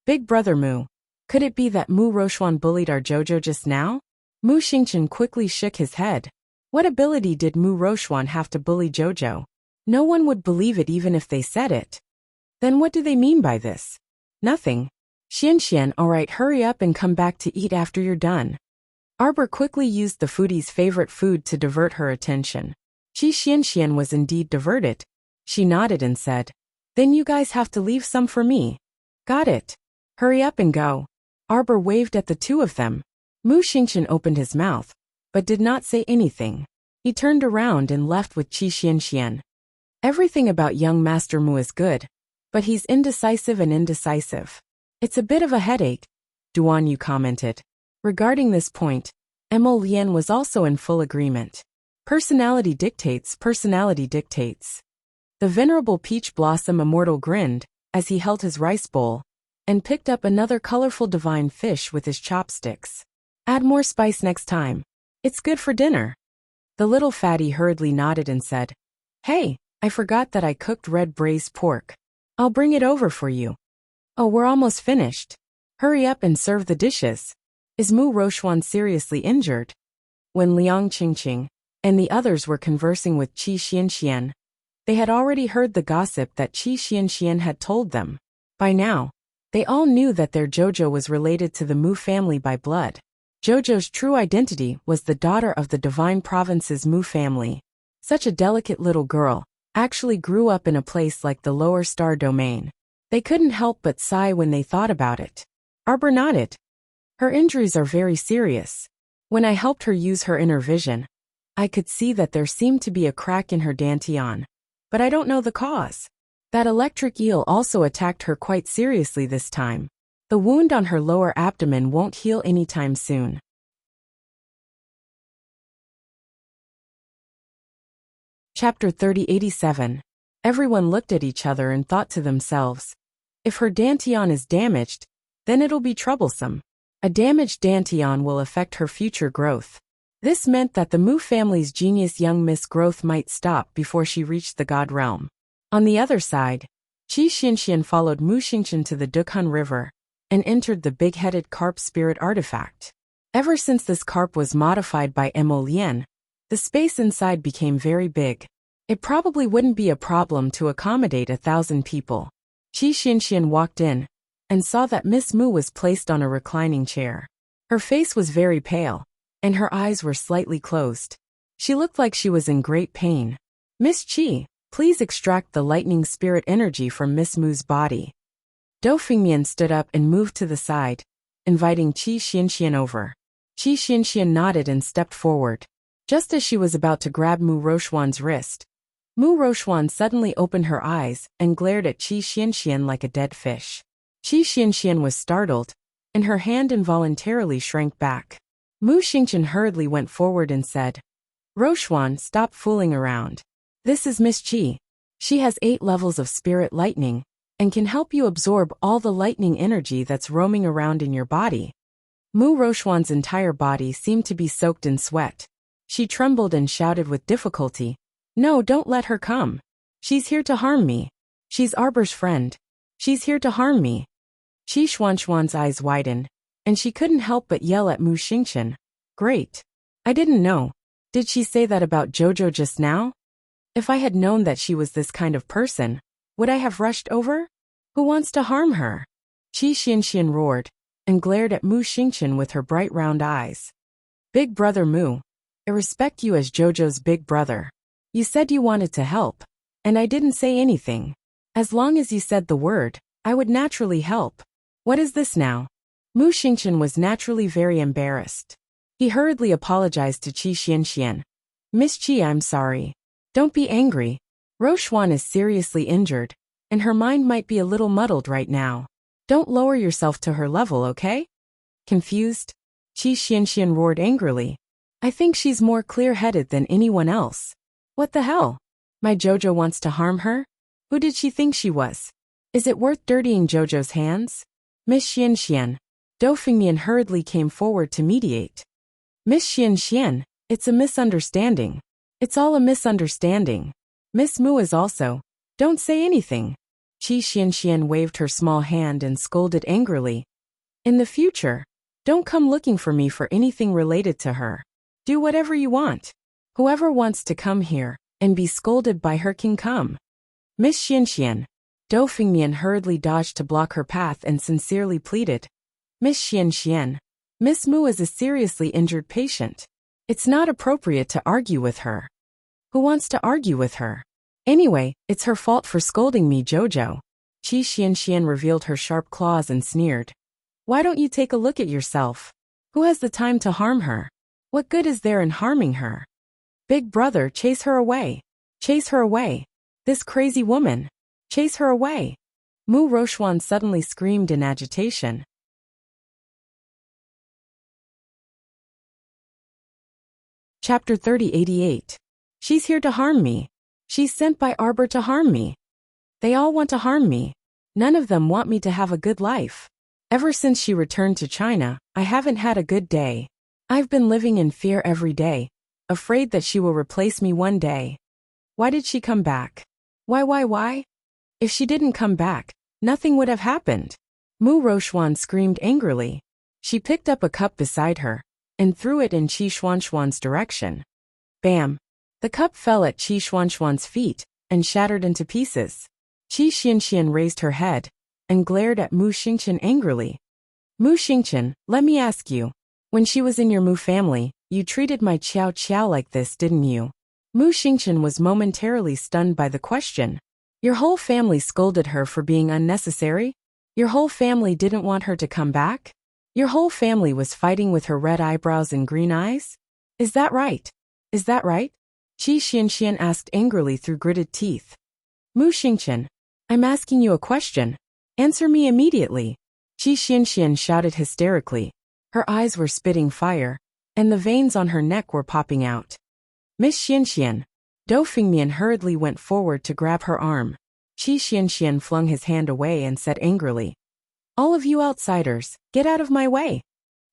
Speaker 1: Big brother Mu, could it be that Mu Roxuan bullied our Jojo just now? Mu Xingqian quickly shook his head. What ability did Mu Roxuan have to bully Jojo? No one would believe it even if they said it. Then what do they mean by this? Nothing. Xianxian, alright, hurry up and come back to eat after you're done. Arbor quickly used the foodie's favorite food to divert her attention. Qi Xianxian was indeed diverted. She nodded and said, Then you guys have to leave some for me. Got it. Hurry up and go. Arbor waved at the two of them. Mu Xingqian opened his mouth, but did not say anything. He turned around and left with Qi Xianxian. Everything about young Master Mu is good, but he's indecisive and indecisive. It's a bit of a headache, Duan Yu commented. Regarding this point, Mo Lian was also in full agreement. Personality dictates, personality dictates. The venerable Peach Blossom Immortal grinned as he held his rice bowl and picked up another colorful divine fish with his chopsticks. Add more spice next time. It's good for dinner. The little fatty hurriedly nodded and said, Hey, I forgot that I cooked red braised pork. I'll bring it over for you. Oh, we're almost finished. Hurry up and serve the dishes. Is Mu Roxuan seriously injured? When Liang Qingqing and the others were conversing with Qi Xianxian, they had already heard the gossip that Qi Xianxian had told them. By now, they all knew that their Jojo was related to the Mu family by blood. Jojo's true identity was the daughter of the Divine Province's Mu family. Such a delicate little girl actually grew up in a place like the Lower Star Domain. They couldn't help but sigh when they thought about it. Arbor nodded. Her injuries are very serious. When I helped her use her inner vision, I could see that there seemed to be a crack in her dantian. But I don't know the cause. That electric eel also attacked her quite seriously this time. The wound on her lower abdomen won't heal anytime soon. Chapter 3087. Everyone looked at each other and thought to themselves, if her dantian is damaged, then it'll be troublesome. A damaged dantian will affect her future growth. This meant that the Mu family's genius young Miss growth might stop before she reached the God realm. On the other side, Qi Xianxian followed Mu Xingqian to the Dukhan River and entered the big-headed carp spirit artifact. Ever since this carp was modified by Mo Lian, the space inside became very big. It probably wouldn't be a problem to accommodate 1,000 people. Qi Xianxian walked in and saw that Miss Mu was placed on a reclining chair. Her face was very pale, and her eyes were slightly closed. She looked like she was in great pain. Miss Qi, please extract the lightning spirit energy from Miss Mu's body. Dou Fingmian stood up and moved to the side, inviting Qi Xianxian over. Qi Xianxian nodded and stepped forward. Just as she was about to grab Mu Roxuan's wrist, Mu Roxuan suddenly opened her eyes and glared at Qi Xianxian like a dead fish. Qi Xianxian was startled, and her hand involuntarily shrank back. Mu Xingqian hurriedly went forward and said, Roxuan, stop fooling around. This is Miss Qi. She has 8 levels of spirit lightning, and can help you absorb all the lightning energy that's roaming around in your body. Mu Roxuan's entire body seemed to be soaked in sweat. She trembled and shouted with difficulty, No, don't let her come. She's here to harm me. She's Arbor's friend. She's here to harm me. Qi Xuanxuan's eyes widened, and she couldn't help but yell at Mu Xingqian. Great. I didn't know. Did she say that about Jojo just now? If I had known that she was this kind of person, would I have rushed over? Who wants to harm her? Qi Xianxian roared, and glared at Mu Xingqian with her bright round eyes. Big brother Mu, I respect you as Jojo's big brother. You said you wanted to help, and I didn't say anything. As long as you said the word, I would naturally help. What is this now? Mu Xingqian was naturally very embarrassed. He hurriedly apologized to Qi Xianxian. Miss Qi, I'm sorry. Don't be angry. Rochuan is seriously injured, and her mind might be a little muddled right now. Don't lower yourself to her level, okay? Confused, Qi Xianxian roared angrily. I think she's more clear-headed than anyone else. What the hell? My Jojo wants to harm her? Who did she think she was? Is it worth dirtying Jojo's hands? Miss Xianxian. Dou Fingnian hurriedly came forward to mediate. Miss Xianxian, it's a misunderstanding. It's all a misunderstanding. Miss Mu is also. Don't say anything. Qi Xianxian waved her small hand and scolded angrily. In the future, don't come looking for me for anything related to her. Do whatever you want. Whoever wants to come here and be scolded by her can come. Miss Xianxian. Dou Fingnian hurriedly dodged to block her path and sincerely pleaded. Miss Xianxian. Miss Mu is a seriously injured patient. It's not appropriate to argue with her. Who wants to argue with her? Anyway, it's her fault for scolding me, Jojo. Qi Xianxian revealed her sharp claws and sneered. Why don't you take a look at yourself? Who has the time to harm her? What good is there in harming her? Big brother, chase her away. Chase her away. This crazy woman. Chase her away. Mu Rochuan suddenly screamed in agitation. Chapter 3088. She's here to harm me. She's sent by Arbor to harm me. They all want to harm me. None of them want me to have a good life. Ever since she returned to China, I haven't had a good day. I've been living in fear every day, afraid that she will replace me one day. Why did she come back? Why? If she didn't come back, nothing would have happened. Mu Rochuan screamed angrily. She picked up a cup beside her and threw it in Qi Xuanxuan's direction. Bam! The cup fell at Qi Xuanxuan's feet and shattered into pieces. Qi Xianxian raised her head and glared at Mu Xingqian angrily. Mu Xingqian, let me ask you. When she was in your Mu family, you treated my Qiao Qiao like this, didn't you? Mu Xingqian was momentarily stunned by the question. Your whole family scolded her for being unnecessary? Your whole family didn't want her to come back? Your whole family was fighting with her red eyebrows and green eyes? Is that right? Is that right? Qi Xianxian asked angrily through gritted teeth. Mu Xingqian, I'm asking you a question. Answer me immediately. Qi Xianxian shouted hysterically. Her eyes were spitting fire, and the veins on her neck were popping out. Miss Xianxian. Dou Fingnian hurriedly went forward to grab her arm. Qi Xianxian flung his hand away and said angrily. All of you outsiders, get out of my way.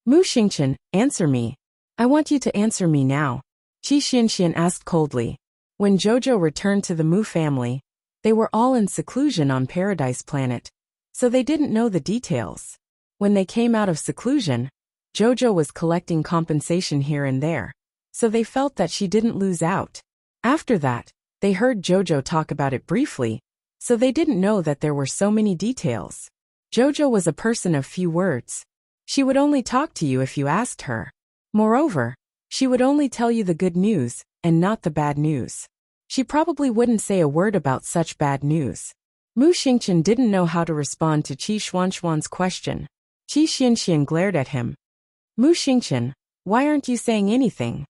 Speaker 1: Mu Xingqian, answer me. I want you to answer me now. Qi Xianxian asked coldly. When Jojo returned to the Mu family, they were all in seclusion on Paradise Planet, so they didn't know the details. When they came out of seclusion, Jojo was collecting compensation here and there, so they felt that she didn't lose out. After that, they heard Jojo talk about it briefly, so they didn't know that there were so many details. Jojo was a person of few words. She would only talk to you if you asked her. Moreover, she would only tell you the good news and not the bad news. She probably wouldn't say a word about such bad news. Mu Xingqian didn't know how to respond to Qi Xuanxuan's question. Qi Xianxian glared at him. Mu Xingqian, why aren't you saying anything?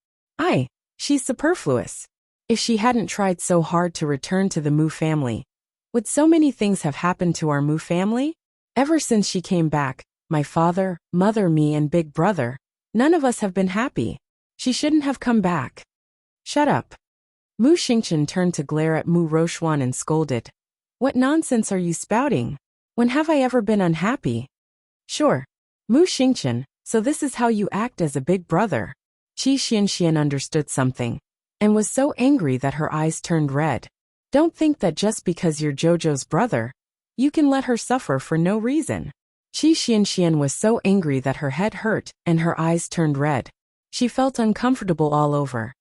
Speaker 1: She's superfluous. If she hadn't tried so hard to return to the Mu family, would so many things have happened to our Mu family? Ever since she came back, my father, mother, me and big brother, none of us have been happy. She shouldn't have come back. Shut up. Mu Xingqian turned to glare at Mu Rochuan and scolded. What nonsense are you spouting? When have I ever been unhappy? Sure. Mu Xingqian, so this is how you act as a big brother. Qi Xianxian understood something, and was so angry that her eyes turned red. Don't think that just because you're Jojo's brother, you can let her suffer for no reason. Qi Xianxian was so angry that her head hurt and her eyes turned red. She felt uncomfortable all over.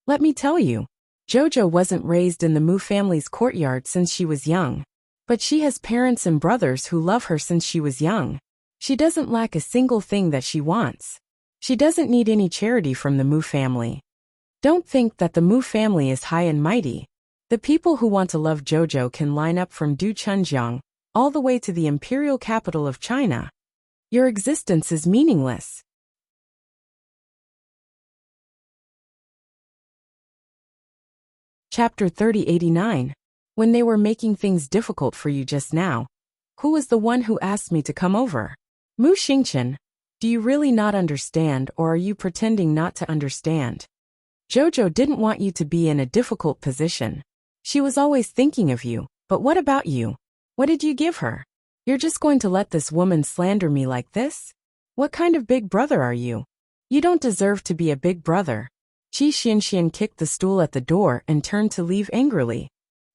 Speaker 1: Let me tell you, Jojo wasn't raised in the Mu family's courtyard since she was young. But she has parents and brothers who love her since she was young. She doesn't lack a single thing that she wants. She doesn't need any charity from the Mu family. Don't think that the Mu family is high and mighty. The people who want to love Jojo can line up from Du Chunjiang all the way to the imperial capital of China. Your existence is meaningless. Chapter 3089. When they were making things difficult for you just now, who was the one who asked me to come over? Mu Xingqian. Do you really not understand, or are you pretending not to understand? Jojo didn't want you to be in a difficult position. She was always thinking of you, but what about you? What did you give her? You're just going to let this woman slander me like this? What kind of big brother are you? You don't deserve to be a big brother. Qi Xianxian kicked the stool at the door and turned to leave angrily.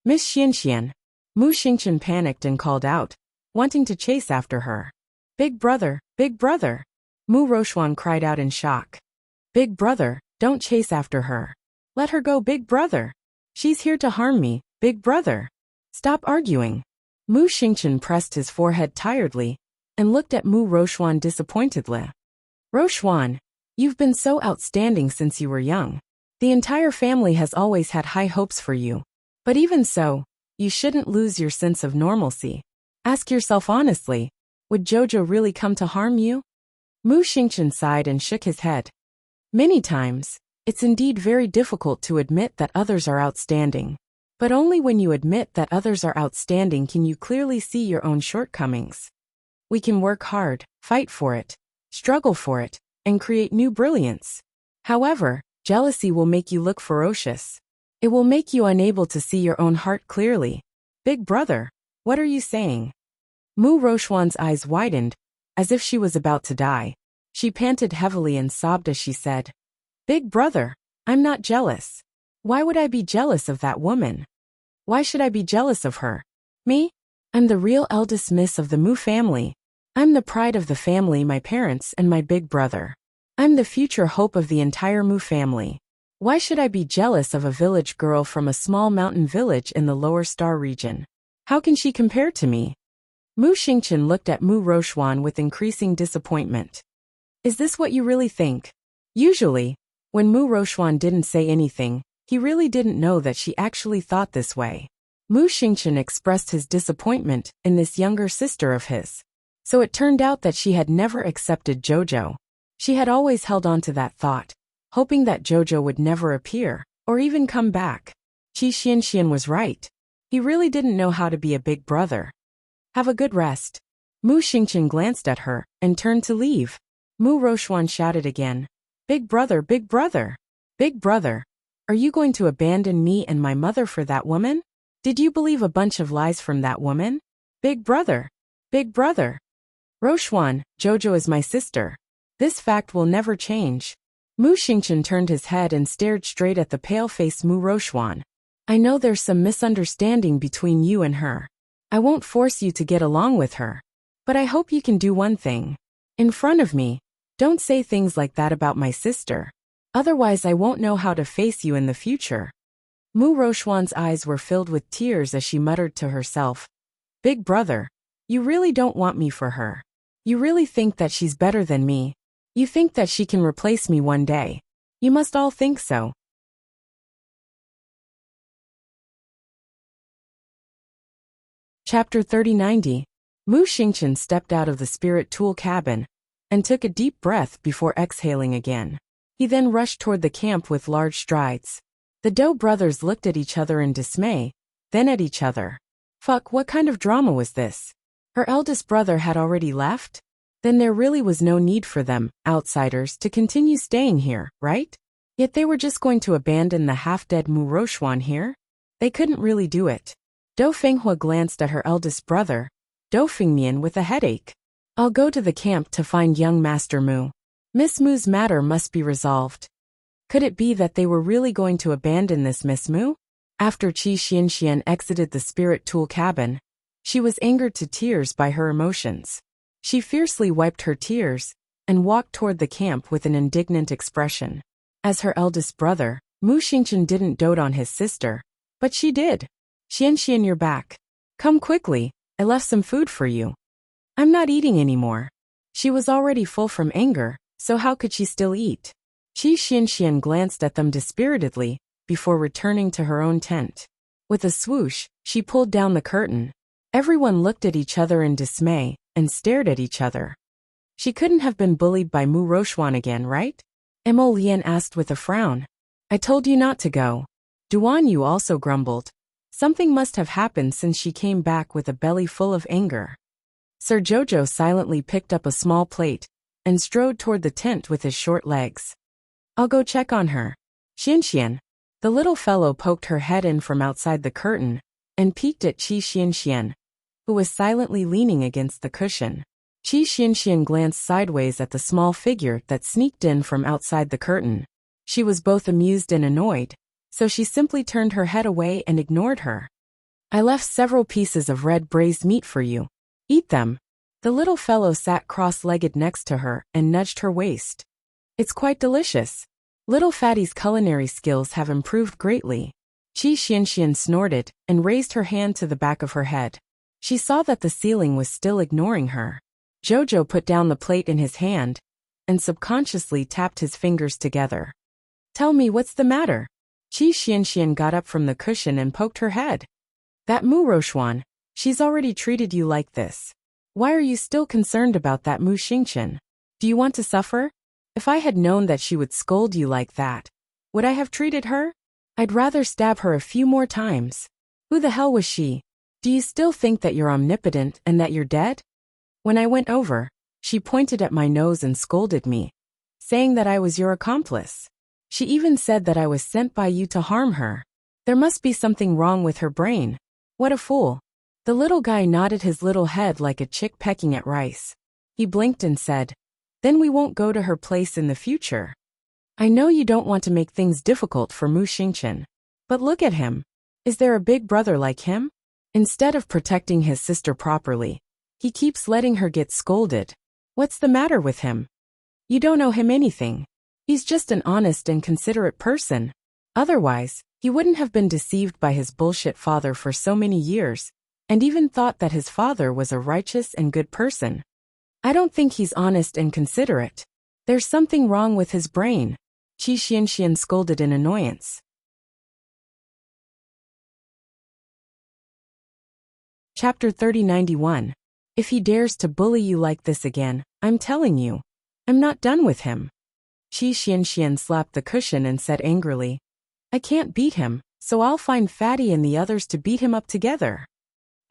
Speaker 1: Miss Xianxian. Mu Xingqian panicked and called out, wanting to chase after her. Big brother, big brother. Mu Roxuan cried out in shock. Big brother, don't chase after her. Let her go, big brother. She's here to harm me, big brother. Stop arguing. Mu Xingqian pressed his forehead tiredly and looked at Mu Roxuan disappointedly. Roxuan, you've been so outstanding since you were young. The entire family has always had high hopes for you. But even so, you shouldn't lose your sense of normalcy. Ask yourself honestly, would Jojo really come to harm you? Mu Xingqian sighed and shook his head. Many times, it's indeed very difficult to admit that others are outstanding. But only when you admit that others are outstanding can you clearly see your own shortcomings. We can work hard, fight for it, struggle for it, and create new brilliance. However, jealousy will make you look ferocious. It will make you unable to see your own heart clearly. Big brother, what are you saying? Mu Roxuan's eyes widened, as if she was about to die. She panted heavily and sobbed as she said, Big brother, I'm not jealous. Why would I be jealous of that woman? Why should I be jealous of her? Me? I'm the real eldest miss of the Mu family. I'm the pride of the family, my parents and my big brother. I'm the future hope of the entire Mu family. Why should I be jealous of a village girl from a small mountain village in the Lower Star region? How can she compare to me? Mu Xingqian looked at Mu Roxuan with increasing disappointment. Is this what you really think? Usually, when Mu Roxuan didn't say anything, he really didn't know that she actually thought this way. Mu Xingqian expressed his disappointment in this younger sister of his. So it turned out that she had never accepted Jojo. She had always held on to that thought, hoping that Jojo would never appear, or even come back. Qi Xianxian was right. He really didn't know how to be a big brother. Have a good rest. Mu Xingqian glanced at her and turned to leave. Mu Roxuan shouted again, Big brother, big brother. Big brother, are you going to abandon me and my mother for that woman? Did you believe a bunch of lies from that woman? Big brother. Big brother. Roxuan, Jojo is my sister. This fact will never change. Mu Xingqian turned his head and stared straight at the pale-faced Mu Roxuan. I know there's some misunderstanding between you and her. I won't force you to get along with her. But I hope you can do one thing. In front of me, don't say things like that about my sister. Otherwise I won't know how to face you in the future. Mu Roxuan's eyes were filled with tears as she muttered to herself, Big brother, you really don't want me for her. You really think that she's better than me. You think that she can replace me one day. You must all think so. Chapter 3090. Mu Xingqian stepped out of the spirit tool cabin and took a deep breath before exhaling again. He then rushed toward the camp with large strides. The Doe brothers looked at each other in dismay, then at each other. Fuck, what kind of drama was this? Her eldest brother had already left? Then there really was no need for them, outsiders, to continue staying here, right? Yet they were just going to abandon the half-dead Mu Roxuan here? They couldn't really do it. Dou Fenghua glanced at her eldest brother, Dou Fengmian, with a headache. I'll go to the camp to find young Master Mu. Miss Mu's matter must be resolved. Could it be that they were really going to abandon this Miss Mu? After Qi Xianxian exited the spirit tool cabin, she was angered to tears by her emotions. She fiercely wiped her tears and walked toward the camp with an indignant expression. As her eldest brother, Mu Xingqian didn't dote on his sister, but she did. Xianxian, you're back. Come quickly, I left some food for you. I'm not eating anymore. She was already full from anger, so how could she still eat? Qi Xianxian glanced at them dispiritedly before returning to her own tent. With a swoosh, she pulled down the curtain. Everyone looked at each other in dismay and stared at each other. She couldn't have been bullied by Mu Rochuan again, right? Mo Lian asked with a frown. I told you not to go. Duan Yu also grumbled. Something must have happened since she came back with a belly full of anger. Sir Jojo silently picked up a small plate and strode toward the tent with his short legs. I'll go check on her. Xianxian. The little fellow poked her head in from outside the curtain and peeked at Qi Xianxian, who was silently leaning against the cushion. Qi Xianxian glanced sideways at the small figure that sneaked in from outside the curtain. She was both amused and annoyed, so she simply turned her head away and ignored her. I left several pieces of red braised meat for you. Eat them. The little fellow sat cross-legged next to her and nudged her waist. It's quite delicious. Little Fatty's culinary skills have improved greatly. Qi Xianxian snorted and raised her hand to the back of her head. She saw that the ceiling was still ignoring her. Jojo put down the plate in his hand and subconsciously tapped his fingers together. Tell me what's the matter? Qi Xianxian got up from the cushion and poked her head. That Mu Rochuan, she's already treated you like this. Why are you still concerned about that Mu Xingqian? Do you want to suffer? If I had known that she would scold you like that, would I have treated her? I'd rather stab her a few more times. Who the hell was she? Do you still think that you're omnipotent and that you're dead? When I went over, she pointed at my nose and scolded me, saying that I was your accomplice. She even said that I was sent by you to harm her. There must be something wrong with her brain. What a fool. The little guy nodded his little head like a chick pecking at rice. He blinked and said, Then we won't go to her place in the future. I know you don't want to make things difficult for Mu Xingqian, but look at him. Is there a big brother like him? Instead of protecting his sister properly, he keeps letting her get scolded. What's the matter with him? You don't owe him anything. He's just an honest and considerate person. Otherwise, he wouldn't have been deceived by his bullshit father for so many years, and even thought that his father was a righteous and good person. I don't think he's honest and considerate. There's something wrong with his brain. Qi Xianxian scolded in annoyance. Chapter 3091. If he dares to bully you like this again, I'm telling you, I'm not done with him. Qi Xianxian slapped the cushion and said angrily, I can't beat him, so I'll find Fatty and the others to beat him up together.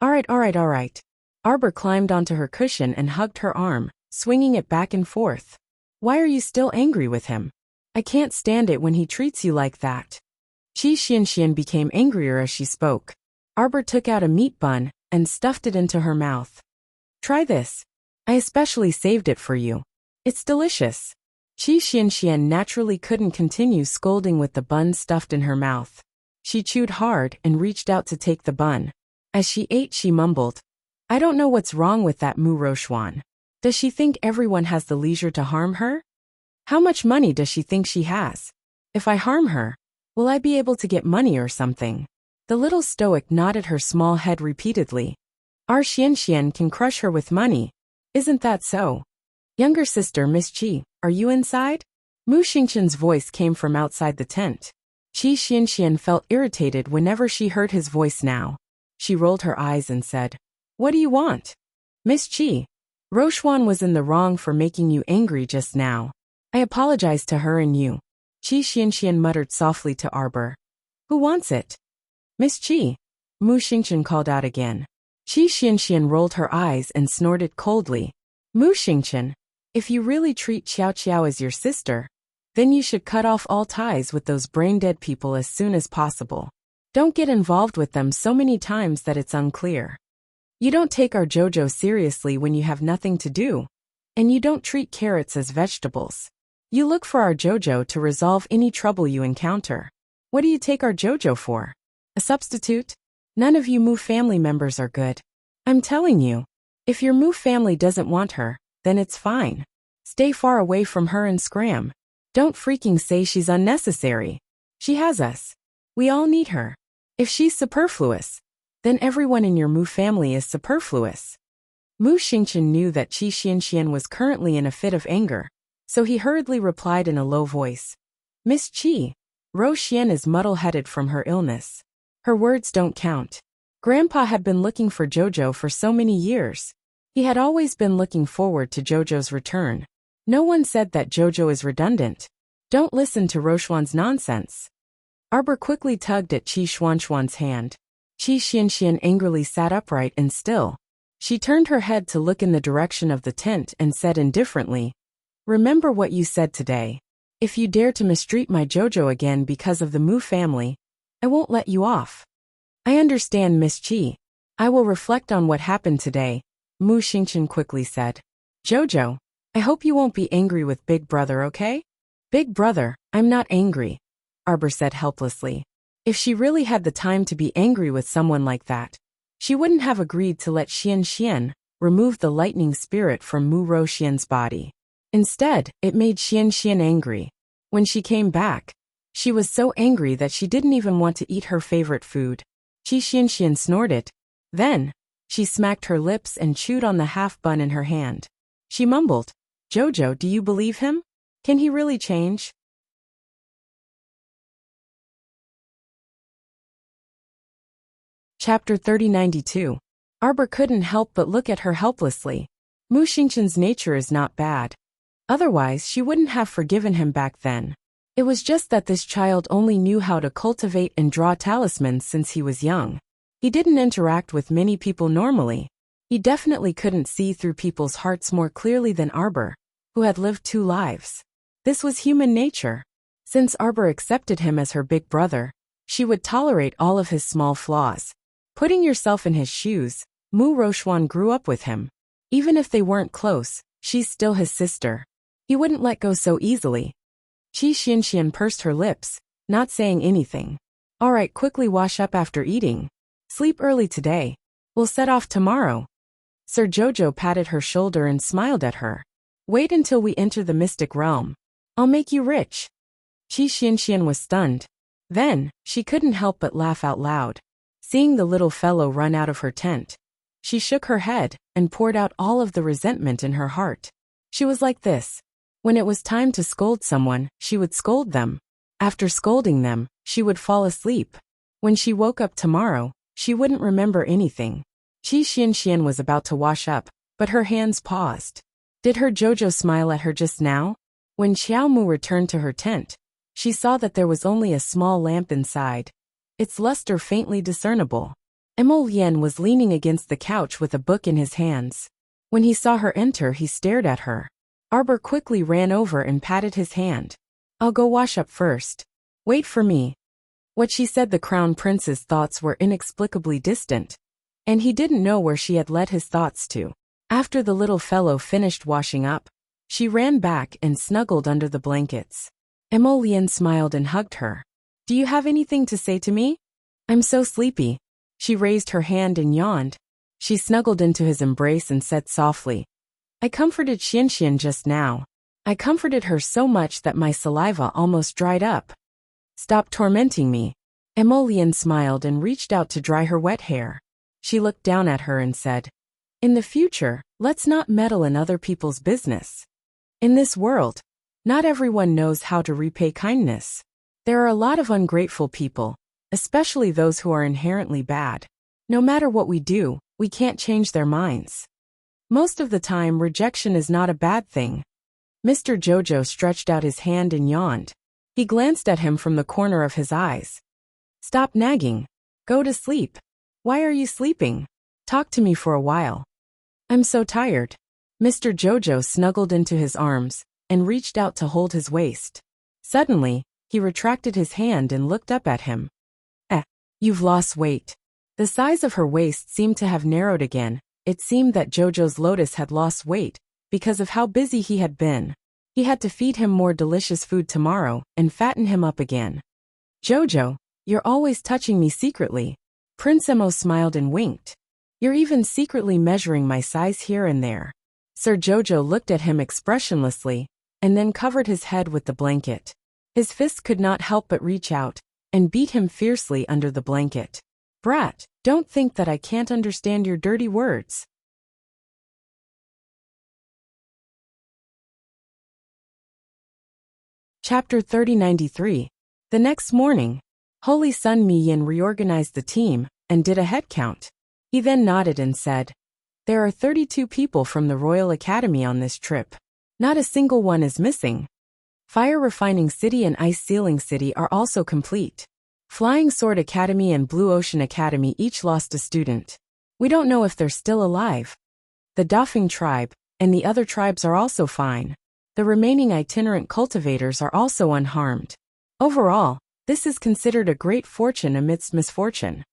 Speaker 1: All right. Arbor climbed onto her cushion and hugged her arm, swinging it back and forth. Why are you still angry with him? I can't stand it when he treats you like that. Qi Xianxian became angrier as she spoke. Arbor took out a meat bun and stuffed it into her mouth. Try this. I especially saved it for you. It's delicious. Qi Xianxian naturally couldn't continue scolding with the bun stuffed in her mouth. She chewed hard and reached out to take the bun. As she ate, she mumbled, I don't know what's wrong with that Mu Rochuan. Does she think everyone has the leisure to harm her? How much money does she think she has? If I harm her, will I be able to get money or something? The little stoic nodded her small head repeatedly. Our Xianxian can crush her with money. Isn't that so? Younger sister Miss Qi, are you inside? Mu Xingqian's voice came from outside the tent. Qi Xianxian felt irritated whenever she heard his voice now. She rolled her eyes and said, What do you want? Miss Qi, Rochuan was in the wrong for making you angry just now. I apologize to her and you. Qi Xianxian muttered softly to Arbor. Who wants it? Miss Qi. Mu Xingqian called out again. Qi Xianxian rolled her eyes and snorted coldly. Mu Xingqian, if you really treat Xiao Qiao as your sister, then you should cut off all ties with those brain-dead people as soon as possible. Don't get involved with them so many times that it's unclear. You don't take our Jojo seriously when you have nothing to do, and you don't treat carrots as vegetables. You look for our Jojo to resolve any trouble you encounter. What do you take our Jojo for? A substitute? None of you Mu family members are good. I'm telling you, if your Mu family doesn't want her, then it's fine. Stay far away from her and scram. Don't freaking say she's unnecessary. She has us. We all need her. If she's superfluous, then everyone in your Mu family is superfluous. Mu Xingqian knew that Qi Xianxian was currently in a fit of anger, so he hurriedly replied in a low voice. Miss Qi, Ro Xian is muddle-headed from her illness. Her words don't count. Grandpa had been looking for Jojo for so many years. He had always been looking forward to Jojo's return. No one said that Jojo is redundant. Don't listen to Rochuan's nonsense. Arbor quickly tugged at Qi Xuanxuan's hand. Qi Xianxian angrily sat upright and still. She turned her head to look in the direction of the tent and said indifferently, "Remember what you said today. If you dare to mistreat my Jojo again because of the Mu family, I won't let you off." "I understand, Miss Qi. I will reflect on what happened today," Mu Xingqian quickly said. "Jojo, I hope you won't be angry with Big Brother, okay?" "Big Brother, I'm not angry," Arbor said helplessly. If she really had the time to be angry with someone like that, she wouldn't have agreed to let Xian Xian remove the lightning spirit from Mu Roxian's body. Instead, it made Xian Xian angry. When she came back, she was so angry that she didn't even want to eat her favorite food. Qi Xianxian snorted. Then, she smacked her lips and chewed on the half-bun in her hand. She mumbled, "Jojo, do you believe him? Can he really change?" Chapter 3092. Arbor couldn't help but look at her helplessly. Mu Xingqian's nature is not bad. Otherwise, she wouldn't have forgiven him back then. It was just that this child only knew how to cultivate and draw talismans since he was young. He didn't interact with many people normally. He definitely couldn't see through people's hearts more clearly than Arbor, who had lived 2 lives. This was human nature. Since Arbor accepted him as her big brother, she would tolerate all of his small flaws. Putting yourself in his shoes, Mu Rochuan grew up with him. Even if they weren't close, she's still his sister. He wouldn't let go so easily. Qi Xianxian pursed her lips, not saying anything. "All right, quickly wash up after eating. Sleep early today. We'll set off tomorrow." Sir Jojo patted her shoulder and smiled at her. "Wait until we enter the mystic realm. I'll make you rich." Qi Xianxian was stunned. Then, she couldn't help but laugh out loud. Seeing the little fellow run out of her tent, she shook her head and poured out all of the resentment in her heart. She was like this. When it was time to scold someone, she would scold them. After scolding them, she would fall asleep. When she woke up tomorrow, she wouldn't remember anything. Qi Xianxian was about to wash up, but her hands paused. Did her Jojo smile at her just now? When Xiaomu returned to her tent, she saw that there was only a small lamp inside, its luster faintly discernible. Emolien was leaning against the couch with a book in his hands. When he saw her enter, he stared at her. Arbor quickly ran over and patted his hand. "I'll go wash up first. Wait for me." What she said the crown prince's thoughts were inexplicably distant, and he didn't know where she had led his thoughts to. After the little fellow finished washing up, she ran back and snuggled under the blankets. Emolien smiled and hugged her. "Do you have anything to say to me? I'm so sleepy." She raised her hand and yawned. She snuggled into his embrace and said softly, "I comforted Xianxian just now. I comforted her so much that my saliva almost dried up." "Stop tormenting me." Emolien smiled and reached out to dry her wet hair. She looked down at her and said, "In the future, let's not meddle in other people's business. In this world, not everyone knows how to repay kindness. There are a lot of ungrateful people, especially those who are inherently bad. No matter what we do, we can't change their minds. Most of the time, rejection is not a bad thing." Mr. Jojo stretched out his hand and yawned. He glanced at him from the corner of his eyes. "Stop nagging. Go to sleep. Why are you sleeping? Talk to me for a while." "I'm so tired." Mr. Jojo snuggled into his arms and reached out to hold his waist. Suddenly, he retracted his hand and looked up at him. You've lost weight." The size of her waist seemed to have narrowed again. It seemed that Jojo's lotus had lost weight because of how busy he had been. He had to feed him more delicious food tomorrow and fatten him up again. "Jojo, you're always touching me secretly." Prince Emo smiled and winked. "You're even secretly measuring my size here and there." Sir Jojo looked at him expressionlessly and then covered his head with the blanket. His fist could not help but reach out and beat him fiercely under the blanket. "Brat, don't think that I can't understand your dirty words." Chapter 3093. The next morning, Holy Sun Mi Yin reorganized the team and did a head count. He then nodded and said, "There are 32 people from the Royal Academy on this trip. Not a single one is missing. Fire Refining City and Ice Sealing City are also complete. Flying Sword Academy and Blue Ocean Academy each lost a student. We don't know if they're still alive. The Dafeng tribe and the other tribes are also fine. The remaining itinerant cultivators are also unharmed. Overall, this is considered a great fortune amidst misfortune."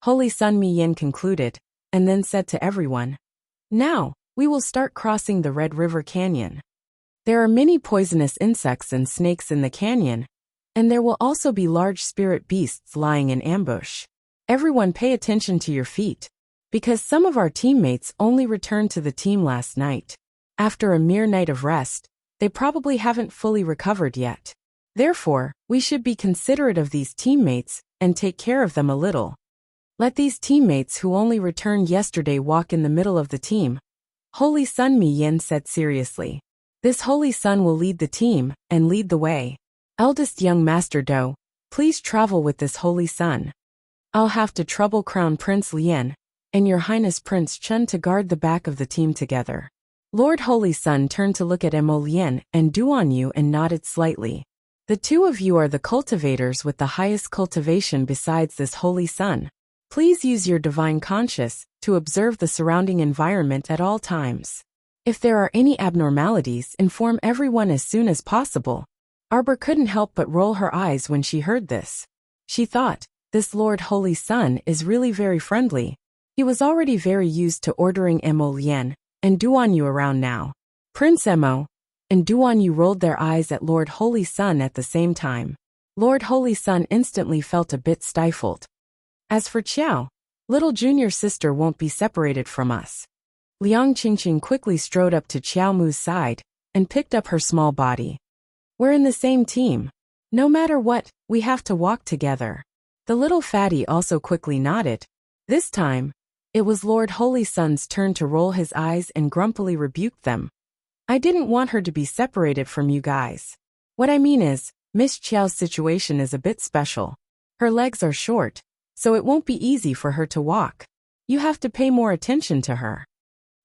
Speaker 1: Holy Sun Mi Yin concluded, and then said to everyone, "Now, we will start crossing the Red River Canyon. There are many poisonous insects and snakes in the canyon, and there will also be large spirit beasts lying in ambush. Everyone pay attention to your feet, because some of our teammates only returned to the team last night. After a mere night of rest, they probably haven't fully recovered yet. Therefore, we should be considerate of these teammates and take care of them a little. Let these teammates who only returned yesterday walk in the middle of the team." Holy Sun Mi Yin said seriously. "This Holy Sun will lead the team and lead the way. Eldest young Master Do, please travel with this Holy Sun. I'll have to trouble Crown Prince Lien and Your Highness Prince Chun to guard the back of the team together." Lord Holy Sun turned to look at Emo Lien and Duan Yu and nodded slightly. "The two of you are the cultivators with the highest cultivation besides this Holy Sun. Please use your divine conscience to observe the surrounding environment at all times. If there are any abnormalities, inform everyone as soon as possible." Arbor couldn't help but roll her eyes when she heard this. She thought, this Lord Holy Sun is really very friendly. He was already very used to ordering Emo Lien and Duan Yu around now. Prince Emo and Duan Yu rolled their eyes at Lord Holy Sun at the same time. Lord Holy Sun instantly felt a bit stifled. "As for Qiao, little junior sister won't be separated from us." Liang Qingqing quickly strode up to Qiao Mu's side and picked up her small body. "We're in the same team. No matter what, we have to walk together." The little fatty also quickly nodded. This time, it was Lord Holy Sun's turn to roll his eyes and grumpily rebuked them. "I didn't want her to be separated from you guys. What I mean is, Miss Qiao's situation is a bit special. Her legs are short, so it won't be easy for her to walk. You have to pay more attention to her."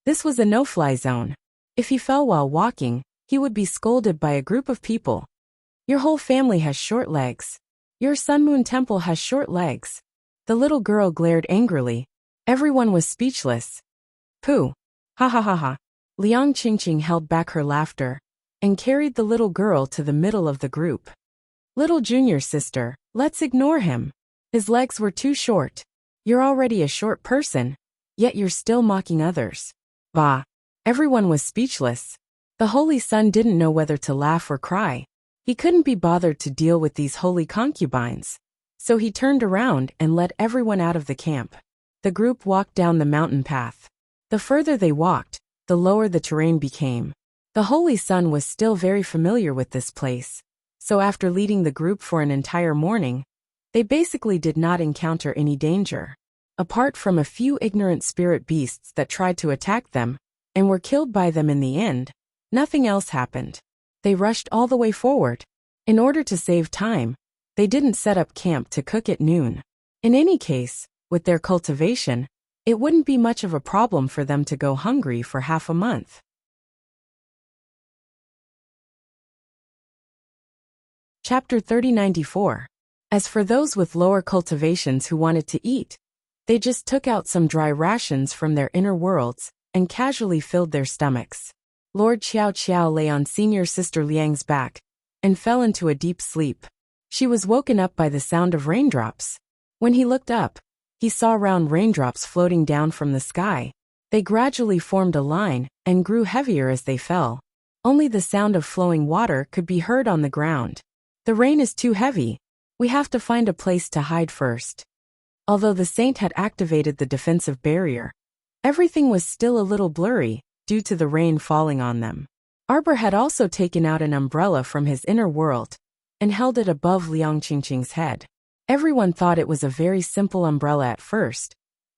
Speaker 1: This was a no-fly zone. If he fell while walking, he would be scolded by a group of people. "Your whole family has short legs. Your Sun Moon Temple has short legs." The little girl glared angrily. Everyone was speechless. "Pooh! Ha ha ha ha!" Liang Qingqing held back her laughter and carried the little girl to the middle of the group. "Little junior sister, let's ignore him. His legs were too short. You're already a short person, yet you're still mocking others." Bah! Everyone was speechless. The Holy Sun didn't know whether to laugh or cry. He couldn't be bothered to deal with these holy concubines. So he turned around and led everyone out of the camp. The group walked down the mountain path. The further they walked, the lower the terrain became. The Holy Sun was still very familiar with this place. So after leading the group for an entire morning, they basically did not encounter any danger. Apart from a few ignorant spirit beasts that tried to attack them, and were killed by them in the end, nothing else happened. They rushed all the way forward. In order to save time, they didn't set up camp to cook at noon. In any case, with their cultivation, it wouldn't be much of a problem for them to go hungry for half a month. Chapter 3094. As for those with lower cultivations who wanted to eat, they just took out some dry rations from their inner worlds and casually filled their stomachs. Lord Qiao Qiao lay on senior sister Liang's back and fell into a deep sleep. She was woken up by the sound of raindrops. When he looked up, he saw round raindrops floating down from the sky. They gradually formed a line and grew heavier as they fell. Only the sound of flowing water could be heard on the ground. "The rain is too heavy. We have to find a place to hide first." Although the saint had activated the defensive barrier, everything was still a little blurry due to the rain falling on them. Arbor had also taken out an umbrella from his inner world and held it above Liang Qingqing's head. Everyone thought it was a very simple umbrella at first,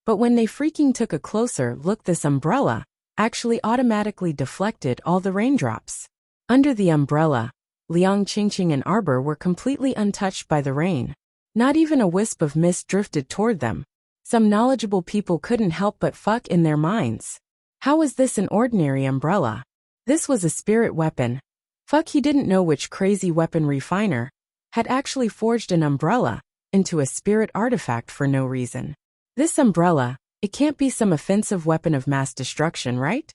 Speaker 1: but when they freaking took a closer look, this umbrella actually automatically deflected all the raindrops. Under the umbrella, Liang Qingqing and Arbor were completely untouched by the rain. Not even a wisp of mist drifted toward them. Some knowledgeable people couldn't help but fuck in their minds. How was this an ordinary umbrella? This was a spirit weapon. Fuck, he didn't know which crazy weapon refiner had actually forged an umbrella into a spirit artifact for no reason. This umbrella, it can't be some offensive weapon of mass destruction, right?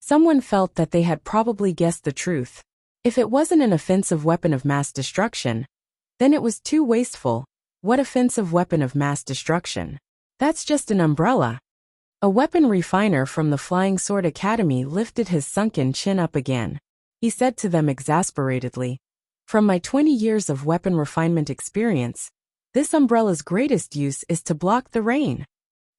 Speaker 1: Someone felt that they had probably guessed the truth. If it wasn't an offensive weapon of mass destruction, then it was too wasteful. What offensive weapon of mass destruction? That's just an umbrella. A weapon refiner from the Flying Sword Academy lifted his sunken chin up again. He said to them exasperatedly, "From my 20 years of weapon refinement experience, this umbrella's greatest use is to block the rain."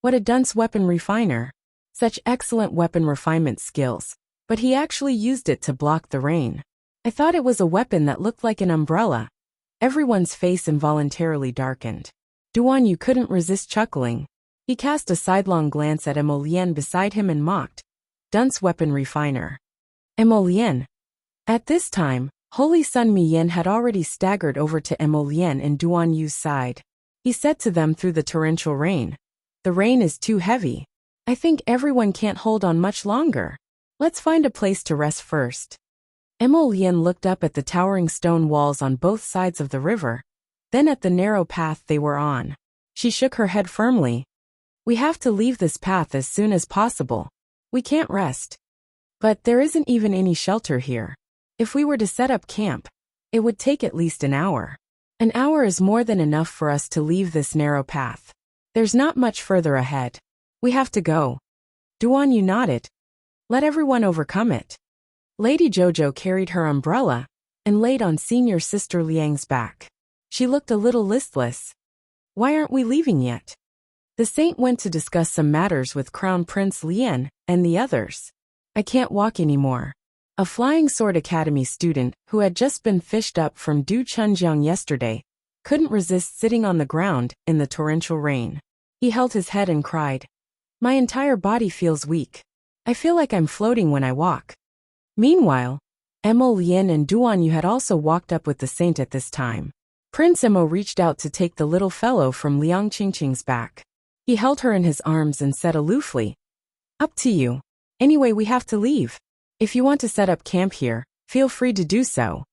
Speaker 1: What a dunce weapon refiner. Such excellent weapon refinement skills, but he actually used it to block the rain. I thought it was a weapon that looked like an umbrella. Everyone's face involuntarily darkened. Duan Yu couldn't resist chuckling. He cast a sidelong glance at Emolien beside him and mocked, "Dunce weapon refiner." Emolien. At this time, Holy Sun Miyin had already staggered over to Emolien and Duan Yu's side. He said to them through the torrential rain, "The rain is too heavy. I think everyone can't hold on much longer. Let's find a place to rest first." Emolien looked up at the towering stone walls on both sides of the river, then at the narrow path they were on. She shook her head firmly. "We have to leave this path as soon as possible. We can't rest. But there isn't even any shelter here. If we were to set up camp, it would take at least an hour. An hour is more than enough for us to leave this narrow path. There's not much further ahead. We have to go." Duan Yu nodded. "Let everyone overcome it." Lady Jojo carried her umbrella and laid on senior sister Liang's back. She looked a little listless. "Why aren't we leaving yet?" The saint went to discuss some matters with Crown Prince Lian and the others. "I can't walk anymore." A Flying Sword Academy student who had just been fished up from Du Chunjiang yesterday couldn't resist sitting on the ground in the torrential rain. He held his head and cried, "My entire body feels weak. I feel like I'm floating when I walk." Meanwhile, Emolien and Duan Yu had also walked up with the saint at this time. Prince Emo reached out to take the little fellow from Liang Qingqing's back. He held her in his arms and said aloofly, "Up to you. Anyway, we have to leave. If you want to set up camp here, feel free to do so."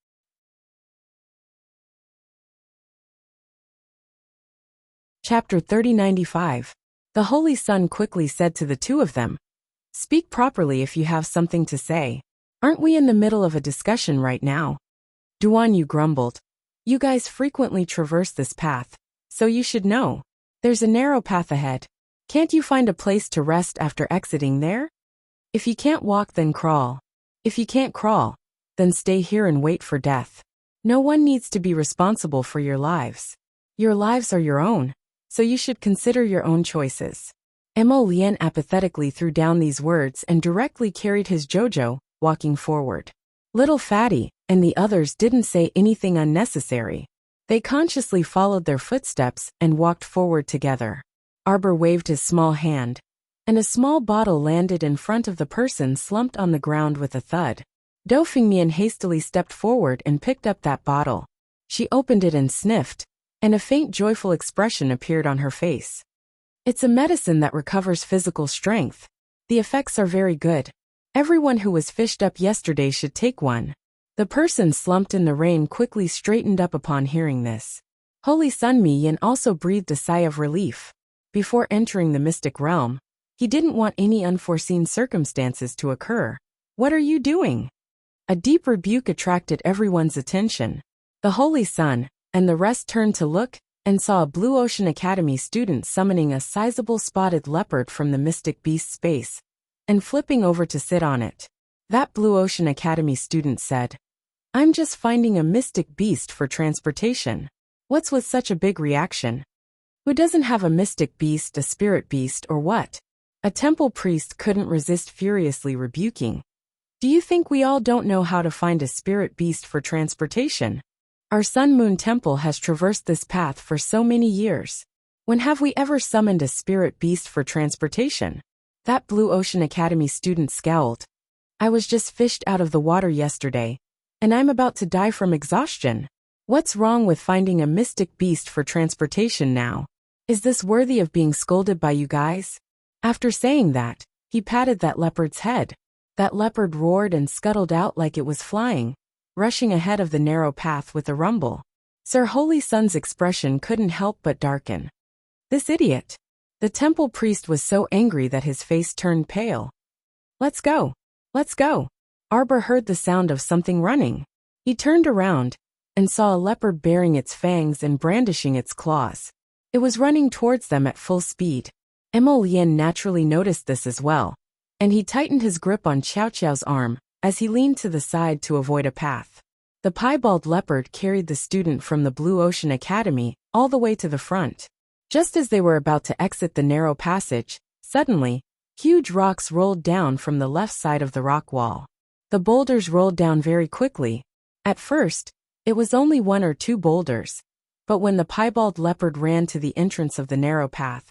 Speaker 1: Chapter 3095. The Holy Sun quickly said to the two of them, "Speak properly if you have something to say. Aren't we in the middle of a discussion right now?" Duan Yu grumbled, "You guys frequently traverse this path, so you should know. There's a narrow path ahead. Can't you find a place to rest after exiting there? If you can't walk, then crawl. If you can't crawl, then stay here and wait for death. No one needs to be responsible for your lives. Your lives are your own, so you should consider your own choices." Emolien apathetically threw down these words and directly carried his Jojo, walking forward. Little Fatty and the others didn't say anything unnecessary. They consciously followed their footsteps and walked forward together. Arbor waved his small hand, and a small bottle landed in front of the person slumped on the ground with a thud. Dofingmian hastily stepped forward and picked up that bottle. She opened it and sniffed, and a faint joyful expression appeared on her face. "It's a medicine that recovers physical strength. The effects are very good. Everyone who was fished up yesterday should take one." The person slumped in the rain quickly straightened up upon hearing this. Holy Sun Miyin also breathed a sigh of relief. Before entering the mystic realm, he didn't want any unforeseen circumstances to occur. "What are you doing?" A deep rebuke attracted everyone's attention. The Holy Sun and the rest turned to look and saw a Blue Ocean Academy student summoning a sizable spotted leopard from the mystic beast space and flipping over to sit on it. That Blue Ocean Academy student said, "I'm just finding a mystic beast for transportation. What's with such a big reaction? Who doesn't have a mystic beast, a spirit beast, or what?" A temple priest couldn't resist furiously rebuking. "Do you think we all don't know how to find a spirit beast for transportation? Our Sun Moon Temple has traversed this path for so many years. When have we ever summoned a spirit beast for transportation?" That Blue Ocean Academy student scowled. "I was just fished out of the water yesterday, and I'm about to die from exhaustion. What's wrong with finding a mystic beast for transportation now? Is this worthy of being scolded by you guys? After saying that, he patted that leopard's head. That leopard roared and scuttled out like it was flying, rushing ahead of the narrow path with a rumble. Sir Holy Sun's expression couldn't help but darken. This idiot! The temple priest was so angry that his face turned pale. Let's go! Let's go! Arbor heard the sound of something running. He turned around and saw a leopard baring its fangs and brandishing its claws. It was running towards them at full speed. Emolien naturally noticed this as well, and he tightened his grip on Xiao Qiao's arm as he leaned to the side to avoid a path. The piebald leopard carried the student from the Blue Ocean Academy all the way to the front. Just as they were about to exit the narrow passage, suddenly, huge rocks rolled down from the left side of the rock wall. The boulders rolled down very quickly. At first, it was only 1 or 2 boulders, but when the piebald leopard ran to the entrance of the narrow path,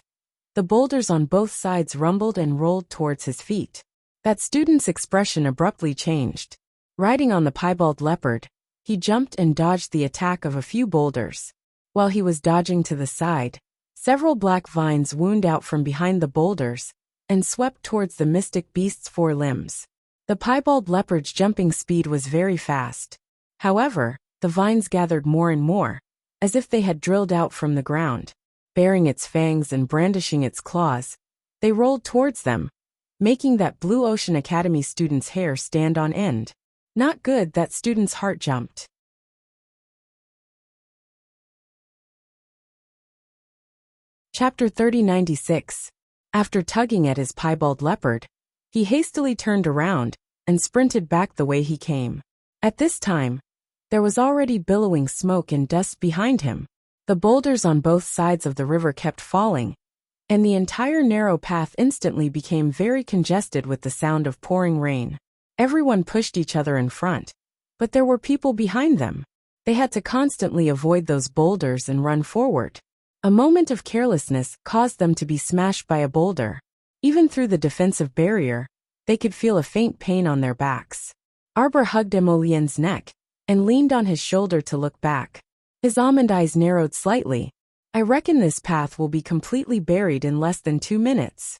Speaker 1: the boulders on both sides rumbled and rolled towards his feet. That student's expression abruptly changed. Riding on the piebald leopard, he jumped and dodged the attack of a few boulders. While he was dodging to the side, several black vines wound out from behind the boulders and swept towards the mystic beast's 4 limbs. The piebald leopard's jumping speed was very fast. However, the vines gathered more and more, as if they had drilled out from the ground. Baring its fangs and brandishing its claws, they rolled towards them, making that Blue Ocean Academy student's hair stand on end. Not good. That student's heart jumped. Chapter 3096. After tugging at his piebald leopard, he hastily turned around and sprinted back the way he came. At this time, there was already billowing smoke and dust behind him. The boulders on both sides of the river kept falling, and the entire narrow path instantly became very congested with the sound of pouring rain. Everyone pushed each other in front, but there were people behind them. They had to constantly avoid those boulders and run forward. A moment of carelessness caused them to be smashed by a boulder. Even through the defensive barrier, they could feel a faint pain on their backs. Arbor hugged Emolien's neck and leaned on his shoulder to look back. His almond eyes narrowed slightly. I reckon this path will be completely buried in less than 2 minutes.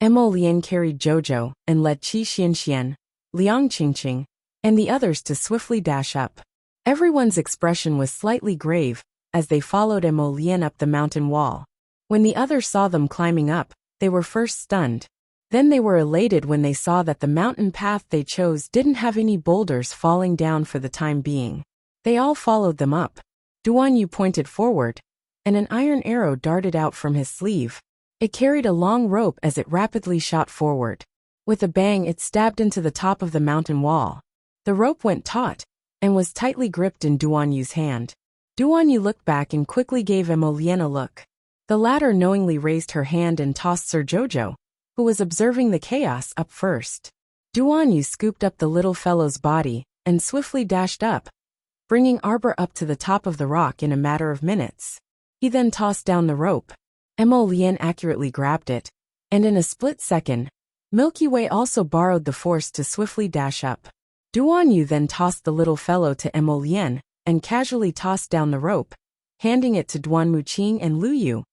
Speaker 1: Emolien carried Jojo and led Qi Xianxian, Liang Qingqing, and the others to swiftly dash up. Everyone's expression was slightly grave as they followed Emolien up the mountain wall. When the others saw them climbing up, they were first stunned. Then they were elated when they saw that the mountain path they chose didn't have any boulders falling down for the time being. They all followed them up. Duan Yu pointed forward, and an iron arrow darted out from his sleeve. It carried a long rope as it rapidly shot forward. With a bang, it stabbed into the top of the mountain wall. The rope went taut and was tightly gripped in Duan Yu's hand. Duan Yu looked back and quickly gave Emolien a look. The latter knowingly raised her hand and tossed Sir Jojo, who was observing the chaos, up first. Duan Yu scooped up the little fellow's body and swiftly dashed up, bringing Arbor up to the top of the rock in a matter of minutes. He then tossed down the rope. Emolien accurately grabbed it, and in a split second, Milky Way also borrowed the force to swiftly dash up. Duan Yu then tossed the little fellow to Emolien and casually tossed down the rope, handing it to Duan Muqing and Lu Yu,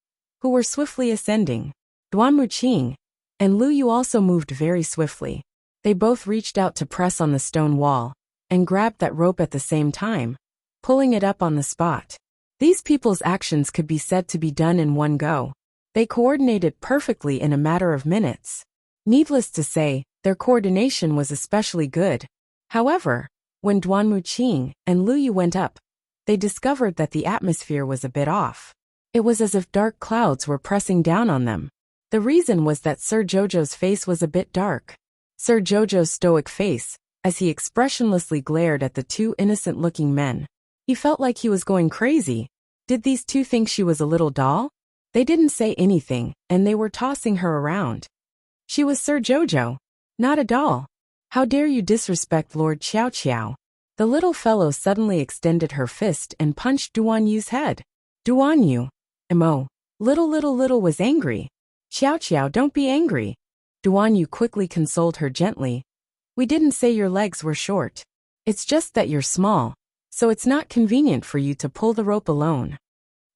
Speaker 1: who were swiftly ascending. Duan Muqing and Lu Yu also moved very swiftly. They both reached out to press on the stone wall and grabbed that rope at the same time, pulling it up on the spot. These people's actions could be said to be done in one go. They coordinated perfectly in a matter of minutes. Needless to say, their coordination was especially good. However, when Duan Muqing and Lu Yu went up, they discovered that the atmosphere was a bit off. It was as if dark clouds were pressing down on them. The reason was that Sir Jojo's face was a bit dark. Sir Jojo's stoic face, as he expressionlessly glared at the 2 innocent-looking men. He felt like he was going crazy. Did these 2 think she was a little doll? They didn't say anything, and they were tossing her around. She was Sir Jojo, not a doll. How dare you disrespect Lord Xiao Qiao? The little fellow suddenly extended her fist and punched Duan Yu's head. Duan Yu, little was angry. Xiao Qiao, don't be angry. Duan Yu quickly consoled her gently. We didn't say your legs were short. It's just that you're small, so it's not convenient for you to pull the rope alone.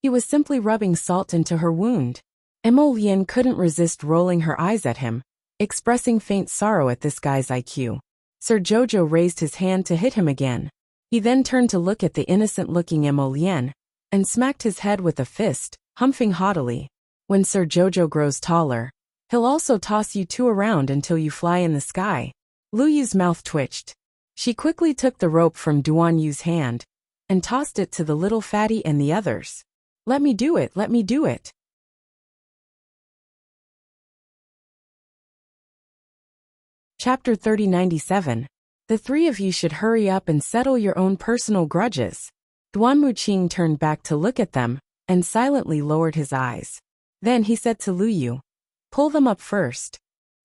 Speaker 1: He was simply rubbing salt into her wound. Emolian couldn't resist rolling her eyes at him, expressing faint sorrow at this guy's IQ. Sir Jojo raised his hand to hit him again. He then turned to look at the innocent-looking Emolian, and smacked his head with a fist, humping haughtily. When Sir Jojo grows taller, he'll also toss you two around until you fly in the sky. Lu Yu's mouth twitched. She quickly took the rope from Duan Yu's hand, and tossed it to the little fatty and the others. Let me do it, let me do it. Chapter 3097. The three of you should hurry up and settle your own personal grudges. Duan Muqing turned back to look at them, and silently lowered his eyes. Then he said to Lu Yu, pull them up first.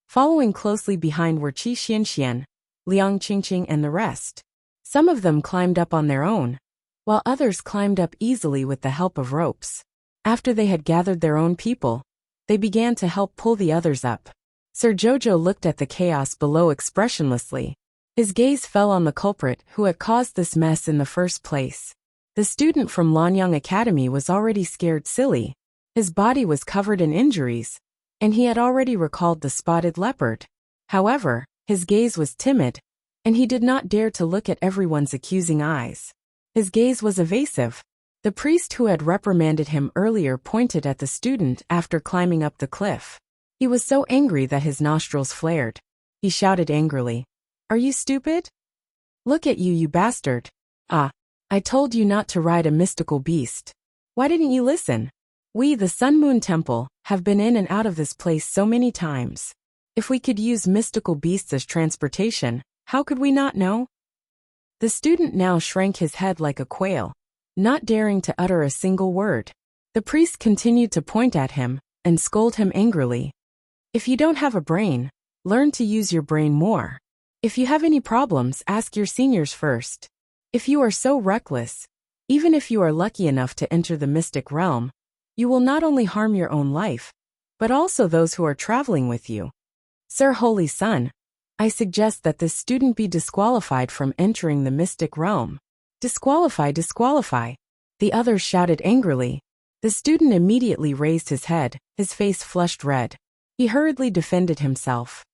Speaker 1: Following closely behind were Qi Xianxian, Liang Qingqing and the rest. Some of them climbed up on their own, while others climbed up easily with the help of ropes. After they had gathered their own people, they began to help pull the others up. Sir Jojo looked at the chaos below expressionlessly. His gaze fell on the culprit who had caused this mess in the first place. The student from Lanyang Academy was already scared silly. His body was covered in injuries, and he had already recalled the spotted leopard. However, his gaze was timid, and he did not dare to look at everyone's accusing eyes. His gaze was evasive. The priest who had reprimanded him earlier pointed at the student after climbing up the cliff. He was so angry that his nostrils flared. He shouted angrily, "Are you stupid? Look at you, you bastard. Ah, I told you not to ride a mystical beast. Why didn't you listen? We, the Sun Moon Temple, have been in and out of this place so many times. If we could use mystical beasts as transportation, how could we not know?" The student now shrank his head like a quail, not daring to utter a single word. The priest continued to point at him and scold him angrily. If you don't have a brain, learn to use your brain more. If you have any problems, ask your seniors first. If you are so reckless, even if you are lucky enough to enter the mystic realm, you will not only harm your own life, but also those who are traveling with you. Sir Holy Sun, I suggest that this student be disqualified from entering the mystic realm. Disqualify, disqualify. The others shouted angrily. The student immediately raised his head, his face flushed red. He hurriedly defended himself.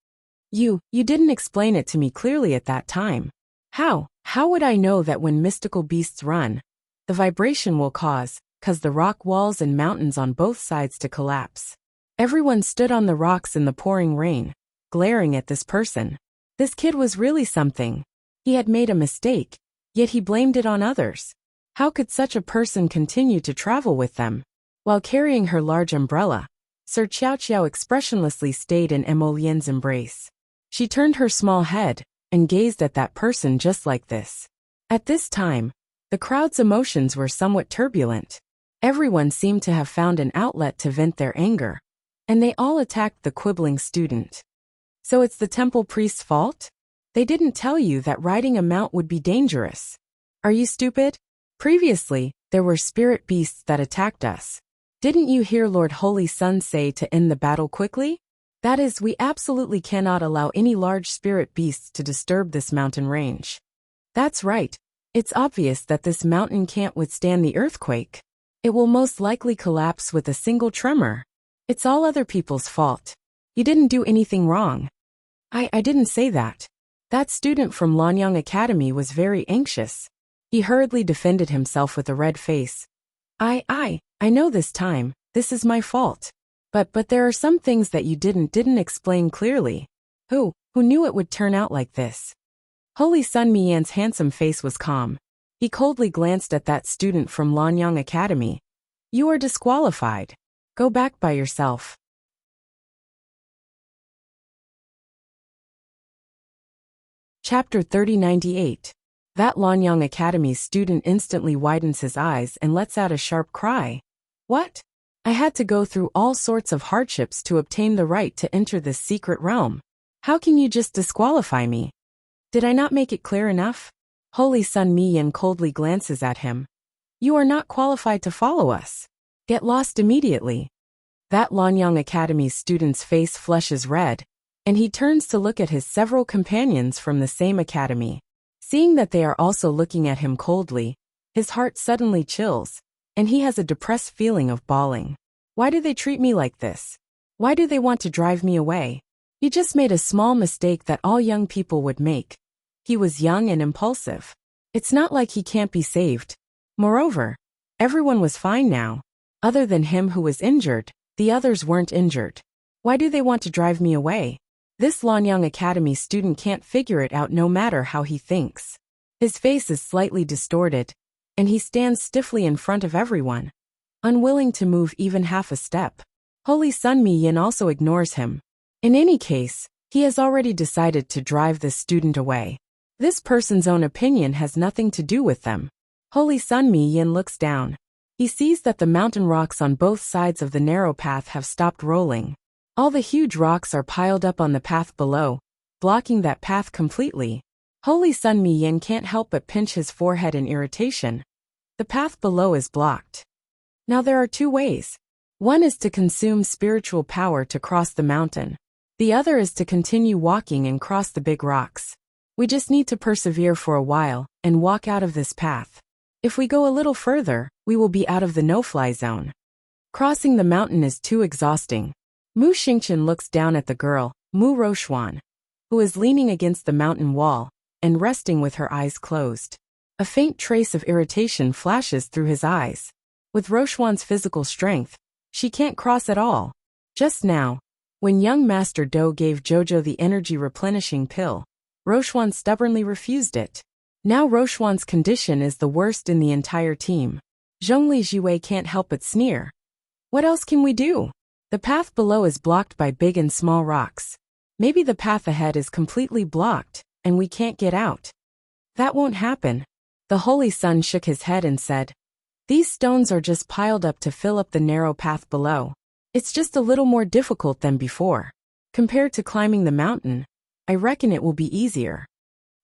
Speaker 1: You didn't explain it to me clearly at that time. How would I know that when mystical beasts run, the vibration will cause the rock walls and mountains on both sides to collapse? Everyone stood on the rocks in the pouring rain, glaring at this person. This kid was really something. He had made a mistake, yet he blamed it on others. How could such a person continue to travel with them? While carrying her large umbrella, Sir Qiao Qiao expressionlessly stayed in Emolien's embrace. She turned her small head and gazed at that person just like this. At this time, the crowd's emotions were somewhat turbulent. Everyone seemed to have found an outlet to vent their anger, and they all attacked the quibbling student. So it's the temple priest's fault? They didn't tell you that riding a mount would be dangerous. Are you stupid? Previously, there were spirit beasts that attacked us. Didn't you hear Lord Holy Sun say to end the battle quickly? That is, we absolutely cannot allow any large spirit beasts to disturb this mountain range. That's right. It's obvious that this mountain can't withstand the earthquake. It will most likely collapse with a single tremor. It's all other people's fault. You didn't do anything wrong. I didn't say that. That student from Lanyang Academy was very anxious. He hurriedly defended himself with a red face. I know this time, this is my fault. But there are some things that you didn't explain clearly. Who knew it would turn out like this? Holy Sun Mian's handsome face was calm. He coldly glanced at that student from Lanyang Academy. You are disqualified. Go back by yourself. Chapter 3098. That Lanyang Academy student instantly widens his eyes and lets out a sharp cry. What? I had to go through all sorts of hardships to obtain the right to enter this secret realm. How can you just disqualify me? Did I not make it clear enough? Holy Sun Miyan coldly glances at him. You are not qualified to follow us. Get lost immediately. That Lanyang Academy's student's face flushes red, and he turns to look at his several companions from the same academy. Seeing that they are also looking at him coldly, his heart suddenly chills. and he has a depressed feeling of bawling. Why do they treat me like this? Why do they want to drive me away? He just made a small mistake that all young people would make. He was young and impulsive. It's not like he can't be saved. Moreover, everyone was fine now. Other than him who was injured, the others weren't injured. Why do they want to drive me away? This Lanyang Academy student can't figure it out no matter how he thinks. His face is slightly distorted, and he stands stiffly in front of everyone, unwilling to move even half a step. Holy Sun Mi Yin also ignores him. In any case, he has already decided to drive this student away. This person's own opinion has nothing to do with them. Holy Sun Mi Yin looks down. He sees that the mountain rocks on both sides of the narrow path have stopped rolling. All the huge rocks are piled up on the path below, blocking that path completely. Holy Sun Mi Yin can't help but pinch his forehead in irritation. The path below is blocked. Now there are two ways. One is to consume spiritual power to cross the mountain. The other is to continue walking and cross the big rocks. We just need to persevere for a while and walk out of this path. If we go a little further, we will be out of the no-fly zone. Crossing the mountain is too exhausting. Mu Xingqian looks down at the girl, Mu Roxuan, who is leaning against the mountain wall and resting with her eyes closed. A faint trace of irritation flashes through his eyes. With Roxuan's physical strength, she can't cross at all. Just now, when young Master Do gave Jojo the energy replenishing pill, Roxuan stubbornly refused it. Now Roxuan's condition is the worst in the entire team. Zhongli Jiwei can't help but sneer. What else can we do? The path below is blocked by big and small rocks. Maybe the path ahead is completely blocked, and we can't get out. That won't happen. The Holy Sun shook his head and said, "These stones are just piled up to fill up the narrow path below. It's just a little more difficult than before. Compared to climbing the mountain, I reckon it will be easier."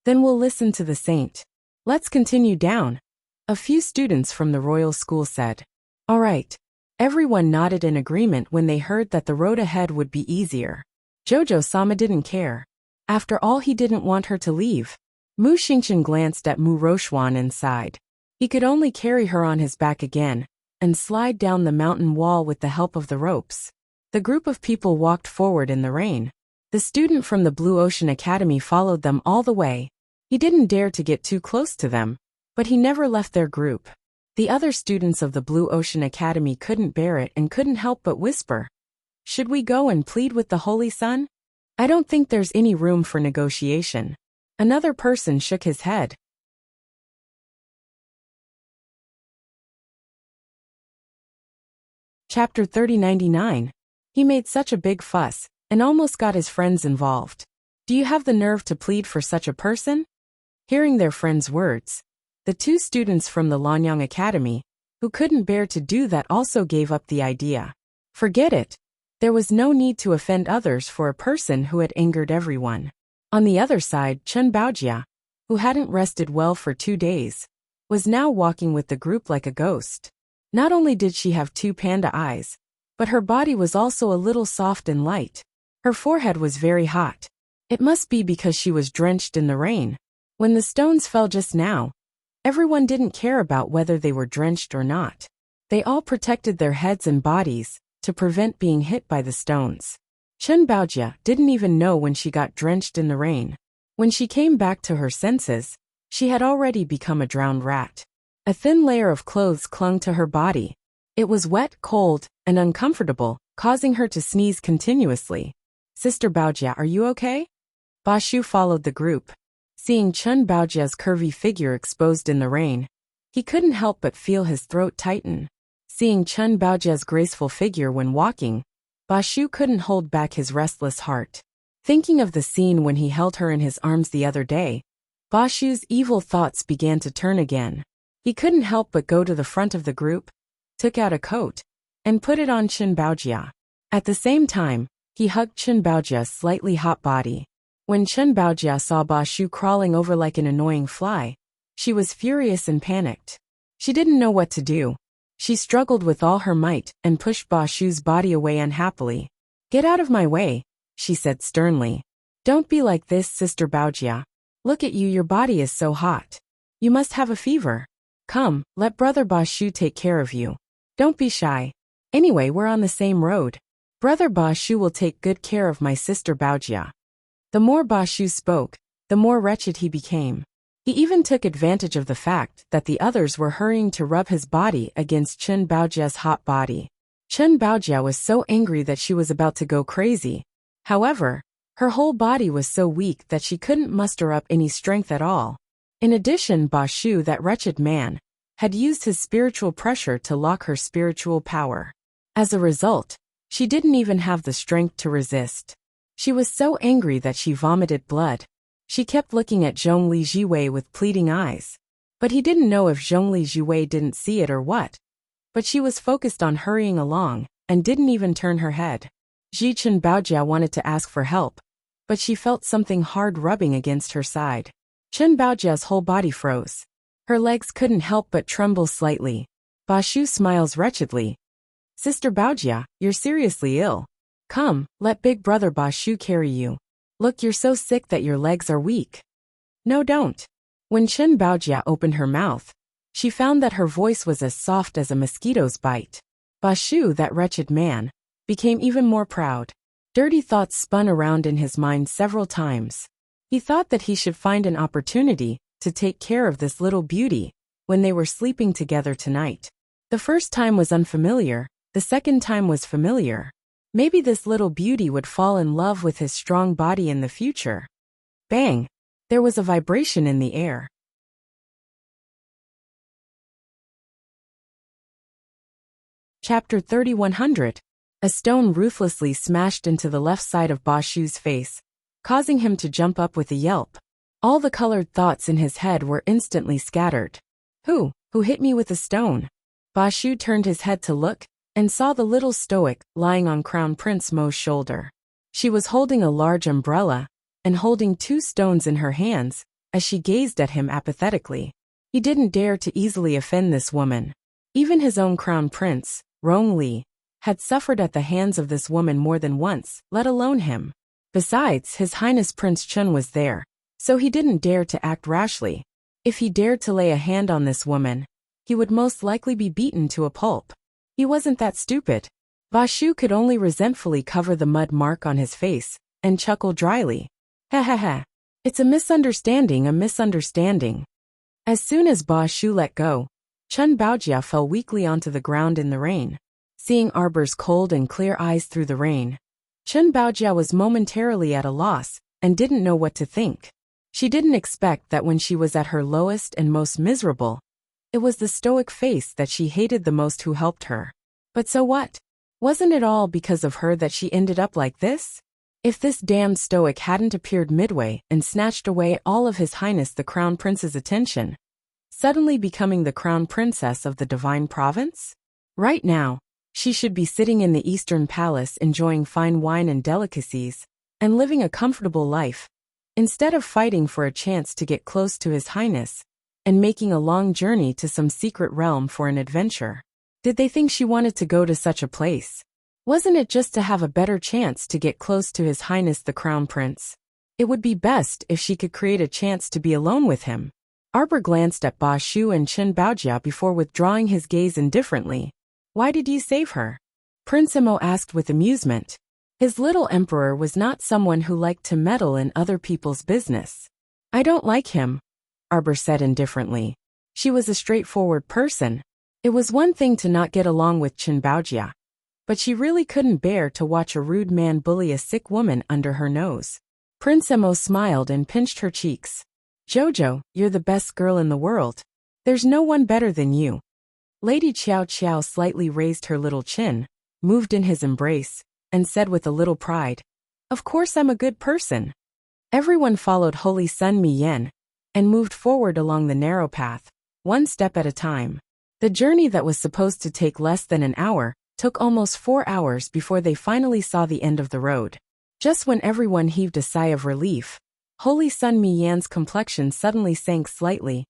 Speaker 1: Then we'll listen to the saint. Let's continue down. A few students from the royal school said. All right. Everyone nodded in agreement when they heard that the road ahead would be easier. Jojo-sama didn't care. After all, he didn't want her to leave. Mu Xingqian glanced at Mu Roxuan and sighed. He could only carry her on his back again and slide down the mountain wall with the help of the ropes. The group of people walked forward in the rain. The student from the Blue Ocean Academy followed them all the way. He didn't dare to get too close to them, but he never left their group. The other students of the Blue Ocean Academy couldn't bear it and couldn't help but whisper. Should we go and plead with the Holy Sun? I don't think there's any room for negotiation. Another person shook his head. Chapter 3099. He made such a big fuss and almost got his friends involved. Do you have the nerve to plead for such a person? Hearing their friend's words, the two students from the Lanyang Academy, who couldn't bear to do that, also gave up the idea. Forget it. There was no need to offend others for a person who had angered everyone. On the other side, Chen Baojia, who hadn't rested well for 2 days, was now walking with the group like a ghost. Not only did she have 2 panda eyes, but her body was also a little soft and light. Her forehead was very hot. It must be because she was drenched in the rain. When the stones fell just now, everyone didn't care about whether they were drenched or not. They all protected their heads and bodies to prevent being hit by the stones. Chen Baojia didn't even know when she got drenched in the rain. When she came back to her senses, she had already become a drowned rat. A thin layer of clothes clung to her body. It was wet, cold, and uncomfortable, causing her to sneeze continuously. Sister Baojia, are you okay? Bashu followed the group. Seeing Chen Baojia's curvy figure exposed in the rain, he couldn't help but feel his throat tighten. Seeing Chen Baojia's graceful figure when walking, Bashu couldn't hold back his restless heart. Thinking of the scene when he held her in his arms the other day, Bashu's evil thoughts began to turn again. He couldn't help but go to the front of the group, took out a coat, and put it on Chen Baojia. At the same time, he hugged Chen Baojia's slightly hot body. When Chen Baojia saw Bashu crawling over like an annoying fly, she was furious and panicked. She didn't know what to do. She struggled with all her might and pushed Bashu's body away unhappily. Get out of my way, she said sternly. Don't be like this, Sister Baojia. Look at you, your body is so hot. You must have a fever. Come, let Brother Bashu take care of you. Don't be shy. Anyway, we're on the same road. Brother Bashu will take good care of my sister Baojia. The more Bashu spoke, the more wretched he became. He even took advantage of the fact that the others were hurrying to rub his body against Chun Baojia's hot body. Chun Baojia was so angry that she was about to go crazy. However, her whole body was so weak that she couldn't muster up any strength at all. In addition, Bashu, that wretched man, had used his spiritual pressure to lock her spiritual power. As a result, she didn't even have the strength to resist. She was so angry that she vomited blood. She kept looking at Zhongli Jiwei with pleading eyes. But he didn't know if Zhongli Jiwei didn't see it or what. But she was focused on hurrying along, and didn't even turn her head. Chun Baojia wanted to ask for help, but she felt something hard rubbing against her side. Chun Baojia's whole body froze. Her legs couldn't help but tremble slightly. Bashu smiles wretchedly. Sister Baojia, you're seriously ill. Come, let big brother Bashu carry you. Look, you're so sick that your legs are weak. No, don't. When Chun Baojia opened her mouth, she found that her voice was as soft as a mosquito's bite. Bashu, that wretched man, became even more proud. Dirty thoughts spun around in his mind several times. He thought that he should find an opportunity to take care of this little beauty when they were sleeping together tonight. The first time was unfamiliar, the second time was familiar. Maybe this little beauty would fall in love with his strong body in the future. Bang! There was a vibration in the air. Chapter 3100. A stone ruthlessly smashed into the left side of Bashu's face, causing him to jump up with a yelp. All the colored thoughts in his head were instantly scattered. Who hit me with a stone? Bashu turned his head to look, and saw the little stoic lying on Crown Prince Mo's shoulder. She was holding a large umbrella, and holding 2 stones in her hands, as she gazed at him apathetically. He didn't dare to easily offend this woman. Even his own crown prince, Rong Li, had suffered at the hands of this woman more than once, let alone him. Besides, His Highness Prince Chun was there, so he didn't dare to act rashly. If he dared to lay a hand on this woman, he would most likely be beaten to a pulp. He wasn't that stupid. Bashu could only resentfully cover the mud mark on his face, and chuckle dryly. Ha ha ha. It's a misunderstanding. As soon as Bashu let go, Chun Baojia fell weakly onto the ground in the rain. Seeing Arbor's cold and clear eyes through the rain, Chun Baojia was momentarily at a loss, and didn't know what to think. She didn't expect that when she was at her lowest and most miserable, it was the stoic face that she hated the most who helped her. But so what? Wasn't it all because of her that she ended up like this? If this damned stoic hadn't appeared midway and snatched away all of His Highness the Crown Prince's attention, suddenly becoming the Crown Princess of the Divine Province? Right now, she should be sitting in the Eastern Palace enjoying fine wine and delicacies, and living a comfortable life, instead of fighting for a chance to get close to His Highness, and making a long journey to some secret realm for an adventure. Did they think she wanted to go to such a place? Wasn't it just to have a better chance to get close to His Highness the Crown Prince? It would be best if she could create a chance to be alone with him. Arbor glanced at Bashu and Chun Baojia before withdrawing his gaze indifferently. Why did you save her? Prince Imo asked with amusement. His little emperor was not someone who liked to meddle in other people's business. I don't like him, Arbor said indifferently. She was a straightforward person. It was one thing to not get along with Chun Baojia, but she really couldn't bear to watch a rude man bully a sick woman under her nose. Prince Imo smiled and pinched her cheeks. Jojo, you're the best girl in the world. There's no one better than you. Lady Qiao Qiao slightly raised her little chin, moved in his embrace, and said with a little pride, Of course I'm a good person. Everyone followed Holy Sun Mi Yen, and moved forward along the narrow path, one step at a time. The journey that was supposed to take less than an hour took almost 4 hours before they finally saw the end of the road. Just when everyone heaved a sigh of relief, Holy Sun Mi Yan's complexion suddenly sank slightly.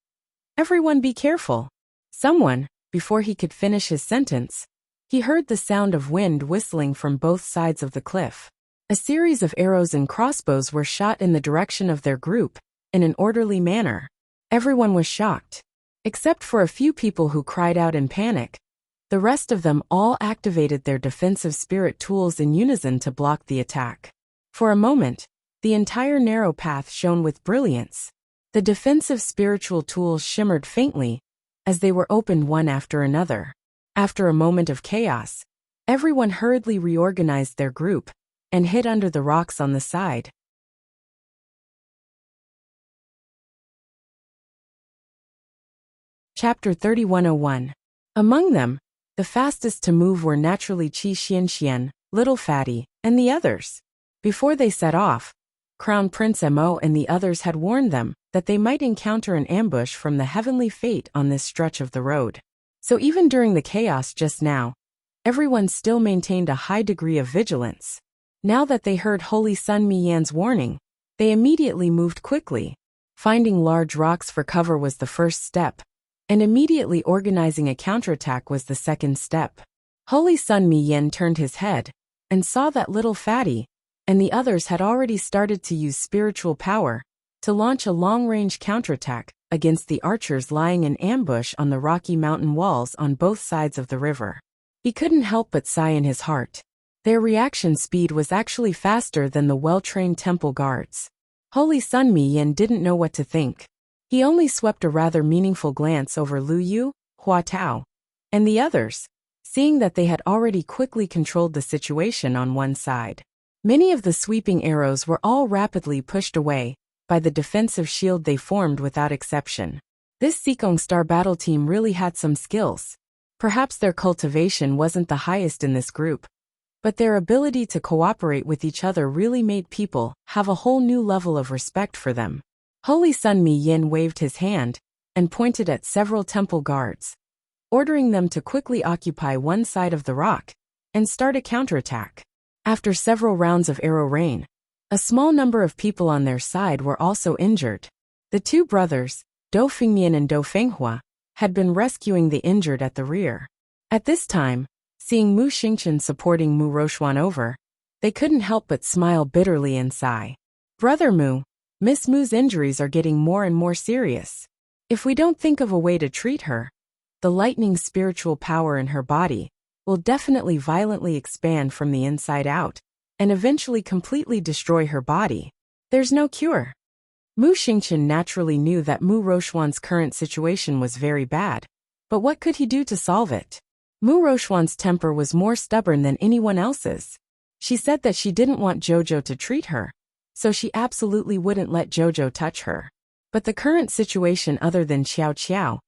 Speaker 1: Everyone be careful. Someone, before he could finish his sentence, he heard the sound of wind whistling from both sides of the cliff. A series of arrows and crossbows were shot in the direction of their group, in an orderly manner. Everyone was shocked. Except for a few people who cried out in panic, the rest of them all activated their defensive spirit tools in unison to block the attack. For a moment, the entire narrow path shone with brilliance. The defensive spiritual tools shimmered faintly as they were opened one after another. After a moment of chaos, everyone hurriedly reorganized their group and hid under the rocks on the side. Chapter 3101. Among them, the fastest to move were naturally Qi Xianxian, Little Fatty, and the others. Before they set off, Crown Prince Mo and the others had warned them that they might encounter an ambush from the heavenly fate on this stretch of the road. So even during the chaos just now, everyone still maintained a high degree of vigilance. Now that they heard Holy Sun Miyan's warning, they immediately moved quickly. Finding large rocks for cover was the first step, and immediately organizing a counterattack was the second step. Holy Sun Miyan turned his head and saw that Little Fatty and the others had already started to use spiritual power to launch a long-range counterattack against the archers lying in ambush on the rocky mountain walls on both sides of the river. He couldn't help but sigh in his heart. Their reaction speed was actually faster than the well-trained temple guards. Holy Sun Miyan didn't know what to think. He only swept a rather meaningful glance over Lu Yu, Hua Tao, and the others, seeing that they had already quickly controlled the situation on one side. Many of the sweeping arrows were all rapidly pushed away by the defensive shield they formed without exception. This Xikong Star battle team really had some skills. Perhaps their cultivation wasn't the highest in this group, but their ability to cooperate with each other really made people have a whole new level of respect for them. Holy Sun Miyan waved his hand and pointed at several temple guards, ordering them to quickly occupy one side of the rock and start a counterattack. After several rounds of arrow rain, a small number of people on their side were also injured. The two brothers, Dou Fengmian and Dou Fenghua, had been rescuing the injured at the rear. At this time, seeing Mu Xingchen supporting Mu Roxuan over, they couldn't help but smile bitterly and sigh. Brother Mu, Miss Mu's injuries are getting more and more serious. If we don't think of a way to treat her, the lightning spiritual power in her body will definitely violently expand from the inside out and eventually completely destroy her body. There's no cure. Mu Xingchen naturally knew that Mu Roxuan's current situation was very bad, but what could he do to solve it? Mu Roxuan's temper was more stubborn than anyone else's. She said that she didn't want Jojo to treat her, so she absolutely wouldn't let Jojo touch her. But the current situation other than Xiao Qiao,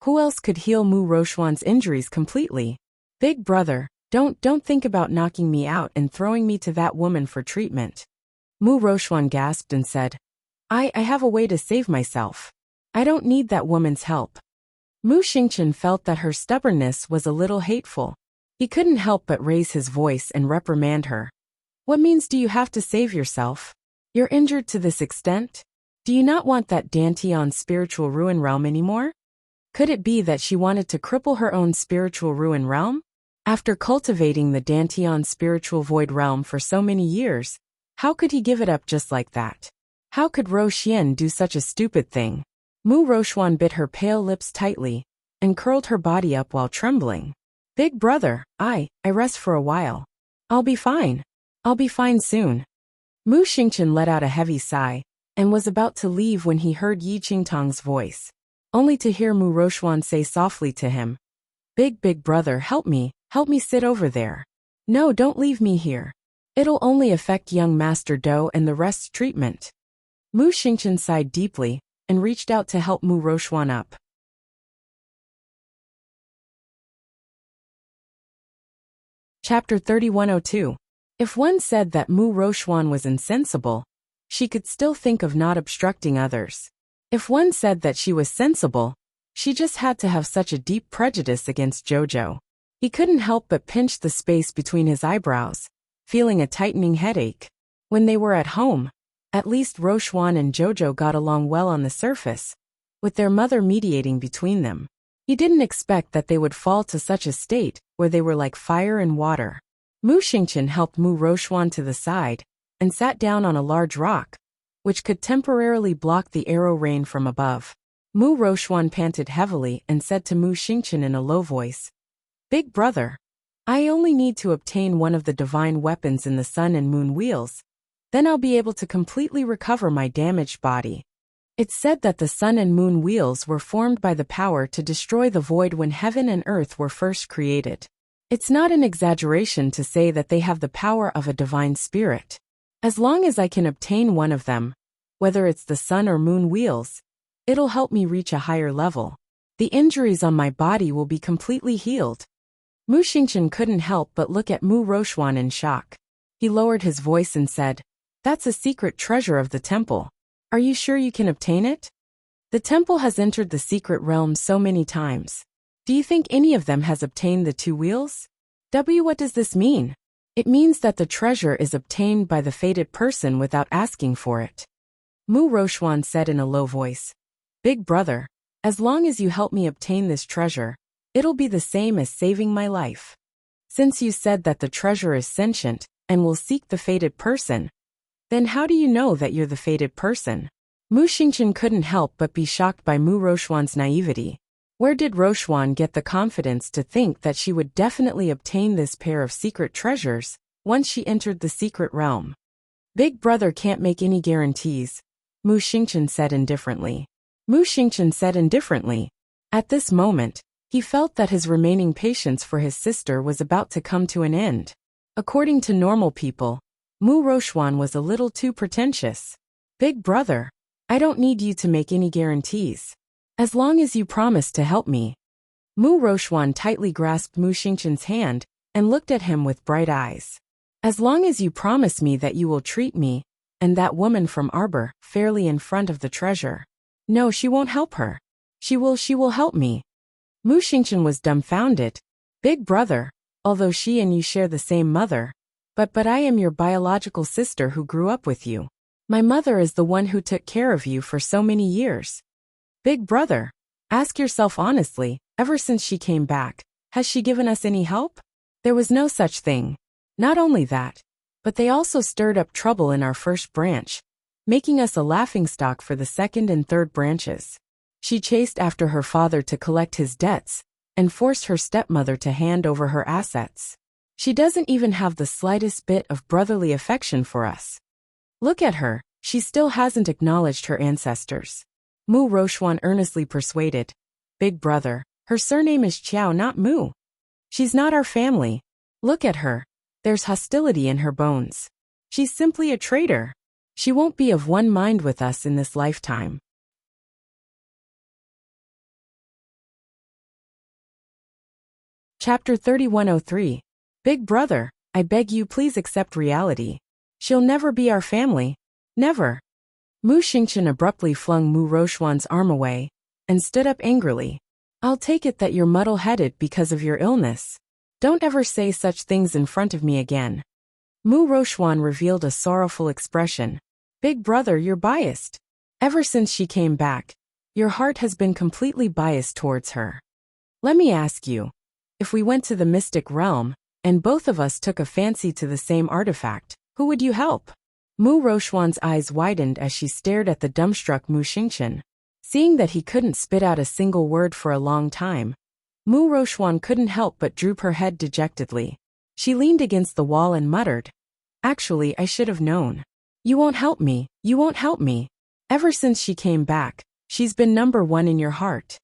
Speaker 1: who else could heal Mu Roxuan's injuries completely? Big brother, don't think about knocking me out and throwing me to that woman for treatment. Mu Roxuan gasped and said, I have a way to save myself. I don't need that woman's help. Mu Xingchen felt that her stubbornness was a little hateful. He couldn't help but raise his voice and reprimand her. What means do you have to save yourself? You're injured to this extent? Do you not want that Dantian spiritual ruin realm anymore? Could it be that she wanted to cripple her own spiritual ruin realm? After cultivating the Dantian spiritual void realm for so many years, how could he give it up just like that? How could Ro Xian do such a stupid thing? Mu Roxuan bit her pale lips tightly and curled her body up while trembling. Big brother, I rest for a while. I'll be fine. I'll be fine soon. Mu Xingchen let out a heavy sigh and was about to leave when he heard Yi Qingtang's voice, only to hear Mu Roxuan say softly to him, Big brother, help me sit over there. No, don't leave me here. It'll only affect young Master Dou and the rest's treatment. Mu Xingchen sighed deeply and reached out to help Mu Roxuan up. Chapter 3102. If one said that Mu Roxuan was insensible, she could still think of not obstructing others. If one said that she was sensible, she just had to have such a deep prejudice against Jojo. He couldn't help but pinch the space between his eyebrows, feeling a tightening headache. When they were at home, at least Roxuan and Jojo got along well on the surface, with their mother mediating between them. He didn't expect that they would fall to such a state where they were like fire and water. Mu Xingchen helped Mu Roxuan to the side and sat down on a large rock, which could temporarily block the arrow rain from above. Mu Roxuan panted heavily and said to Mu Xingqian in a low voice, "Big brother, I only need to obtain one of the divine weapons in the sun and moon wheels, then I'll be able to completely recover my damaged body." It's said that the sun and moon wheels were formed by the power to destroy the void when heaven and earth were first created. It's not an exaggeration to say that they have the power of a divine spirit. As long as I can obtain one of them, whether it's the sun or moon wheels, it'll help me reach a higher level. The injuries on my body will be completely healed. Mu Xingqian couldn't help but look at Mu Roxuan in shock. He lowered his voice and said, "That's a secret treasure of the temple. Are you sure you can obtain it? The temple has entered the secret realm so many times. Do you think any of them has obtained the two wheels?" What does this mean? It means that the treasure is obtained by the fated person without asking for it. Mu Roxuan said in a low voice, "Big brother, as long as you help me obtain this treasure, it'll be the same as saving my life. Since you said that the treasure is sentient and will seek the fated person, then how do you know that you're the fated person?" Mu Xingqian couldn't help but be shocked by Mu Roxuan's naivety. Where did Roxuan get the confidence to think that she would definitely obtain this pair of secret treasures once she entered the secret realm? "Big brother can't make any guarantees," Mu Xingqian said indifferently. At this moment, he felt that his remaining patience for his sister was about to come to an end. According to normal people, Mu Roxuan was a little too pretentious. "Big brother, I don't need you to make any guarantees. As long as you promise to help me." Mu Roxuan tightly grasped Mu Xingqian's hand and looked at him with bright eyes. "As long as you promise me that you will treat me and that woman from Arbor fairly in front of the treasure." "No, she won't help her. She will help me." Mu Xingqian was dumbfounded. "Big brother, although she and you share the same mother, but I am your biological sister who grew up with you. My mother is the one who took care of you for so many years. Big brother, ask yourself honestly, ever since she came back, has she given us any help? There was no such thing. Not only that, but they also stirred up trouble in our first branch, making us a laughingstock for the second and third branches. She chased after her father to collect his debts and forced her stepmother to hand over her assets. She doesn't even have the slightest bit of brotherly affection for us. Look at her, she still hasn't acknowledged her ancestors." Mu Roxuan earnestly persuaded, "Big brother, her surname is Chiao, not Mu. She's not our family. Look at her, there's hostility in her bones. She's simply a traitor. She won't be of one mind with us in this lifetime." Chapter 3103. "Big brother, I beg you please accept reality. She'll never be our family. Never." Mu Xingqian abruptly flung Mu Roxuan's arm away and stood up angrily. "I'll take it that you're muddle-headed because of your illness. Don't ever say such things in front of me again." Mu Roxuan revealed a sorrowful expression. "Big brother, you're biased. Ever since she came back, your heart has been completely biased towards her. Let me ask you, if we went to the mystic realm, and both of us took a fancy to the same artifact, who would you help?" Mu Roxuan's eyes widened as she stared at the dumbstruck Mu Xingqian. Seeing that he couldn't spit out a single word for a long time, Mu Roxuan couldn't help but droop her head dejectedly. She leaned against the wall and muttered, "Actually, I should have known. You won't help me, you won't help me. Ever since she came back, she's been number one in your heart."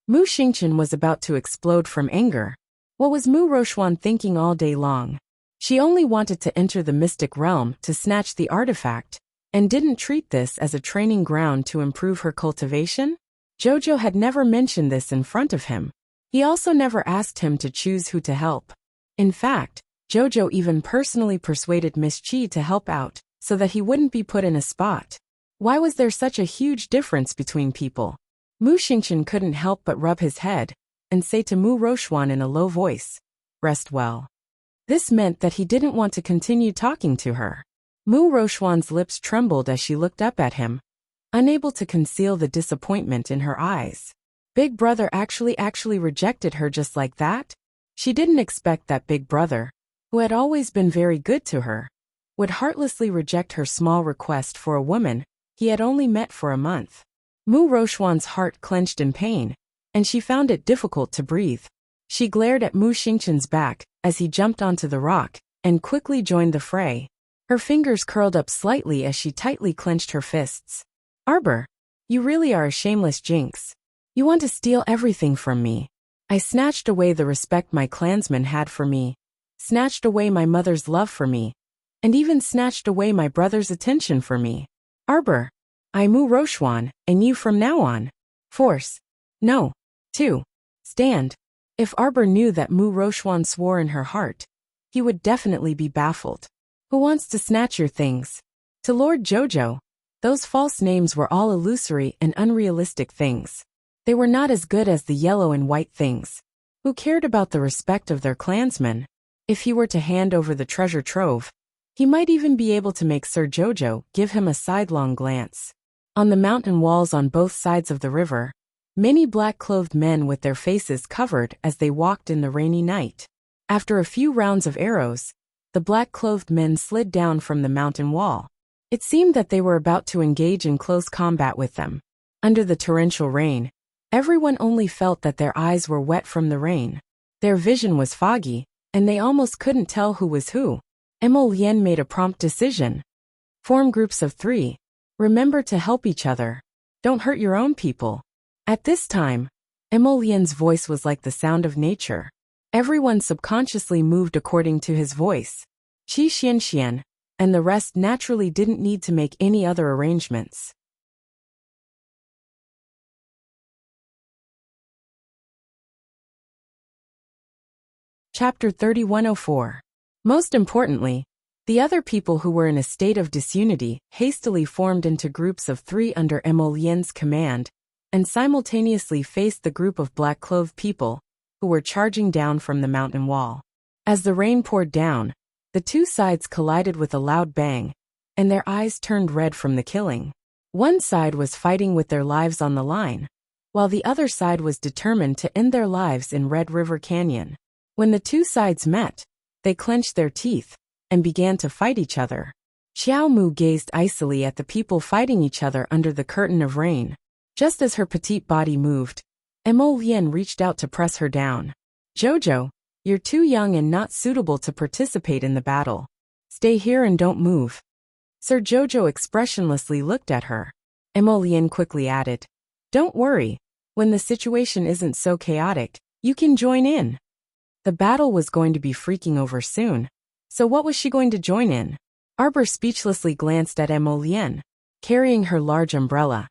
Speaker 1: Mu Xingqian was about to explode from anger. What was Mu Roxuan thinking all day long? She only wanted to enter the mystic realm to snatch the artifact, and didn't treat this as a training ground to improve her cultivation? Jojo had never mentioned this in front of him. He also never asked him to choose who to help. In fact, Jojo even personally persuaded Miss Chi to help out, so that he wouldn't be put in a spot. Why was there such a huge difference between people? Mu Xingqian couldn't help but rub his head and say to Mu Roxuan in a low voice, "Rest well." This meant that he didn't want to continue talking to her. Mu Roxuan's lips trembled as she looked up at him, unable to conceal the disappointment in her eyes. Big brother actually rejected her just like that? She didn't expect that Big brother, who had always been very good to her, would heartlessly reject her small request for a woman he had only met for a month. Mu Rochuan's heart clenched in pain, and she found it difficult to breathe. She glared at Mu Xingqian's back as he jumped onto the rock and quickly joined the fray. Her fingers curled up slightly as she tightly clenched her fists. Arbor, you really are a shameless jinx. You want to steal everything from me. I snatched away the respect my clansmen had for me, snatched away my mother's love for me, and even snatched away my brother's attention for me. Arbor, I Mu Rochuan, and you from now on. Force. No. 2. Stand. If Arbor knew that Mu Rochuan swore in her heart, he would definitely be baffled. Who wants to snatch your things? To Lord Jojo, those false names were all illusory and unrealistic things. They were not as good as the yellow and white things. Who cared about the respect of their clansmen? If he were to hand over the treasure trove, he might even be able to make Sir Jojo give him a sidelong glance. On the mountain walls on both sides of the river, many black-clothed men with their faces covered as they walked in the rainy night. After a few rounds of arrows, the black-clothed men slid down from the mountain wall. It seemed that they were about to engage in close combat with them. Under the torrential rain, everyone only felt that their eyes were wet from the rain. Their vision was foggy, and they almost couldn't tell who was who. Emolian made a prompt decision. Form groups of 3. Remember to help each other. Don't hurt your own people. At this time, Emolian's voice was like the sound of nature. Everyone subconsciously moved according to his voice. Qi Xianxian, and the rest naturally didn't need to make any other arrangements. Chapter 3104. Most importantly, the other people who were in a state of disunity hastily formed into groups of 3 under Emolian's command and simultaneously faced the group of black-clothed people who were charging down from the mountain wall. As the rain poured down, the 2 sides collided with a loud bang, and their eyes turned red from the killing. One side was fighting with their lives on the line, while the other side was determined to end their lives in Red River Canyon. When the 2 sides met, they clenched their teeth and began to fight each other. Xiao Mu gazed icily at the people fighting each other under the curtain of rain. Just as her petite body moved, Emolian reached out to press her down. Jojo, you're too young and not suitable to participate in the battle. Stay here and don't move. Sir Jojo expressionlessly looked at her. Emolian quickly added, don't worry, when the situation isn't so chaotic, you can join in. The battle was going to be freaking over soon, so what was she going to join in? Arbor speechlessly glanced at Emolian, carrying her large umbrella.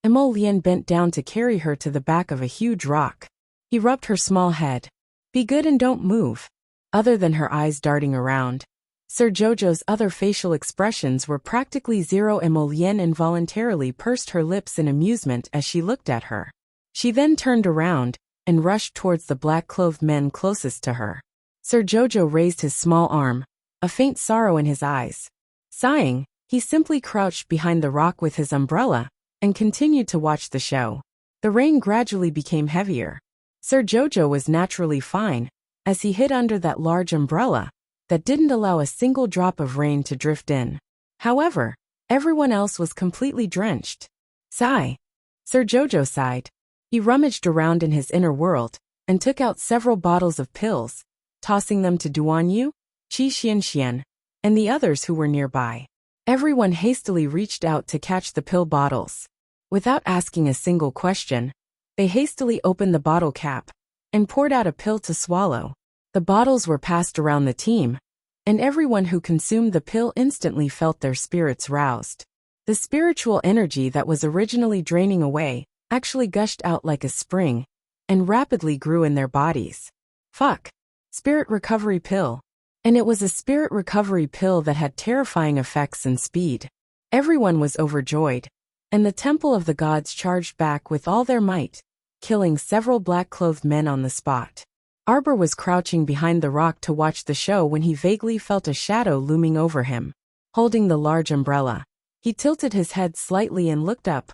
Speaker 1: Emolian bent down to carry her to the back of a huge rock. He rubbed her small head. Be good and don't move. Other than her eyes darting around, Sir Jojo's other facial expressions were practically zero. Emolian involuntarily pursed her lips in amusement as she looked at her. She then turned around and rushed towards the black-clothed men closest to her. Sir Jojo raised his small arm, a faint sorrow in his eyes. Sighing, he simply crouched behind the rock with his umbrella and continued to watch the show. The rain gradually became heavier. Sir Jojo was naturally fine, as he hid under that large umbrella that didn't allow a single drop of rain to drift in. However, everyone else was completely drenched. Sigh. Sir Jojo sighed. He rummaged around in his inner world and took out several bottles of pills, tossing them to Duan Yu, Qi Xianxian, and the others who were nearby. Everyone hastily reached out to catch the pill bottles. Without asking a single question, they hastily opened the bottle cap and poured out a pill to swallow. The bottles were passed around the team, and everyone who consumed the pill instantly felt their spirits roused. The spiritual energy that was originally draining away actually gushed out like a spring and rapidly grew in their bodies. Fuck. Spirit recovery pill. And it was a spirit recovery pill that had terrifying effects and speed. Everyone was overjoyed, and the Temple of the Gods charged back with all their might, killing several black-clothed men on the spot. Arbor was crouching behind the rock to watch the show when he vaguely felt a shadow looming over him. Holding the large umbrella, he tilted his head slightly and looked up,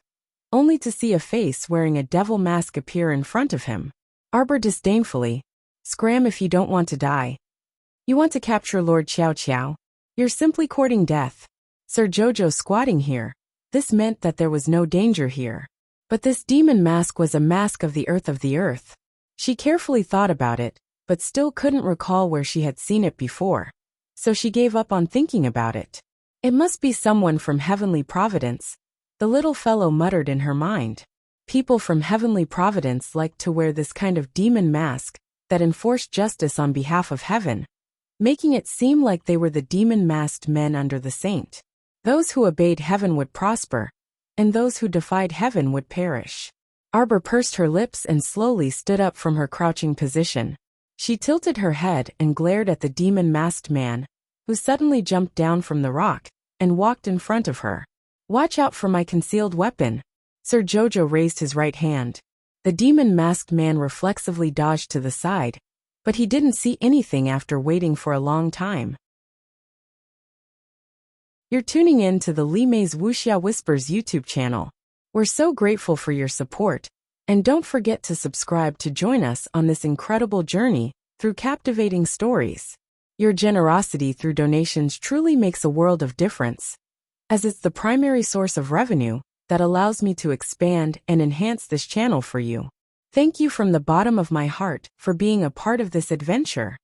Speaker 1: only to see a face wearing a devil mask appear in front of him. Arbor disdainfully, scram if you don't want to die. You want to capture Lord Xiao Qiao? You're simply courting death. Sir Jojo squatting here. This meant that there was no danger here. But this demon mask was a mask of the earth. She carefully thought about it, but still couldn't recall where she had seen it before. So she gave up on thinking about it. It must be someone from Heavenly Providence, the little fellow muttered in her mind. People from Heavenly Providence liked to wear this kind of demon mask that enforced justice on behalf of heaven, making it seem like they were the demon-masked men under the saint. Those who obeyed heaven would prosper, and those who defied heaven would perish. Arbor pursed her lips and slowly stood up from her crouching position. She tilted her head and glared at the demon-masked man, who suddenly jumped down from the rock and walked in front of her. "Watch out for my concealed weapon." Sir Jojo raised his right hand. The demon-masked man reflexively dodged to the side, but he didn't see anything after waiting for a long time. You're tuning in to the Li Mei's Wuxia Whispers YouTube channel. We're so grateful for your support, and don't forget to subscribe to join us on this incredible journey through captivating stories. Your generosity through donations truly makes a world of difference, as it's the primary source of revenue that allows me to expand and enhance this channel for you. Thank you from the bottom of my heart for being a part of this adventure.